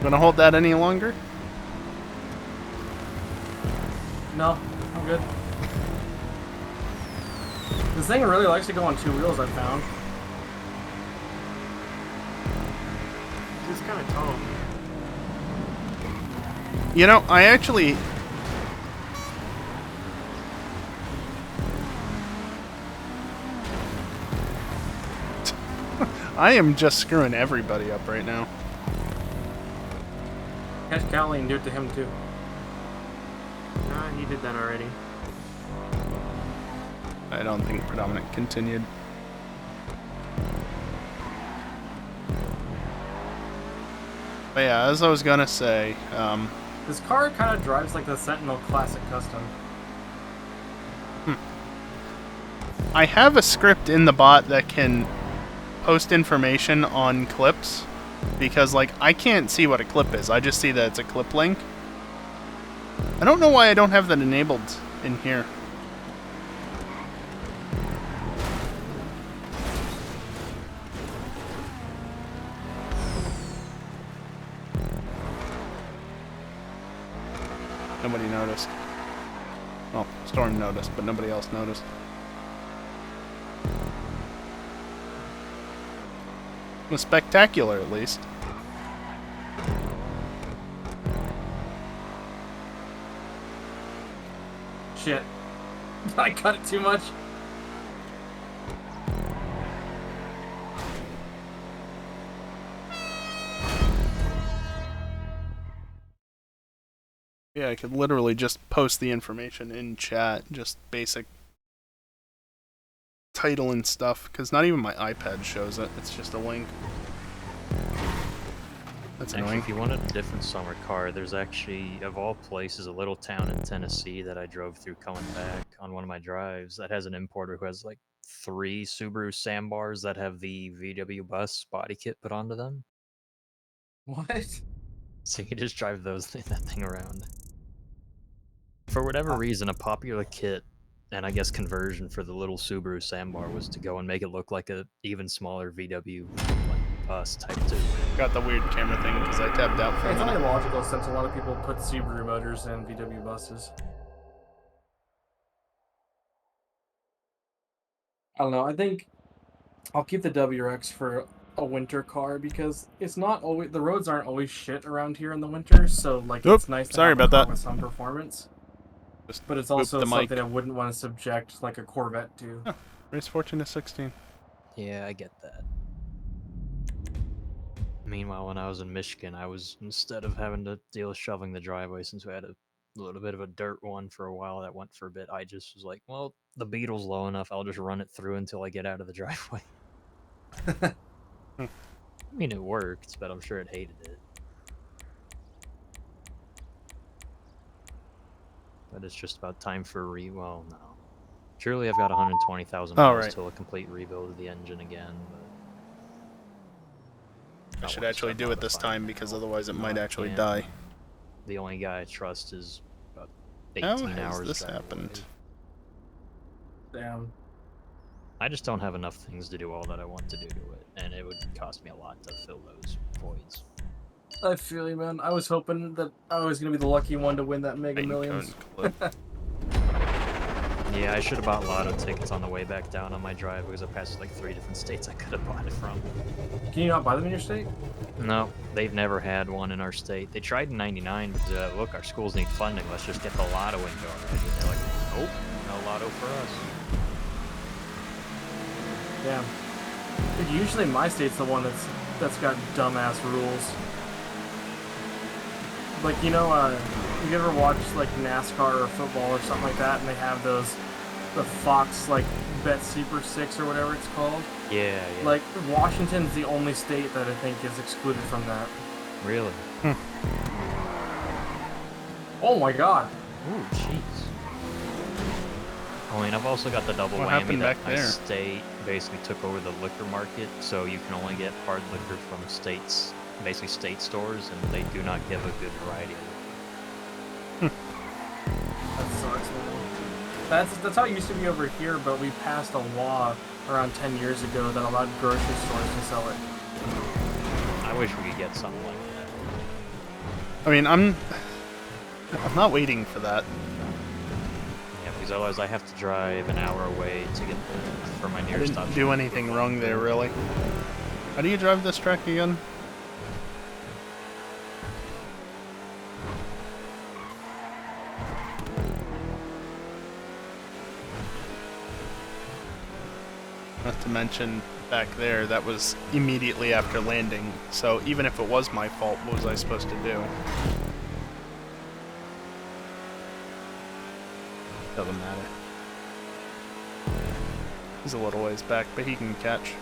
Gonna hold that any longer? No, I'm good. This thing really likes to go on two wheels, I found. It's kind of tall. You know, I actually... I am just screwing everybody up right now. Catch Cowley and do it to him too. Nah, he did that already. I don't think Predominant continued. But yeah, as I was gonna say, This car kind of drives like the Sentinel Classic Custom. I have a script in the bot that can post information on clips, because, like, I can't see what a clip is. I just see that it's a clip link. I don't know why I don't have that enabled in here. Nobody noticed. Well, Storm noticed, but nobody else noticed. It was spectacular, at least. Shit. I cut it too much. Yeah, I could literally just post the information in chat, just basic title and stuff, because not even my iPad shows it. It's just a link. That's Actually, annoying. if you wanted a different summer car, there's actually, of all places, a little town in Tennessee that I drove through coming back on one of my drives that has an importer who has like 3 Subaru Sandbars that have the VW bus body kit put onto them. What? So you can just drive that thing around. For whatever reason, a popular kit and I guess conversion for the little Subaru Sandbar was to go and make it look like a even smaller VW like bus Type 2. Got the weird camera thing because I tabbed out for a It's only minute. logical since a lot of people put Subaru motors in VW buses. I don't know. I think I'll keep the WRX for a winter car because it's not always the roads aren't always shit around here in the winter. So like Oop, it's nice to sorry have a about car that. with some performance. Just But it's boop also the mic. something I wouldn't want to subject like a Corvette to. Race 14 to 16. Yeah, I get that. Meanwhile, when I was in Michigan, I was, instead of having to deal with shoveling the driveway, since we had a little bit of a dirt one for a while that went for a bit, I just was like, well, the Beetle's low enough, I'll just run it through until I get out of the driveway. I mean, it worked, but I'm sure it hated it. But it's just about time for well, no. Surely I've got 120,000 Oh, miles right. till a complete rebuild of the engine again, but... I not should when I actually start do it this modifying time it because now. otherwise it No, might I actually can't. die. The only guy I trust is about How 18 has hours this drive happened? away. Damn. I just don't have enough things to do all that I want to do to it, and it would cost me a lot to fill those voids. I feel you, man. I was hoping that I was gonna be the lucky one to win that Mega Main Millions. cone clip. Yeah, I should have bought lotto tickets on the way back down on my drive because I passed like 3 different states I could have bought it from. Can you not buy them in your state? No, they've never had one in our state. They tried in '99, but look, our schools need funding. Let's just get the lotto into our area. They're like, nope, no lotto for us. Damn. Usually my state's the one that's got dumbass rules. Like, you ever watch like NASCAR or football or something like that, and they have the Fox like Bet Super 6 or whatever it's called? Yeah. Like, Washington's the only state that I think is excluded from that. Really? Oh my god. Ooh, jeez. I mean, I've also got the double What whammy happened that back my there? state basically took over the liquor market, so you can only get hard liquor from states, basically state stores, and they do not give a good variety of liquor. That sucks, man. That's how it used to be over here, but we passed a law around 10 years ago that allowed grocery stores to sell it. I wish we could get something like that. I mean, I'm not waiting for that. Yeah, because otherwise I have to drive an hour away to get for my I nearest didn't option. do anything wrong there, really. How do you drive this track again? Not to mention, back there, that was immediately after landing, so even if it was my fault, what was I supposed to do? Doesn't matter. He's a little ways back, but he can catch.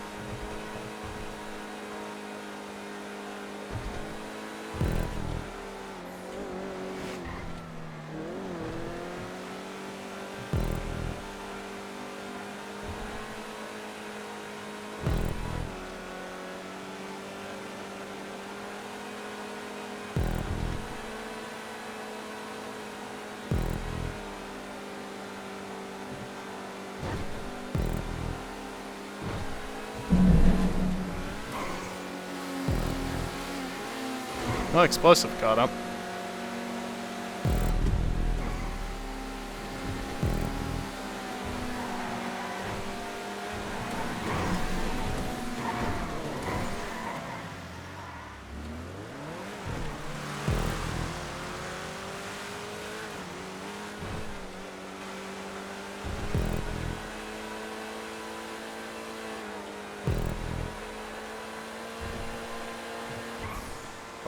Oh, explosive caught up.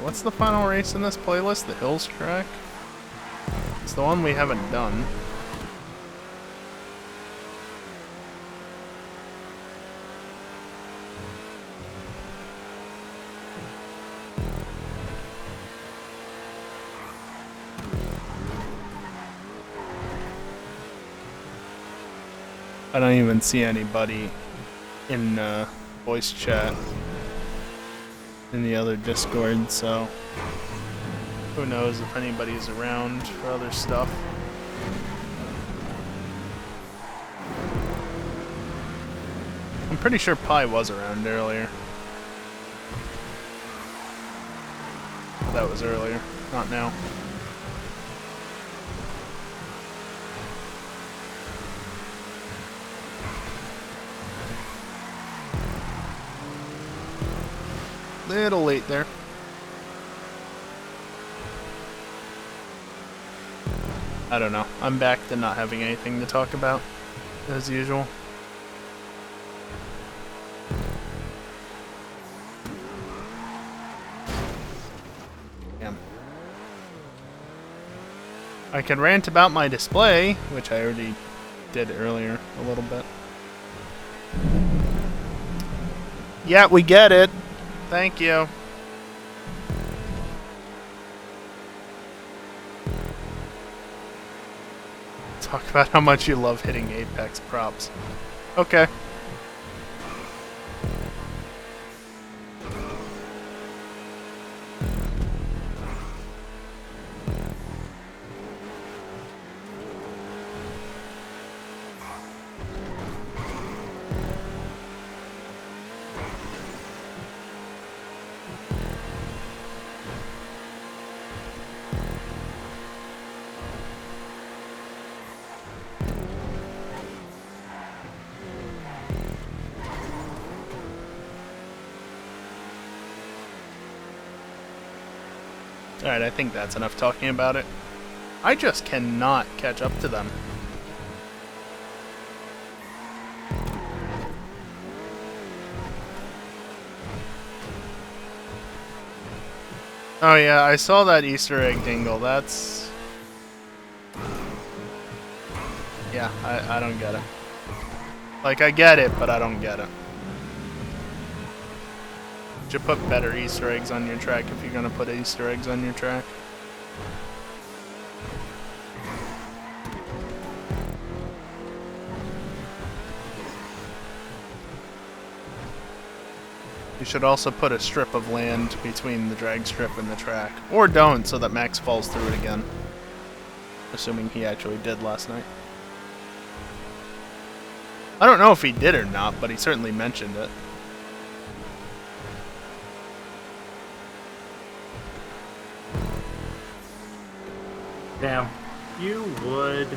What's the final race in this playlist? The Hills track? It's the one we haven't done. I don't even see anybody in voice chat in the other Discord, so who knows if anybody's around for other stuff. I'm pretty sure Pi was around earlier. That was earlier, not now. Little late there. I don't know. I'm back to not having anything to talk about, as usual. Damn. I can rant about my display, which I already did earlier a little bit. Yeah, we get it. Thank you. Talk about how much you love hitting Apex props. Okay. Alright, I think that's enough talking about it. I just cannot catch up to them. Oh yeah, I saw that Easter egg dingle. That's... Yeah, I don't get it. Like, I get it, but I don't get it. You should put better Easter eggs on your track if you're gonna put Easter eggs on your track. You should also put a strip of land between the drag strip and the track. Or don't, so that Max falls through it again. Assuming he actually did last night. I don't know if he did or not, but he certainly mentioned it. Damn. You would.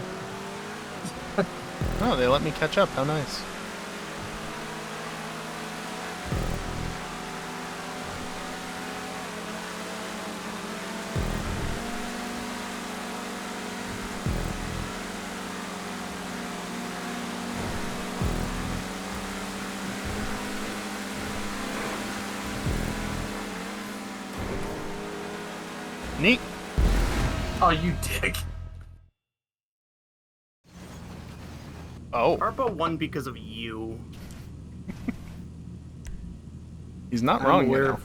Oh, they let me catch up. How nice. Neat. Oh, you dick. Oh, Harpo won because of you. he's not I'm wrong, you aware know. of-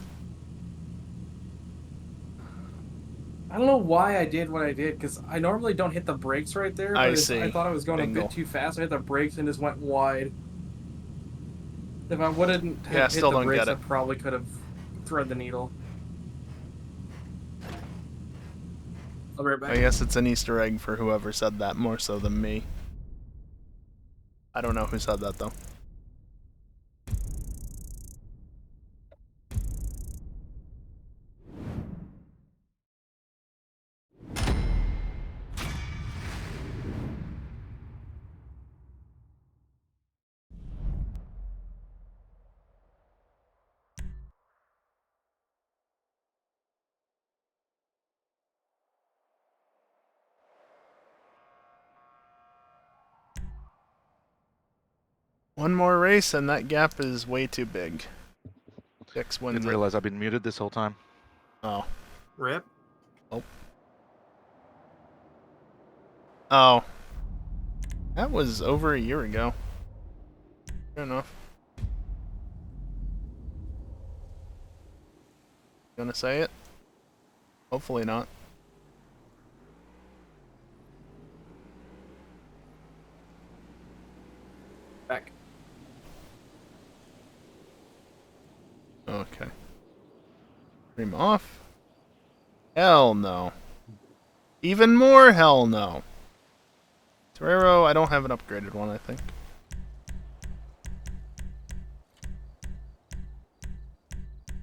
I don't know why I did what I did, because I normally don't hit the brakes right there. But I it's- see. I thought I was going Bingo. a bit too fast. I hit the brakes and just went wide. If I wouldn't have Yeah, hit still the don't brakes, get I it. probably could have threaded the needle. I'll be right back. I guess it's an Easter egg for whoever said that more so than me. I don't know who said that though. One more race and that gap is way too big. Dix wins Didn't it. realize I've been muted this whole time. Oh. Rip. Oh. That was over a year ago. Fair enough. Gonna say it? Hopefully not. Back. Okay. Stream off? Hell no. Even more hell no. Torero, I don't have an upgraded one, I think.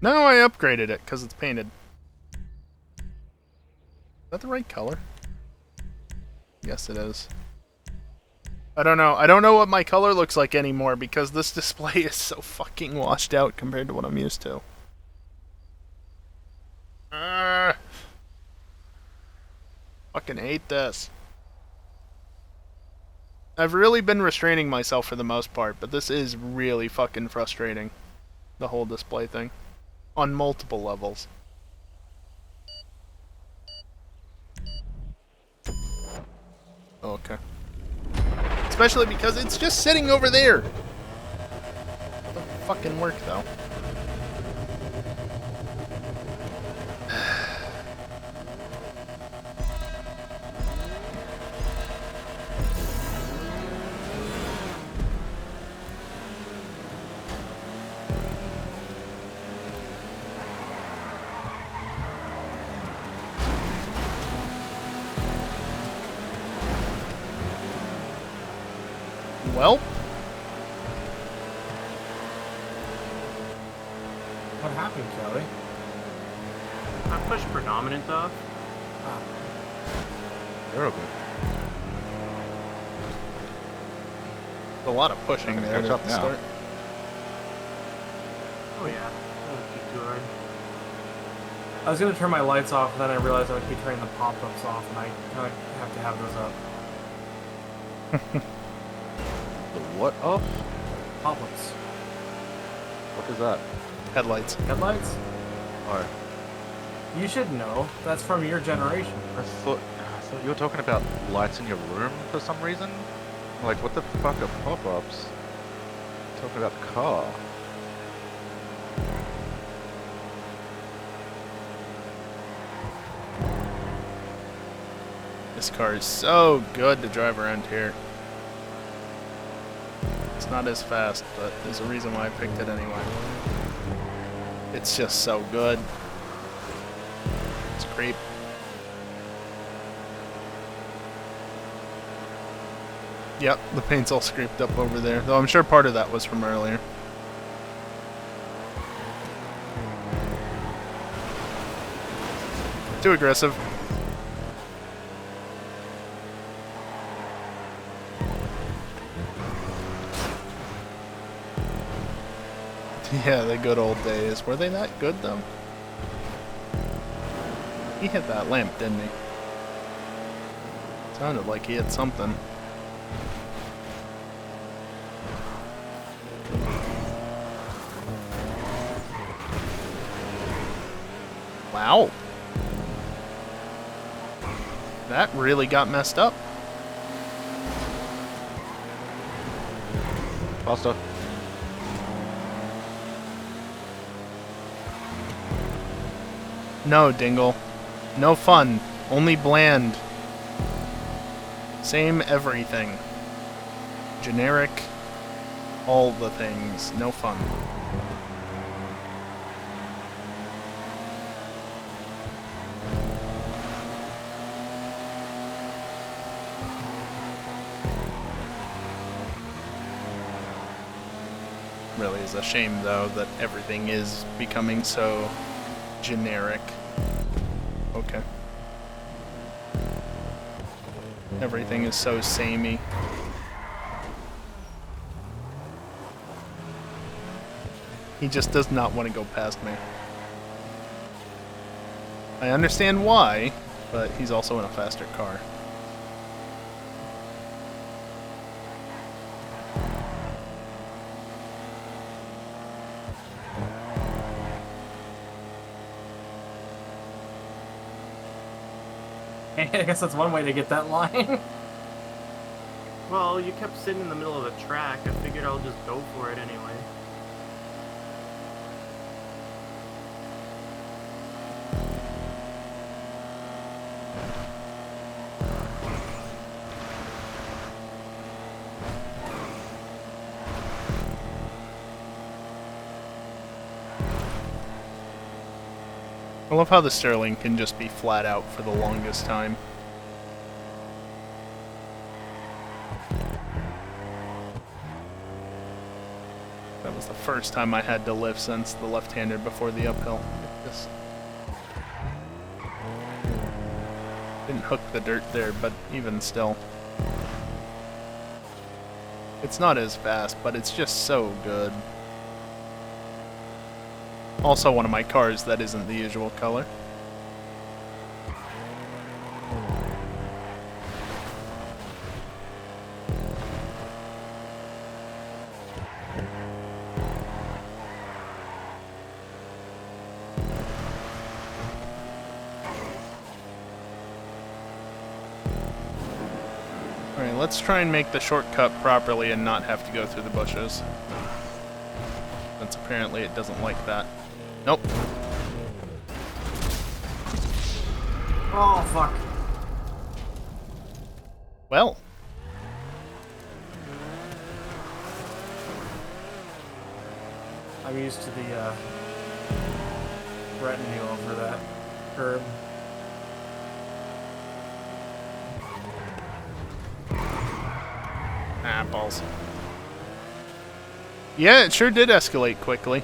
No, I upgraded it because it's painted. Is that the right color? Yes, it is. I don't know. I don't know what my color looks like anymore because this display is so fucking washed out compared to what I'm used to. Fucking hate this. I've really been restraining myself for the most part, but this is really fucking frustrating. The whole display thing. On multiple levels. Okay. Especially because it's just sitting over there. Doesn't fucking work though. Well, What happened, Kelly? I pushed predominant off. Terrible. a lot of pushing there Catch to up now. start. Oh yeah. I won't keep too hard. I was gonna turn my lights off, and then I realized I would be turning the pop-ups off, and I kind of have to have those up. The what off? Pop-ups. What is that? Headlights. Headlights? Oh, You should know. That's from your generation. I thought you were talking about lights in your room for some reason. Like, what the fuck are pop-ups? Talking about the car. This car is so good to drive around here. It's not as fast, but there's a reason why I picked it anyway. It's just so good. It's great. Yep, the paint's all scraped up over there, though I'm sure part of that was from earlier. Too aggressive. Yeah, the good old days. Were they that good, though? He hit that lamp, didn't he? Sounded like he hit something. Wow. That really got messed up. Faster. No, Dingle. No fun. Only bland. Same everything. Generic. All the things. No fun. Really is a shame, though, that everything is becoming so generic. Okay. Everything is so samey. He just does not want to go past me. I understand why, but he's also in a faster car. I guess that's one way to get that line. Well, you kept sitting in the middle of a track. I figured I'll just go for it anyway. I love how the Sterling can just be flat out for the longest time. That was the first time I had to lift since the left-hander before the uphill. Just didn't hook the dirt there, but even still. It's not as fast, but it's just so good. Also one of my cars that isn't the usual color. Alright, let's try and make the shortcut properly and not have to go through the bushes. Since apparently it doesn't like that. Nope. Oh, fuck. Well. I'm used to the retinue over that curb. Ah, balls. Yeah, it sure did escalate quickly.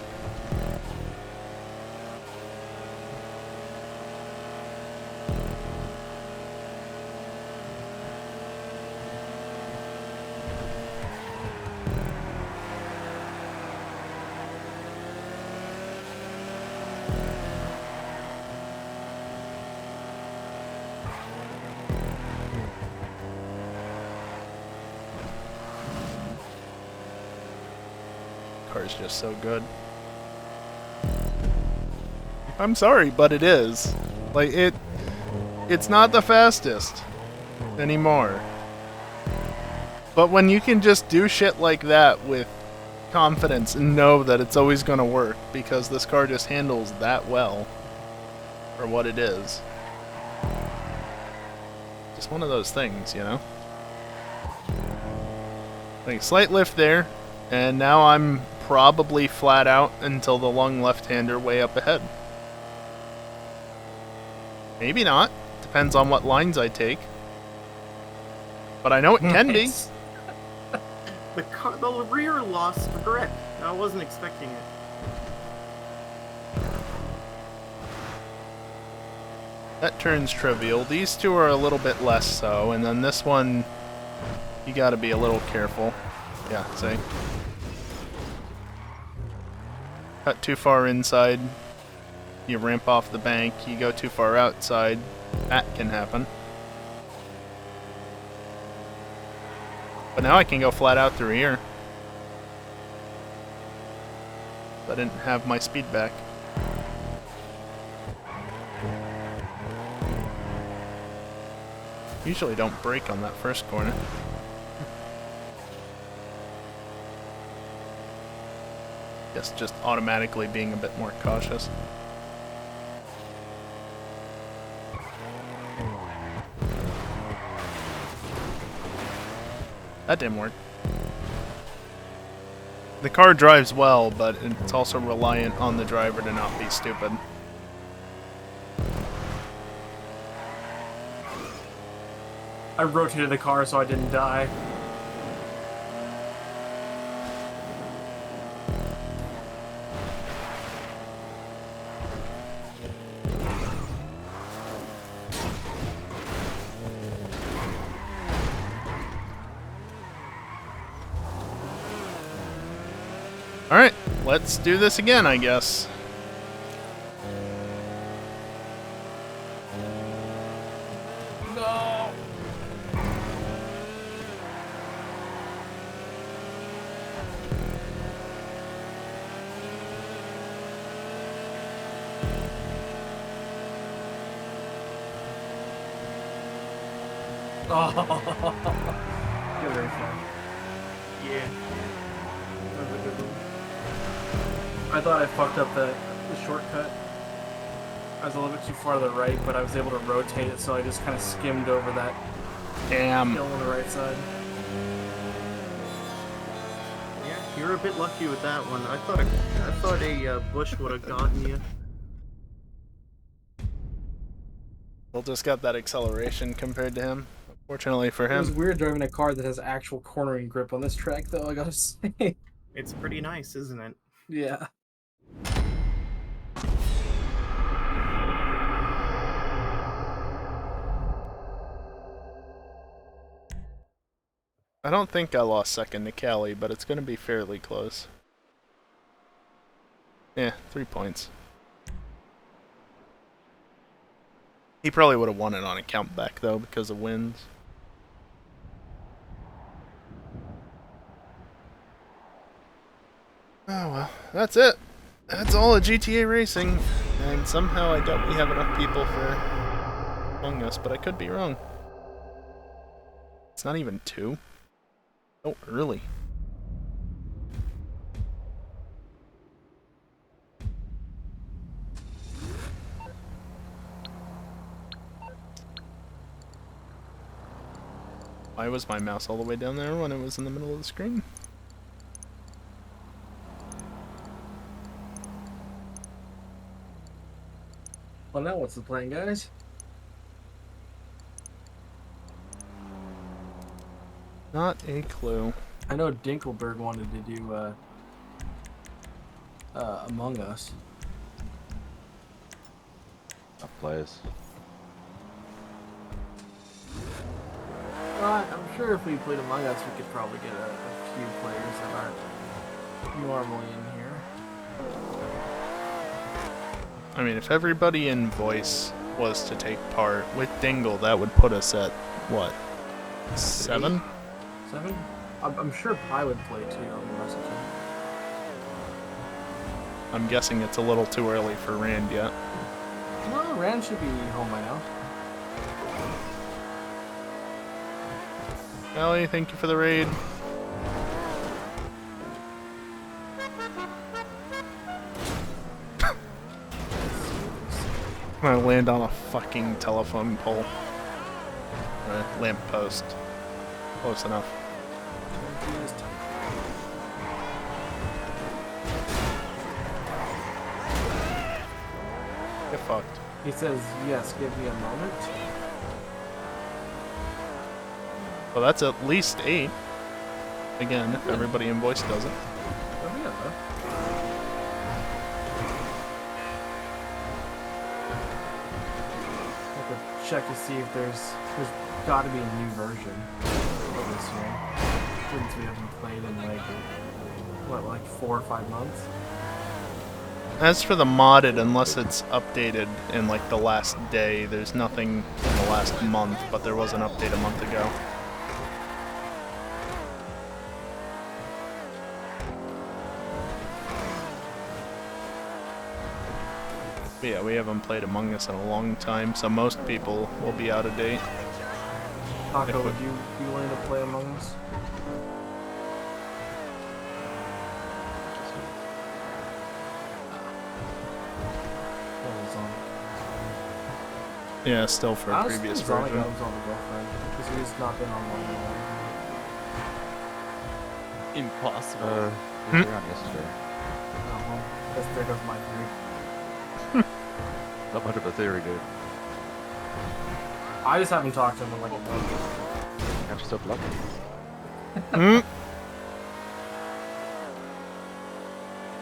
Car's just so good. I'm sorry, but it is. Like, it's not the fastest anymore. But when you can just do shit like that with confidence and know that it's always gonna work because this car just handles that well for what it is. Just one of those things, you know? Like, slight lift there, and now I'm probably flat out until the lung left-hander way up ahead. Maybe not. Depends on what lines I take. But I know it can be. The rear lost grip. I wasn't expecting it. That turn's trivial. These two are a little bit less so, and then this one, you gotta be a little careful. Yeah, see? Cut too far inside, you ramp off the bank. You go too far outside, that can happen. But now I can go flat out through here. I didn't have my speed back. Usually don't brake on that first corner. Guess just automatically being a bit more cautious. That didn't work. The car drives well, but it's also reliant on the driver to not be stupid. I rotated the car so I didn't die. Alright, let's do this again, I guess. No. Oh. Get very far. Yeah. That was a good one. I thought I fucked up the shortcut. I was a little bit too far to the right, but I was able to rotate it, so I just kind of skimmed over that Damn. hill on the right side. Yeah, you were a bit lucky with that one. I thought a bush would have gotten you. We'll just got that acceleration compared to him. Fortunately for It was him. weird driving a car that has actual cornering grip on this track, though, I gotta say. It's pretty nice, isn't it? Yeah. I don't think I lost second to Cali, but it's going to be fairly close. Yeah, 3 points. He probably would have won it on a count back, though, because of wins. Oh well, that's it. That's all of GTA Racing. And somehow I doubt we have enough people for Among Us, but I could be wrong. It's not even 2. So early. Why was my mouse all the way down there when it was in the middle of the screen? Well, now what's the plan, guys? Not a clue. I know Dinkelberg wanted to do Among Us. Up players. Well, I'm sure if we played Among Us, we could probably get a few players that aren't normally in here. I mean, if everybody in voice was to take part with Dingle, that would put us at what? 7? 7? I'm sure Pi would play too on the messenger. I'm guessing it's a little too early for Rand yet. No, Rand should be home by now. Ellie, thank you for the raid. I'm gonna land on a fucking telephone pole. Lamp post. Close enough. Get fucked. He says, yes, give me a moment. Well, that's at least 8. Again, if everybody in voice does it. Oh, yeah. I have to check to see if there's got to be a new version of this game. Since we haven't played in like 4 or 5 months. As for the modded, unless it's updated in like the last day, there's nothing in the last month, but there was an update a month ago. But yeah, we haven't played Among Us in a long time, so most people will be out of date. Taco, would you be willing to play Among Us? Yeah, still for a Honestly, previous Sonic version. was on the girlfriend because he's not been online in a while. Impossible. He was around yesterday. Guess there goes my theory. Not much of a theory, dude. I just haven't talked to him in like a month. Catch yourself lucky. Hmm?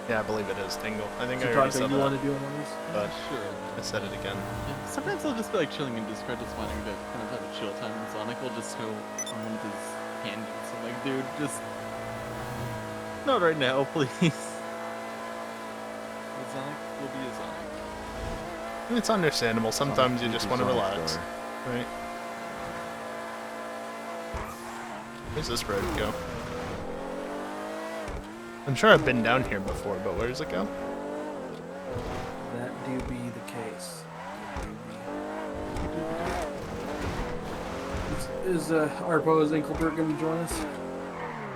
Yeah, I believe it is Tingle. I think I already Taco, said you want that, to do one of these? but Sure. I said it again. Yeah. Sometimes I'll just be like chilling in Discord, just wanting to kind of have a chill time, and Sonic will just go on one of his handles. I'm like, dude, just not right now, please. But Sonic will be a Sonic. It's understandable. Sometimes you Sonic just is want to Sonic, relax, though. right? Where's this road go? I'm sure I've been down here before, but where does it go? That do be the case. Is Arpo's Inkelberg going to join us?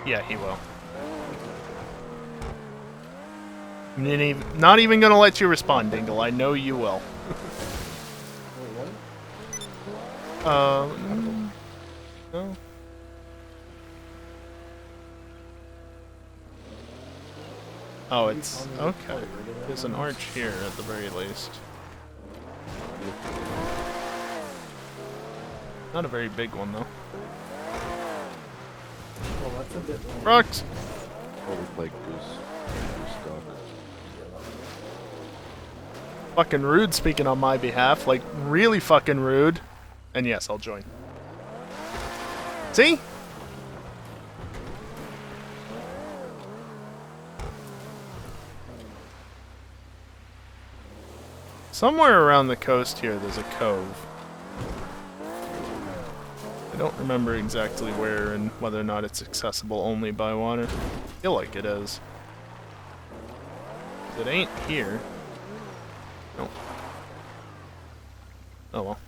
Yeah, he will. Not even gonna let you respond, Dingle. I know you will. No. Oh, it's okay. There's an arch here at the very least. Not a very big one though. Well, that's a bit. Rocks. Probably play Goose Dog. Fucking rude speaking on my behalf. Like, really fucking rude. And yes, I'll join. See? Somewhere around the coast here, there's a cove. I don't remember exactly where and whether or not it's accessible only by water. I feel like it is. It ain't here. No. Oh well.